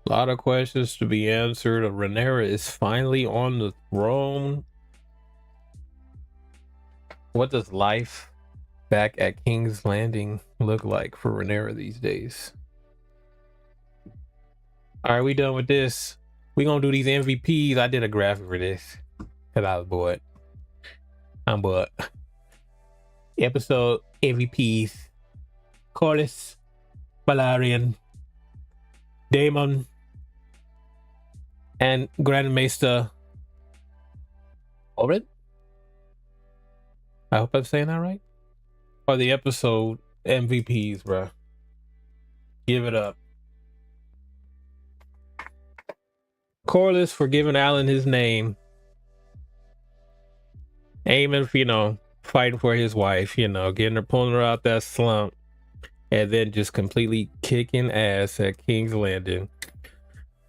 A lot of questions to be answered. Rhaenyra is finally on the throne. What does life back at King's Landing look like for Rhaenyra these days? All right, we done with this. We gonna do these MVPs. I did a graphic for this because I was bored. I'm bored. Episode MVPs: Corlys, Balerion, Daemon, and Grandmaster Oren. I hope I'm saying that right. Or the episode MVPs, bro. Give it up. Corlys for giving Alan his name. Aiming for, fighting for his wife, getting her, pulling her out that slump. And then just completely kicking ass at King's Landing.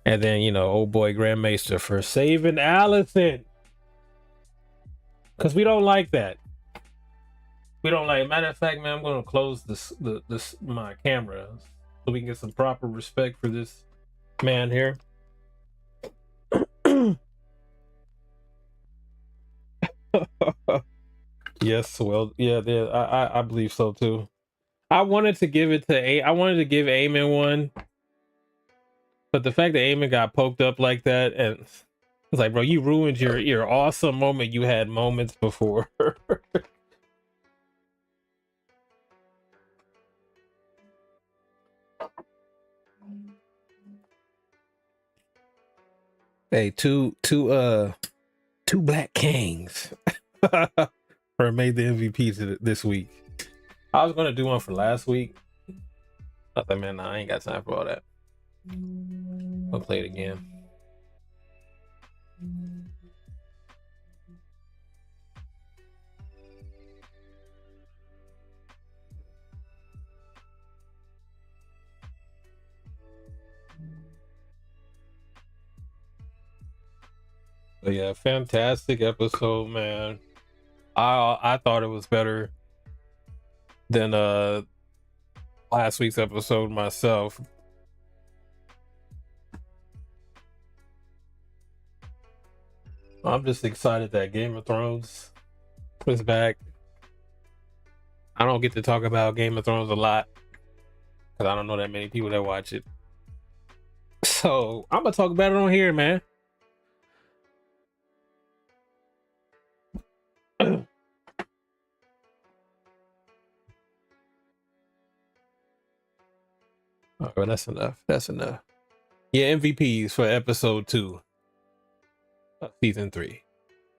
And then, old boy Grandmaster for saving Alicent. Because we don't like that. We don't like. Matter of fact, man, I'm gonna close my camera so we can get some proper respect for this man here. Yes, well, yeah, I believe so too. I wanted to give it to I wanted to give Aemon one, but the fact that Aemon got poked up like that, and it's like, bro, you ruined your awesome moment you had moments before. Hey, two black kings or made the MVP this week. I was gonna do one for last week. I thought, man, nah, I ain't got time for all that. I'll play it again. But yeah, fantastic episode, man. I thought it was better than last week's episode myself. I'm just excited that Game of Thrones is back. I don't get to talk about Game of Thrones a lot because I don't know that many people that watch it. So I'm gonna talk about it on here, man. All right, that's enough. That's enough. Yeah, MVPs for episode 2 of season 3.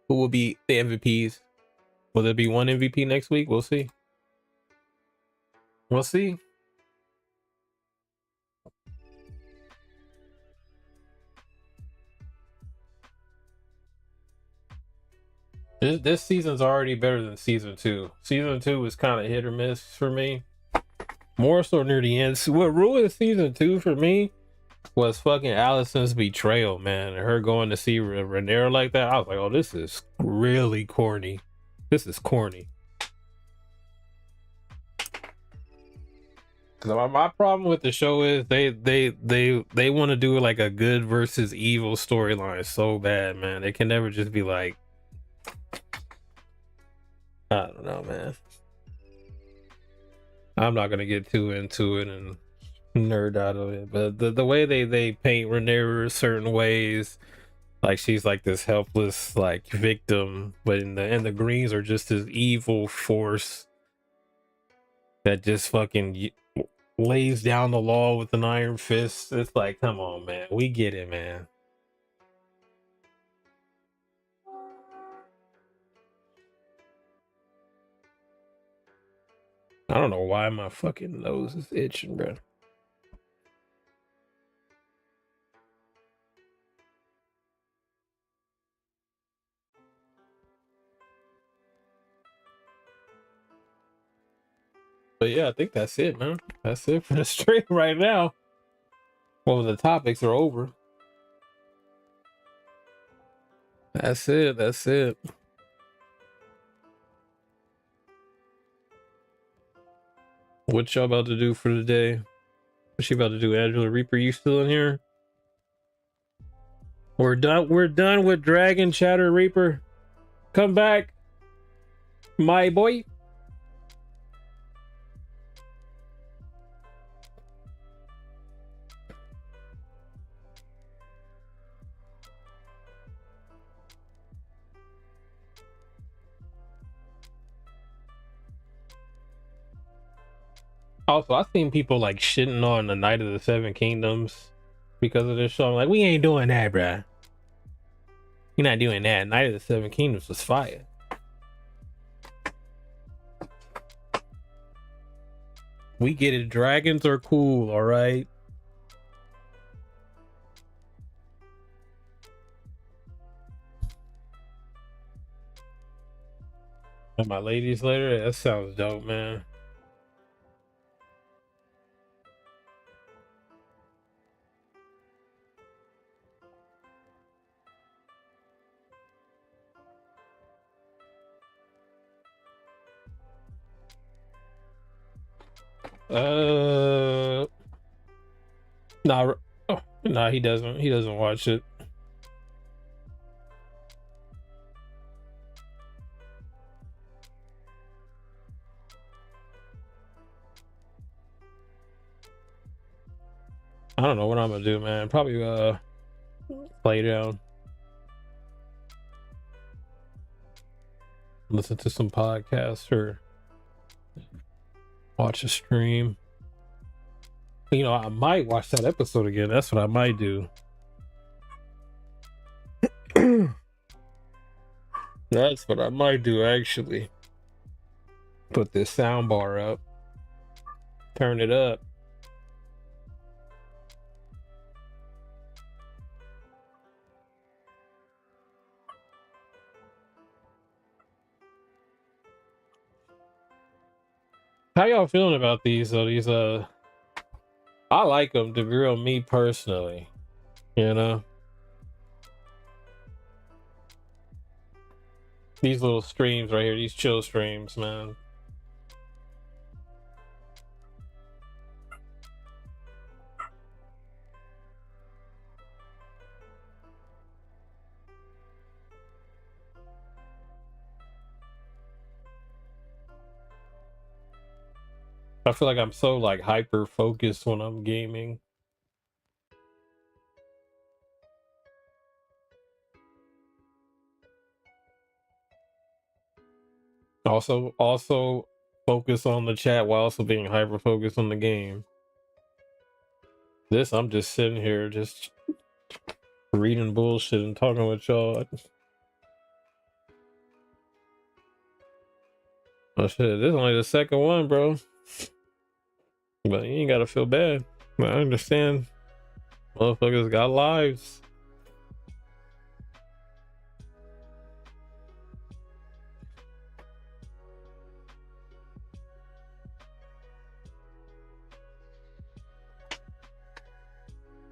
Who will be the MVPs? Will there be one MVP next week? We'll see. We'll see. This season's already better than season 2. Season 2 was kind of hit or miss for me. More so near the end. What ruined season 2 for me was fucking Allison's betrayal, man. And her going to see Rhaenyra like that. I was like, oh, this is really corny. This is corny. Because my problem with the show is they want to do like a good versus evil storyline so bad, man. It can never just be like, I don't know, man. I'm not gonna get too into it and nerd out of it, but the way they paint Rhaenyra certain ways, like she's like this helpless like victim, but in the Greens are just this evil force that just fucking lays down the law with an iron fist. It's like, come on, man, we get it, man. I don't know why my fucking nose is itching, bro. But yeah, I think that's it, man. That's it for the stream right now. Well, the topics are over. That's it. That's it. What y'all about to do for the day? What she about to do? Angela Reaper, you still in here? We're done. We're done with Dragon Chatter Reaper. Come back, my boy. Also, I've seen people like shitting on the Night of the Seven Kingdoms because of this show. I'm like, we ain't doing that, bruh. You're not doing that. Night of the Seven Kingdoms was fire. We get it. Dragons are cool, all right. And my ladies later. That sounds dope, man. Nah, oh, nah, he doesn't. He doesn't watch it. I don't know what I'm gonna do, man. Probably lay down, listen to some podcasts, or watch a stream. You know, I might watch that episode again. That's what I might do. That's what I might do, actually. Put this sound bar up, turn it up. How y'all feeling about these? These I like them. To be real, me personally, you know, these little streams right here, these chill streams, man. I feel like I'm so like hyper focused when I'm gaming. Also focus on the chat while also being hyper focused on the game. This, I'm just sitting here just reading bullshit and talking with y'all. Oh shit, this is only the second one, bro. But you ain't gotta feel bad. I understand. Motherfuckers got lives.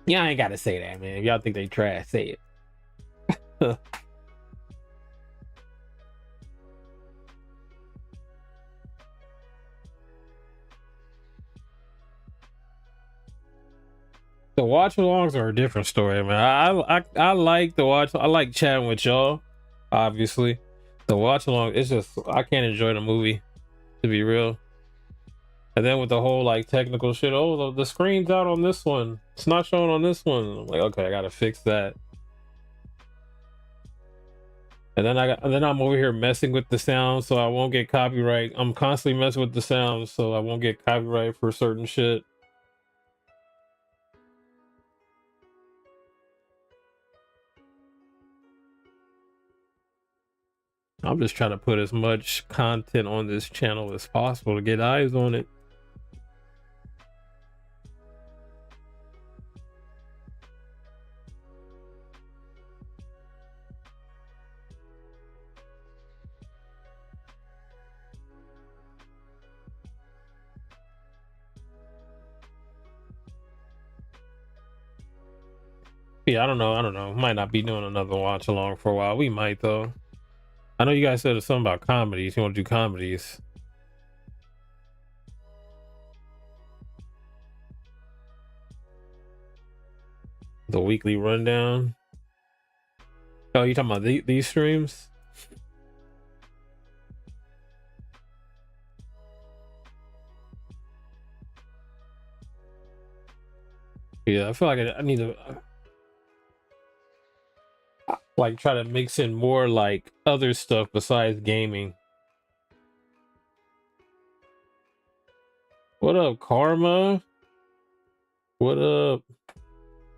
Yeah, I ain't gotta say that, man. If y'all think they trash, say it. The watch alongs are a different story, man. I like the watch. I like chatting with y'all. Obviously, the watch along. It's just I can't enjoy the movie, to be real. And then with the whole like technical shit, oh the screen's out on this one. It's not showing on this one. I'm like, okay, I gotta fix that. And then I'm over here messing with the sound so I won't get copyright. I'm constantly messing with the sound so I won't get copyright for certain shit. I'm just trying to put as much content on this channel as possible to get eyes on it. Yeah, I don't know. I don't know. Might not be doing another watch along for a while. We might though. I know you guys said something about comedies. You want to do comedies? The weekly rundown. Oh, you talking about these streams? Yeah, I feel like I need to like try to mix in more like other stuff besides gaming. What up, Karma? What up?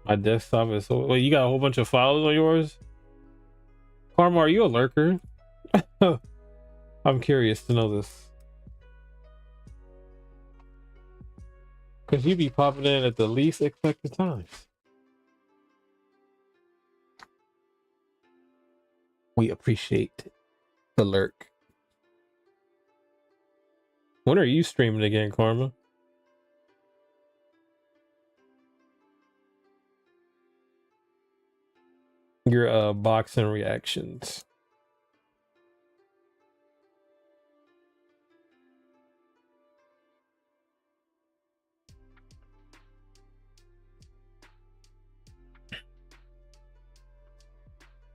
My desktop is so. Wait, you got a whole bunch of files on yours? Karma, are you a lurker? I'm curious to know this. Because you be popping in at the least expected times. We appreciate the lurk. When are you streaming again, Karma? Your boxing reactions.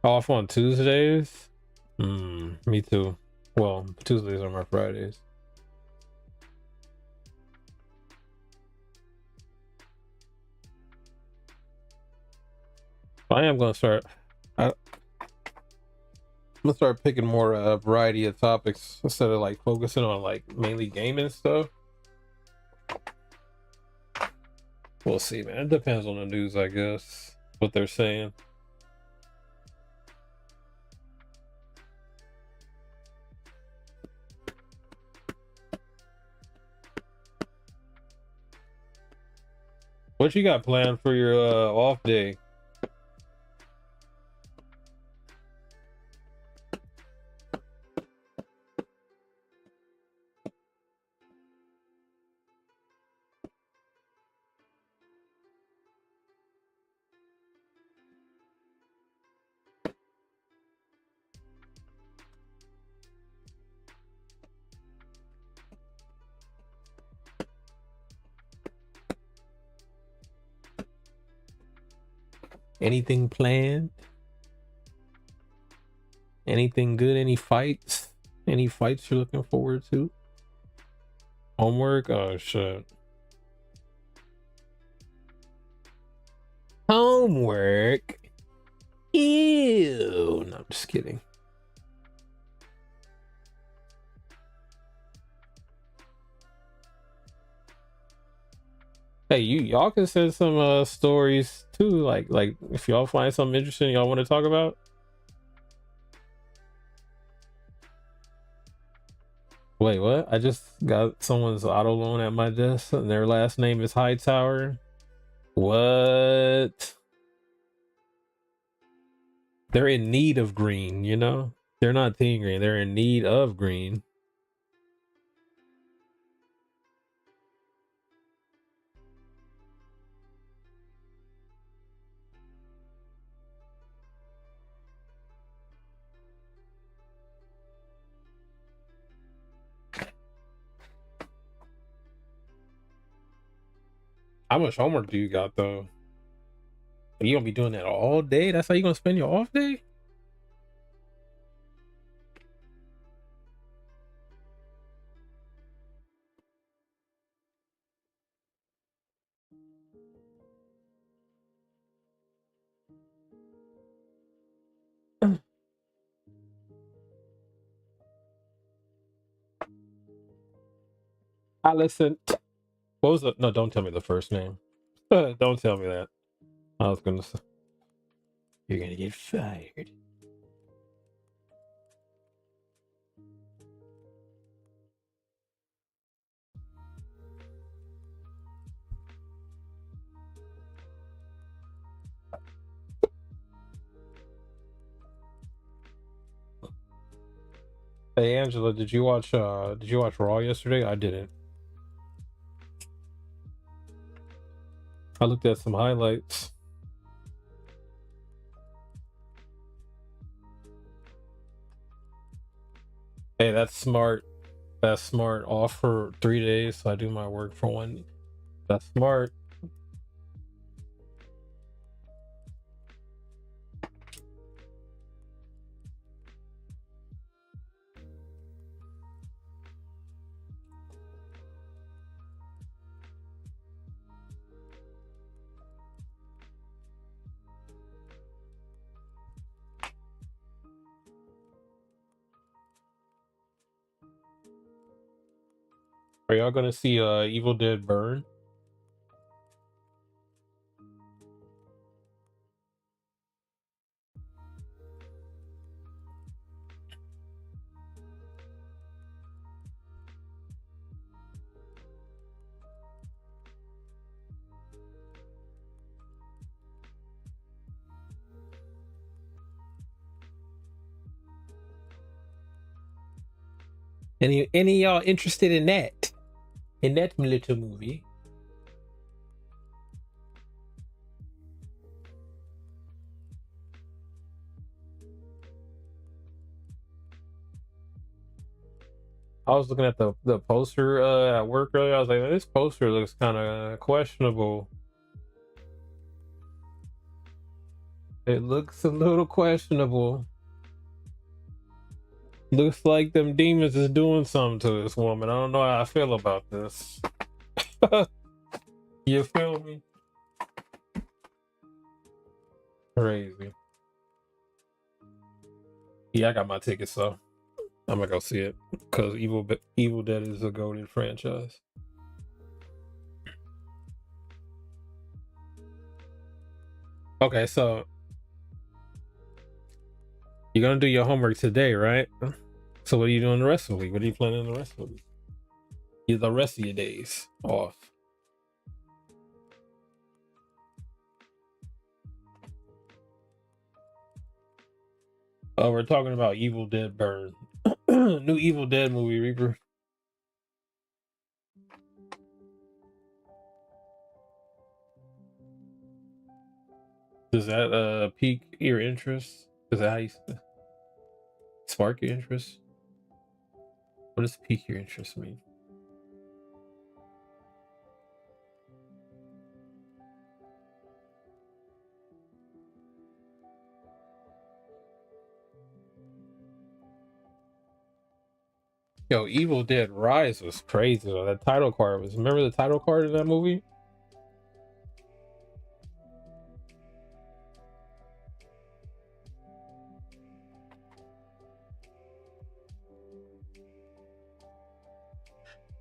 Off on Tuesdays? Me too. Well, Tuesdays are my Fridays. I am gonna start. I'm gonna start picking more variety of topics instead of like focusing on like mainly gaming stuff. We'll see, man. It depends on the news, I guess. What they're saying. What you got planned for your off day? Anything planned? Anything good? Any fights? Any fights you're looking forward to? Homework? Oh shit. Homework? Ew. No, I'm just kidding. Hey, y'all can send some stories too. Like if y'all find something interesting y'all want to talk about. Wait, what? I just got someone's auto loan at my desk and their last name is Hightower. What? They're in need of green, you know? They're not team green, they're in need of green. How much homework do you got though? You gonna be doing that all day? That's how you gonna spend your off day? I listened. What was the? No, don't tell me the first name. Don't tell me that. I was gonna say you're gonna get fired. Hey Angela, did you watch Raw yesterday? I didn't. I looked at some highlights. Hey, that's smart. That's smart. Off for 3 days, so I do my work for one. That's smart. Are y'all gonna see Evil Dead Burn? Any of y'all interested in that? In that little movie? I was looking at the poster at work earlier. I was like, this poster looks kind of questionable. It looks a little questionable. Looks like them demons is doing something to this woman. I don't know how I feel about this. You feel me? Crazy. Yeah, I got my ticket, so I'm gonna go see it because Evil Dead is a goated franchise. Okay, so you're gonna do your homework today, right? So what are you doing the rest of the week? What are you planning the rest of the week? The rest of your days off. Oh, we're talking about Evil Dead Burn. New Evil Dead movie, Reaper. Does that pique your interest? Is that how you spark your interest? What does pique your interest mean? Yo, Evil Dead Rise was crazy though. That title card was, remember the title card of that movie?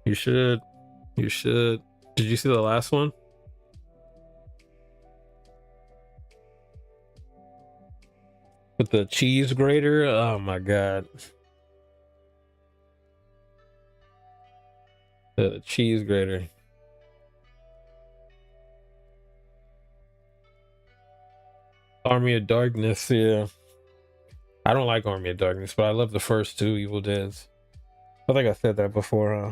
You should. You should. Did you see the last one? With the cheese grater? Oh my god. The cheese grater. Army of Darkness, yeah. I don't like Army of Darkness, but I love the first two Evil Deads. I think I said that before, huh?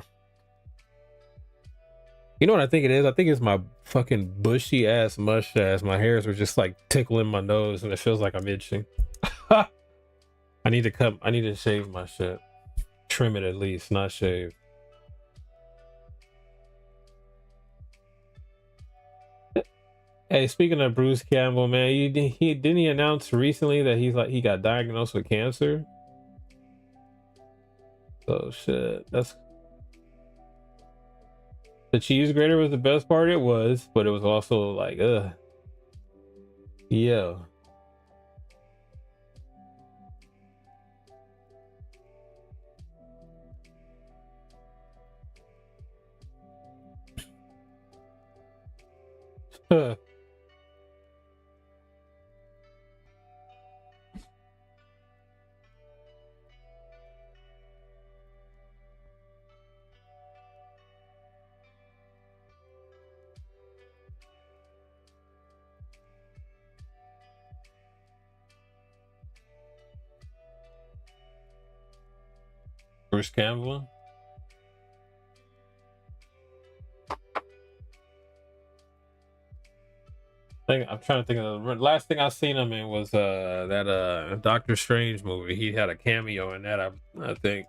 You know what I think it is? I think it's my fucking bushy ass mustache. My hairs were just like tickling my nose and it feels like I'm itching. I need to shave my shit. Trim it at least, not shave. Hey, speaking of Bruce Campbell, man, he didn't he announce recently that he got diagnosed with cancer? Oh shit. That's the cheese grater was the best part, it was, but it was also like, yeah. Bruce Campbell. I'm trying to think of the last thing I seen him in was that Doctor Strange movie. He had a cameo in that, I think.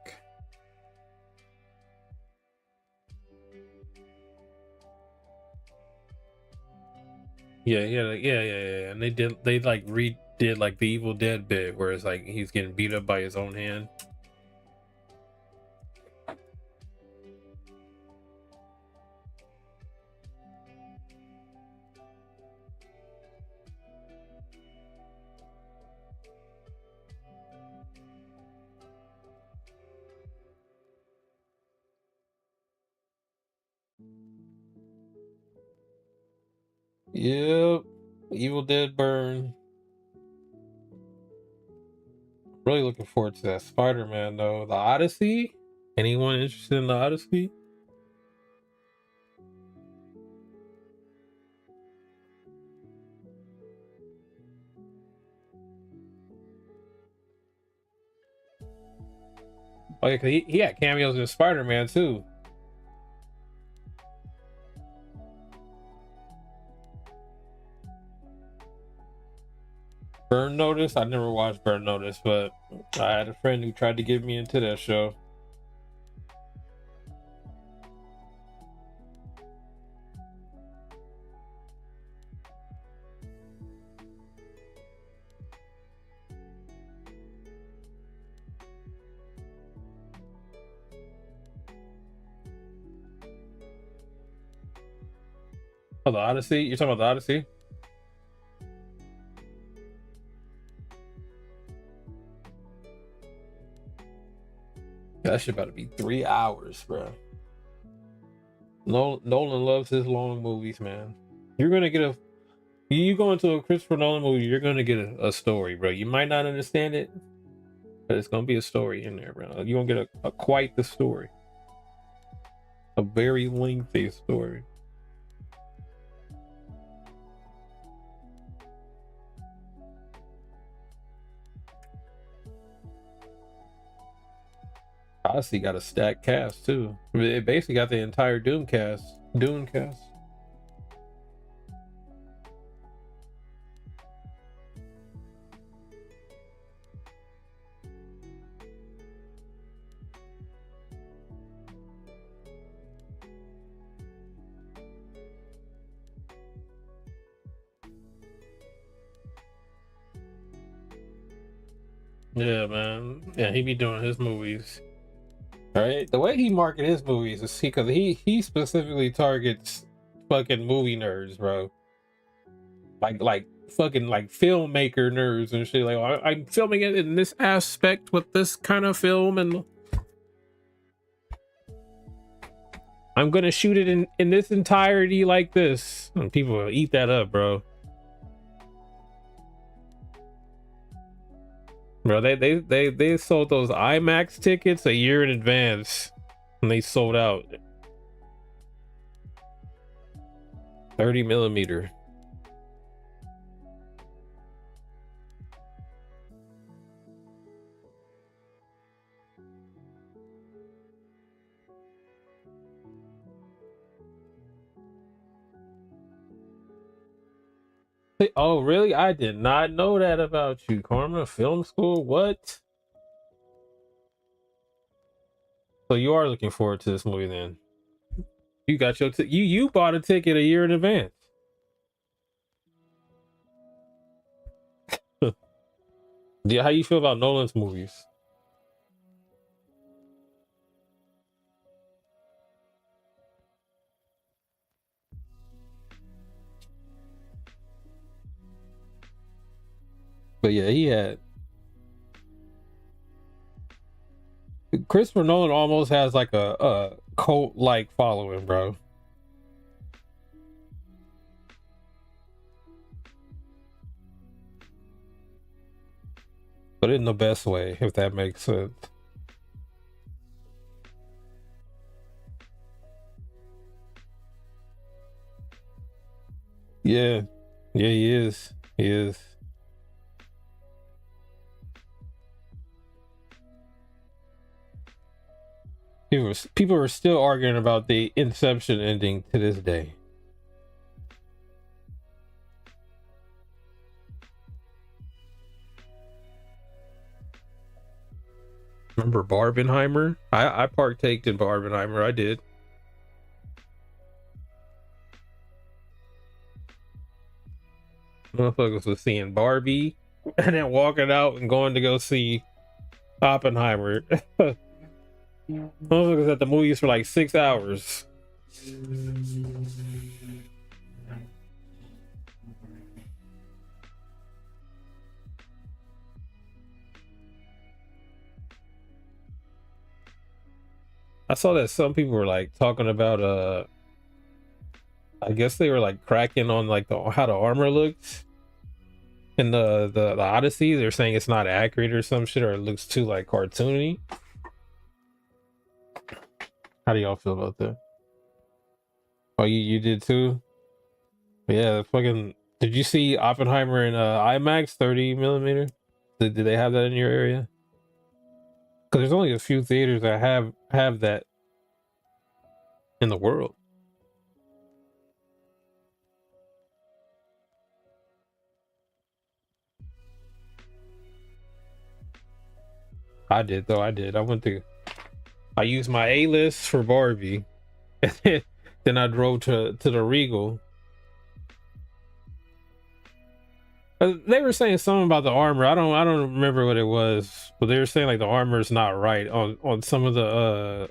Yeah. And they like redid like the Evil Dead bit where it's like he's getting beat up by his own hand. Yep. Evil Dead Burn. Really looking forward to that Spider-Man though. The Odyssey? Anyone interested in the Odyssey? Oh yeah, 'cause he had cameos in Spider-Man too. Burn Notice? I never watched Burn Notice, but I had a friend who tried to get me into that show. Oh, the Odyssey? You're talking about the Odyssey? Yeah, that shit about to be 3 hours, bro. Nolan loves his long movies, man. You're gonna get a you go into a Christopher Nolan movie, you're gonna get a story, bro. You might not understand it, but it's gonna be a story in there, bro. You're gonna get a quite the story, a very lengthy story. Odyssey got a stacked cast too. I mean, it basically got the entire Doom cast. Dune cast. Yeah, man. Yeah, he be doing his movies. All right, the way he market his movies is because he specifically targets fucking movie nerds, bro. Like fucking like filmmaker nerds and shit. Like I'm filming it in this aspect with this kind of film, and I'm gonna shoot it in this entirety like this. And people will eat that up, bro. Bro, they sold those IMAX tickets a year in advance, and they sold out. 30 millimeter. Oh, really? I did not know that about you, Karma. Film school? What? So you are looking forward to this movie then? You got your you bought a ticket a year in advance. Yeah, how you feel about Nolan's movies? But yeah, he had Christopher Nolan almost has like a cult like following, bro. But in the best way, if that makes sense. Yeah, yeah, he is. He is. People are still arguing about the Inception ending to this day. Remember Barbenheimer? I partaked in Barbenheimer. I did. Motherfuckers was seeing Barbie and then walking out and going to go see Oppenheimer. Motherfuckers at the movies for like 6 hours. I saw that some people were like talking about I guess they were like cracking on like the how the armor looks in the Odyssey. They're saying it's not accurate or some shit, or it looks too like cartoony. How do y'all feel about that? Oh, you did too? Yeah, fucking. Did you see Oppenheimer in IMAX 30 millimeter? Did they have that in your area? Because there's only a few theaters that have that in the world. I did though. I did. I went to. I used my A list for Barbie, and then I drove to the Regal. They were saying something about the armor. I don't remember what it was, but they were saying like the armor is not right on some of the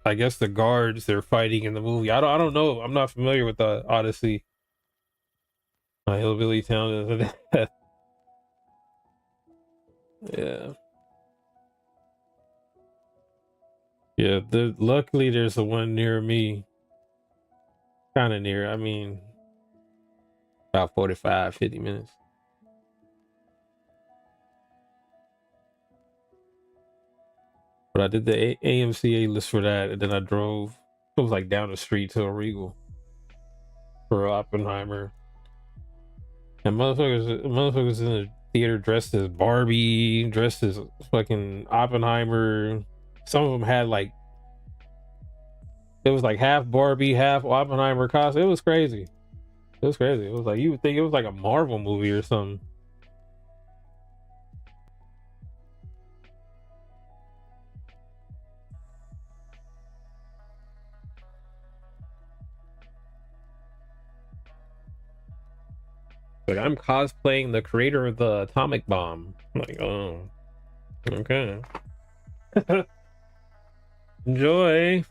I guess the guards they're fighting in the movie. I don't know. I'm not familiar with the Odyssey. Hillbilly Town is yeah. Yeah, luckily there's a one near me. Kind of near. I mean, about 45, 50 minutes. But I did the AMC list for that, and then I drove. It was like down the street to a Regal for Oppenheimer. And motherfuckers in the theater dressed as Barbie, dressed as fucking Oppenheimer. Some of them had like it was like half Barbie, half Oppenheimer costume. It was crazy. It was crazy. It was like you would think it was like a Marvel movie or something. Like I'm cosplaying the creator of the atomic bomb. I'm like, oh, okay. Enjoy.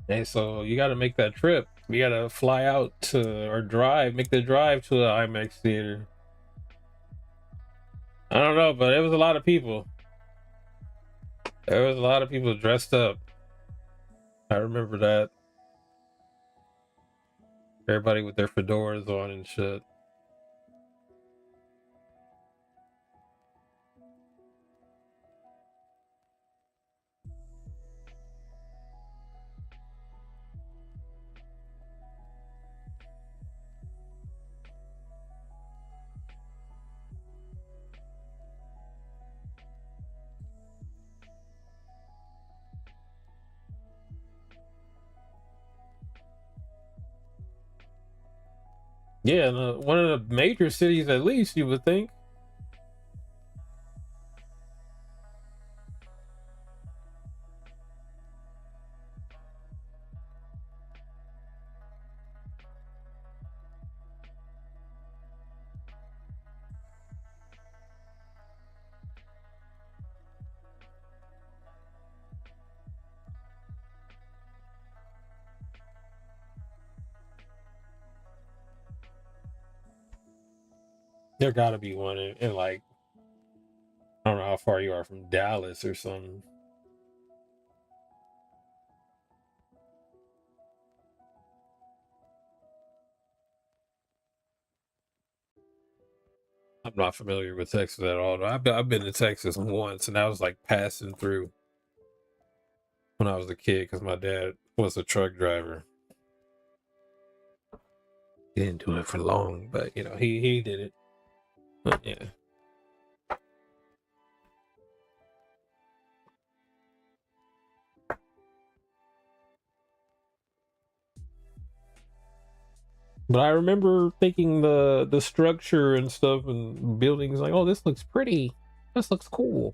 Hey, so you got to make that trip. You got to fly out to or drive, make the drive to the IMAX theater. I don't know, but it was a lot of people. There was a lot of people dressed up. I remember that. Everybody with their fedoras on and shit. Yeah, one of the major cities at least, you would think. There gotta be one in like, I don't know how far you are from Dallas or something. I'm not familiar with Texas at all. I've been to Texas once, and I was like passing through when I was a kid because my dad was a truck driver. He didn't do it for long, but you know he did it. But yeah, but I remember thinking the structure and stuff and buildings like, oh, this looks pretty. This looks cool.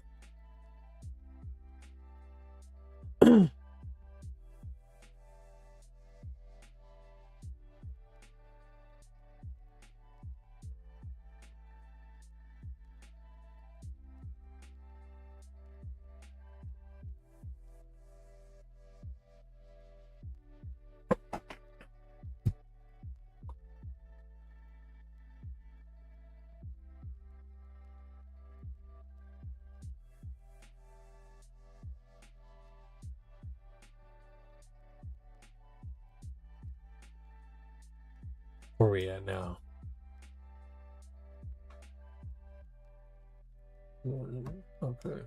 Where we at now? Okay.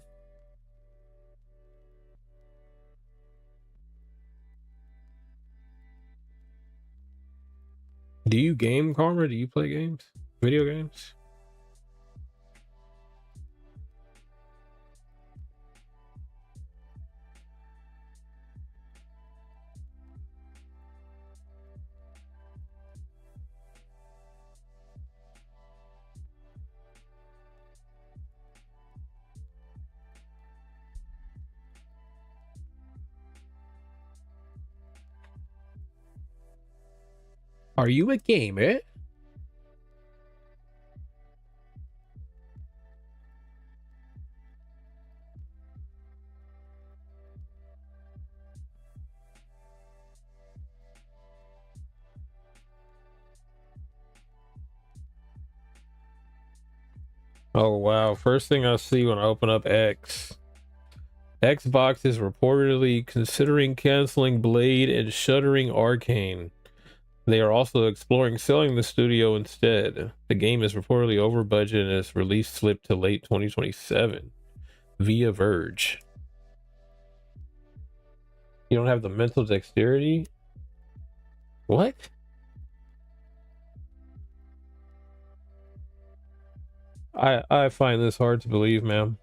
Do you game, Karma? Do you play games? Video games? Are you a gamer? Oh wow. First thing I see when I open up X. Xbox is reportedly considering canceling Blade and shuttering Arcane. They are also exploring selling the studio instead. The game is reportedly over budget and its release slipped to late 2027 via Verge. You don't have the mental dexterity? What? I find this hard to believe, ma'am.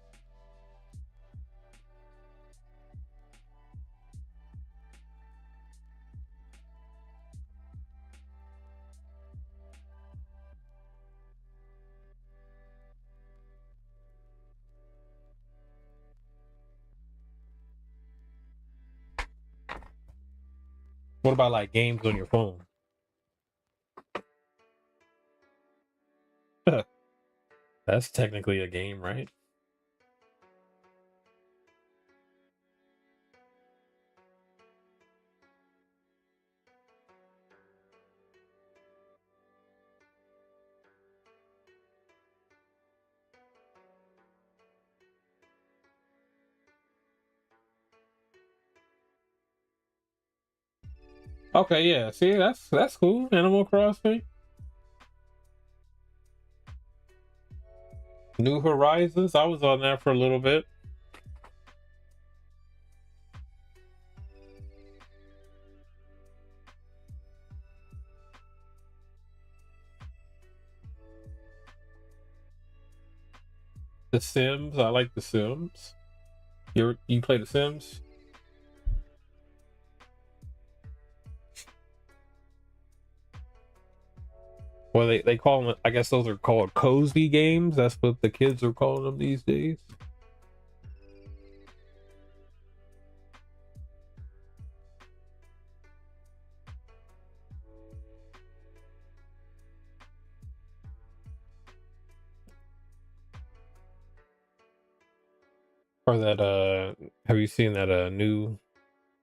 What about like games on your phone? That's technically a game, right? Okay, yeah. See, that's cool. Animal Crossing, New Horizons. I was on that for a little bit. The Sims. I like The Sims. You play The Sims? Well, they call them. I guess those are called cozy games. That's what the kids are calling them these days. Or that have you seen that new?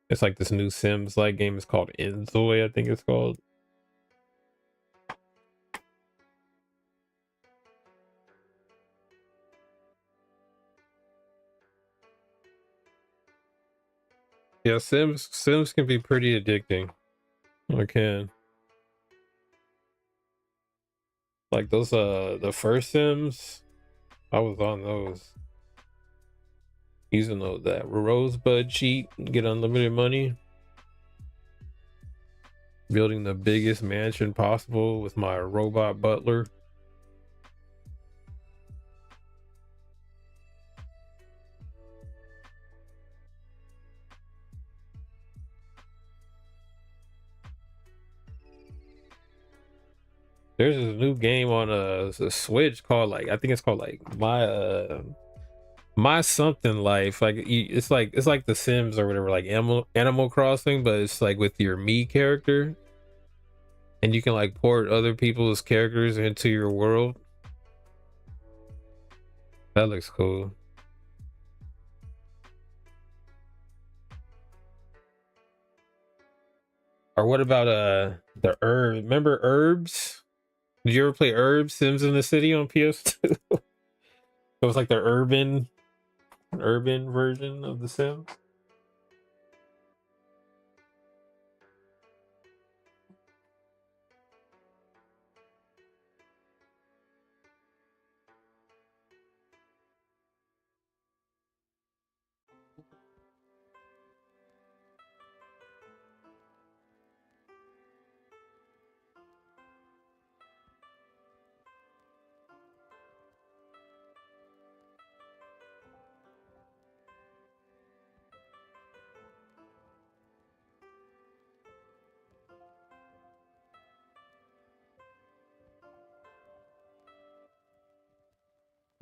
It's like this new Sims like game. It's called Enzoy, I think it's called. Yeah, Sims can be pretty addicting. I can. Like those the first Sims, I was on those. Using that Rosebud cheat, get unlimited money. Building the biggest mansion possible with my robot butler. There's this new game on a Switch called like I think it's called like my something life. Like it's like The Sims or whatever, like Animal Crossing, but it's like with your me character, and you can like port other people's characters into your world. That looks cool. Or what about the herb? Remember Herbs? Did you ever play Herbs Sims in the City on PS2? It was like the urban version of the Sims.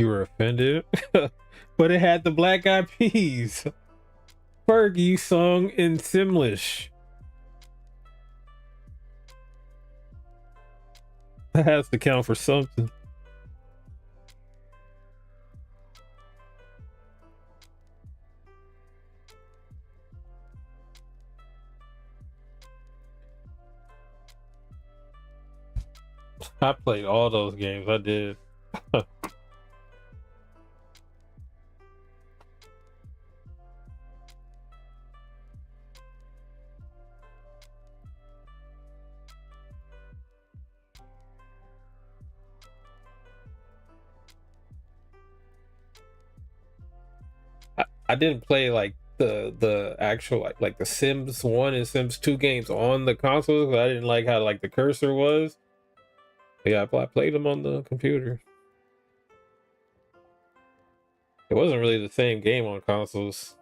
You were offended? But it had the Black Eyed Peas. Fergie sung in Simlish. That has to count for something. I played all those games. I did. I didn't play like the actual like the Sims 1 and Sims 2 games on the consoles. I didn't like how like the cursor was. But yeah, I played them on the computer. It wasn't really the same game on consoles.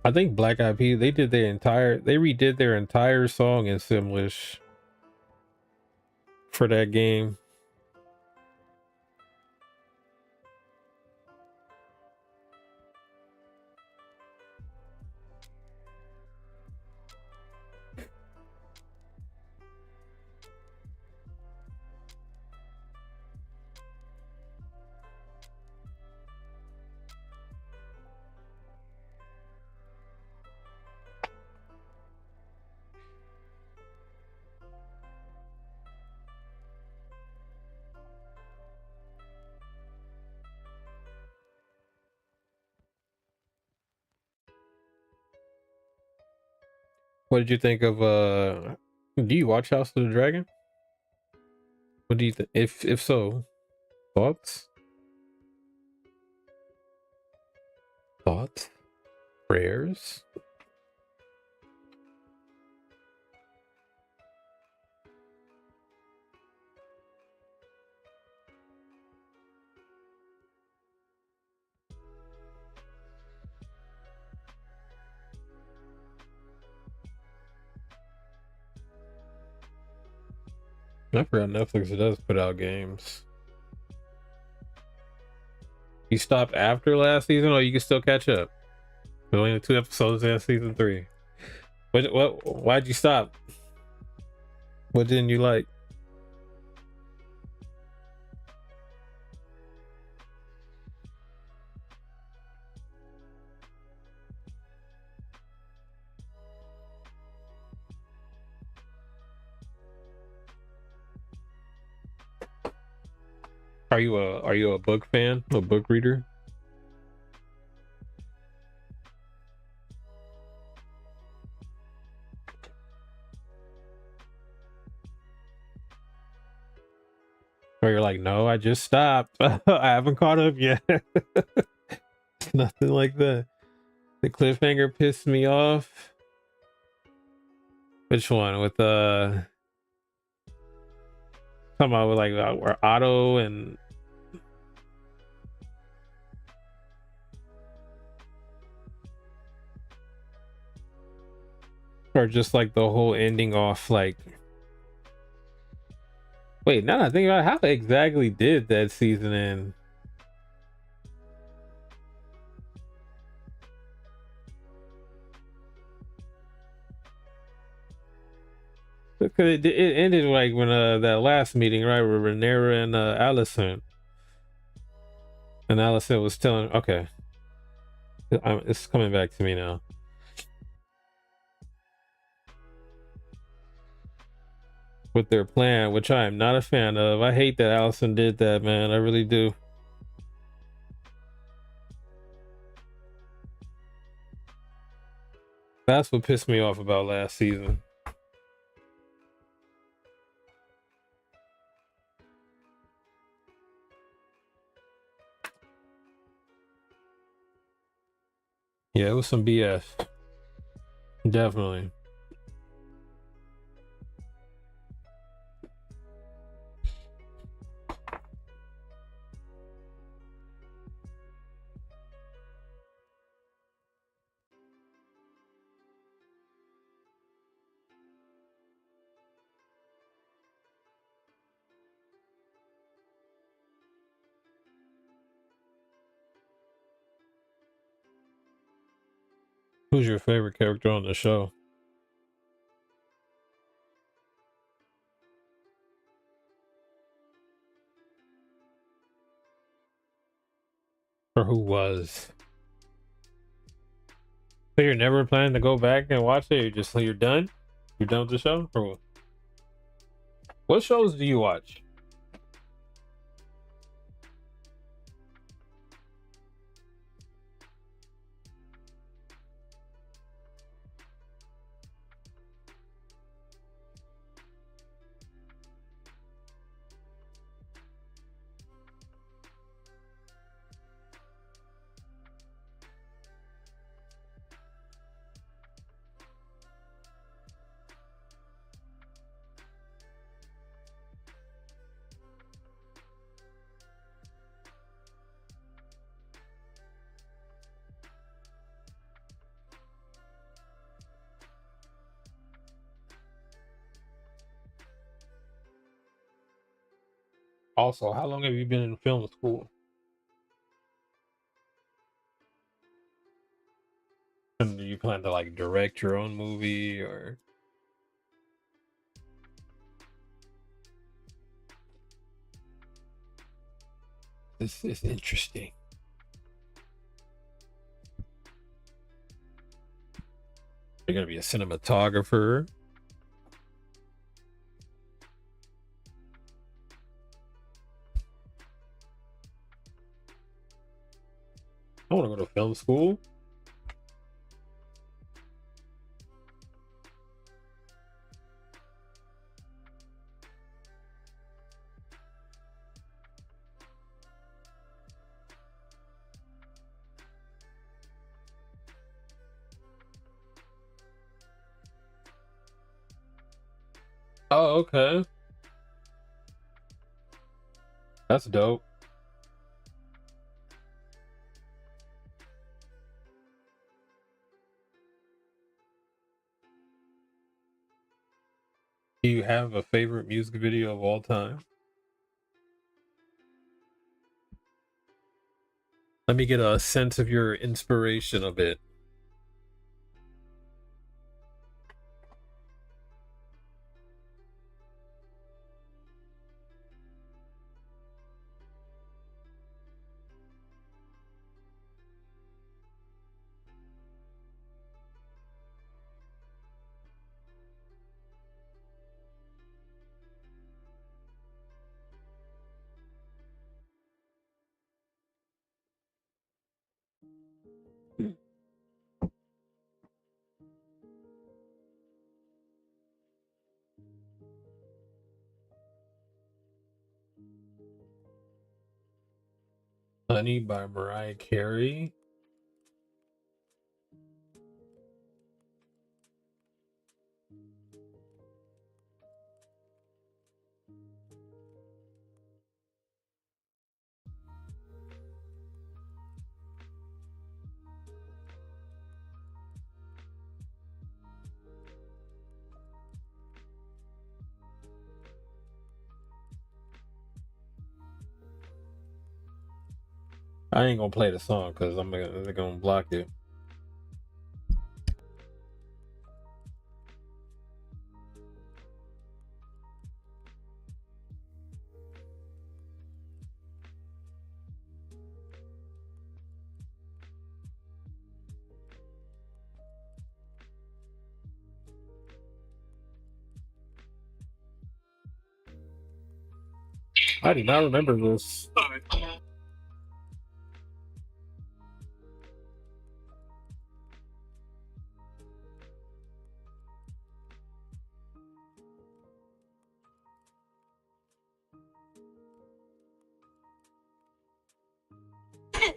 I think Black Eyed Peas they redid their entire song in Simlish for that game. What did you think of do you watch House of the Dragon? What do you think? If so, thoughts? Thoughts? Prayers? I forgot Netflix does put out games. You stopped after last season, or you can still catch up? There's only 2 episodes in season 3. Why'd you stop? What didn't you like? Are you a book fan? A book reader? Or you're like, no, I just stopped. I haven't caught up yet. Nothing like that. The cliffhanger pissed me off. Which one? With talking about with like where Otto and or just like the whole ending off like wait, now that I think about it, how exactly did that season end? Because it ended like when that last meeting, right, with Rhaenyra and Allison. And Allison was telling, okay, it's coming back to me now. with their plan, which I am not a fan of. I hate that Allison did that, man. I really do. That's what pissed me off about last season. Yeah, it was some BS. Definitely. Who's your favorite character on the show? Or who was? So you're never planning to go back and watch it? You're done? You're done with the show? Or what shows do you watch? Also, how long have you been in film school? And do you plan to like direct your own movie or? This is interesting. You're gonna be a cinematographer. I want to go to film school. Oh, okay. That's dope. Do you have a favorite music video of all time? Let me get a sense of your inspiration a bit. Honey by Mariah Carey. I ain't gonna play the song because they're gonna block it. I do not remember this.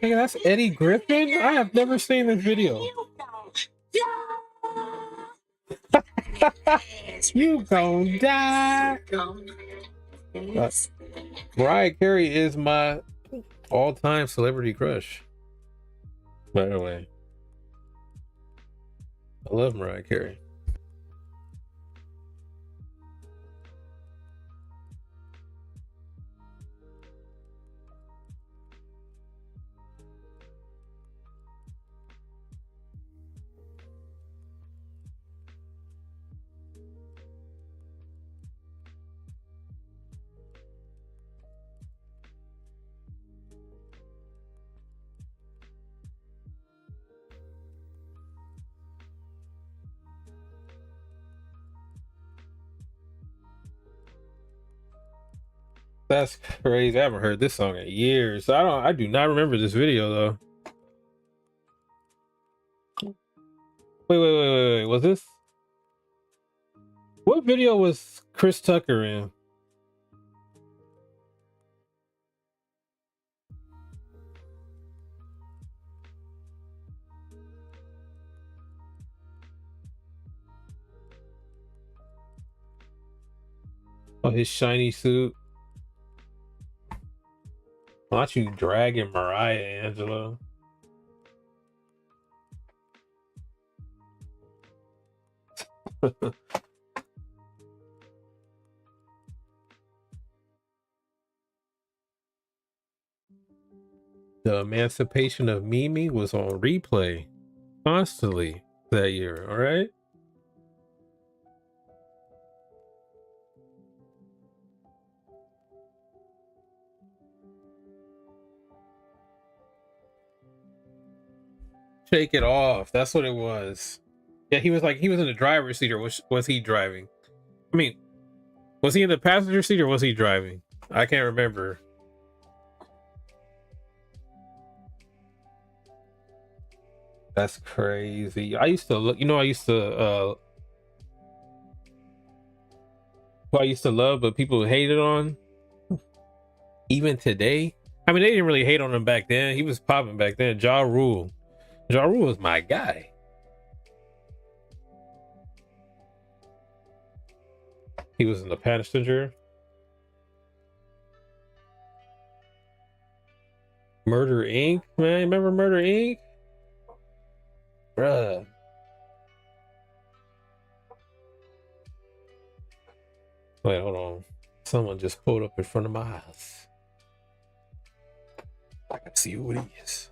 Hey, that's Eddie Griffin? I have never seen this video. You gon' die. Mariah Carey is my all-time celebrity crush. By the way, I love Mariah Carey. That's crazy. I haven't heard this song in years. I do not remember this video though. Wait. Was this? What video was Chris Tucker in? Oh, his shiny suit. Not you dragging Mariah, Angela. The Emancipation of Mimi was on replay constantly that year, all right? Shake It Off. That's what it was. Yeah, he was in the driver's seat, or was he driving? I mean, was he in the passenger seat or was he driving? I can't remember. That's crazy. I used to look, who I used to love, but people hated on. Even today. I mean, they didn't really hate on him back then. He was popping back then. Ja Rule. Ja Rule was my guy. He was in the passenger. Murder Inc. Man, remember Murder Inc? Bruh. Wait, hold on. Someone just pulled up in front of my house. I can see who it is.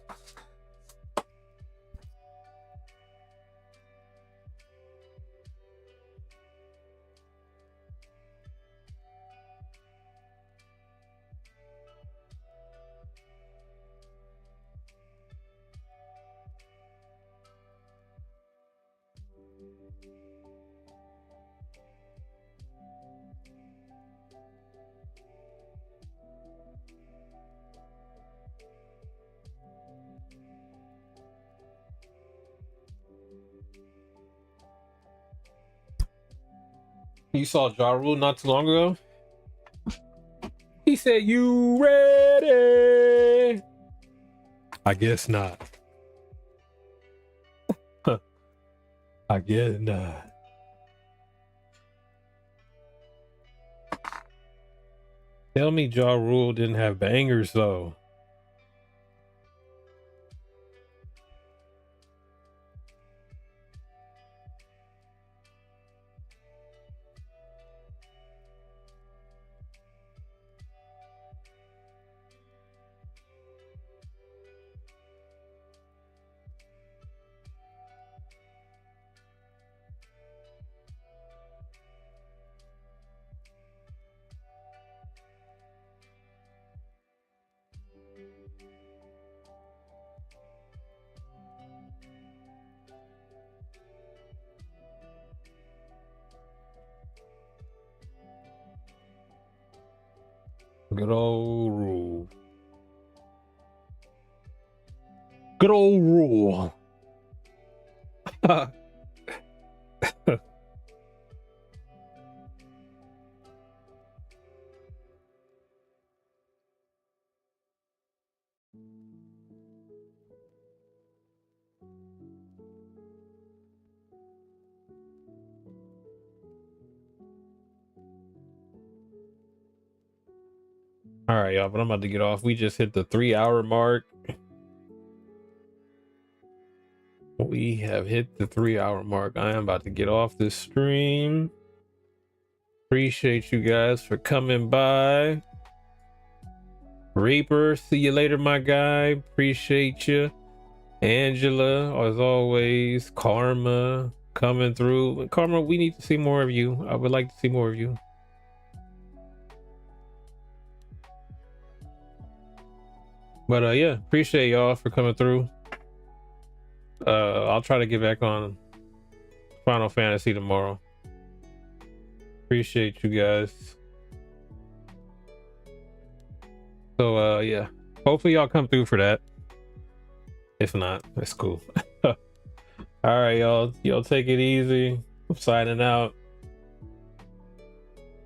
You saw Ja Rule not too long ago? He said, "You ready?" I guess not. I guess not. Tell me Ja Rule didn't have bangers though. Good old rule. Good old rule. All right, y'all, but I'm about to get off. We just hit the 3-hour mark. We have hit the 3-hour mark. I am about to get off this stream. Appreciate you guys for coming by. Reaper, see you later, my guy. Appreciate you. Angela, as always. Karma coming through. Karma, we need to see more of you. I would like to see more of you. But yeah, appreciate y'all for coming through. I'll try to get back on Final Fantasy tomorrow. Appreciate you guys. So yeah, hopefully y'all come through for that. If not, that's cool. All right, y'all take it easy. I'm signing out.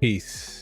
Peace.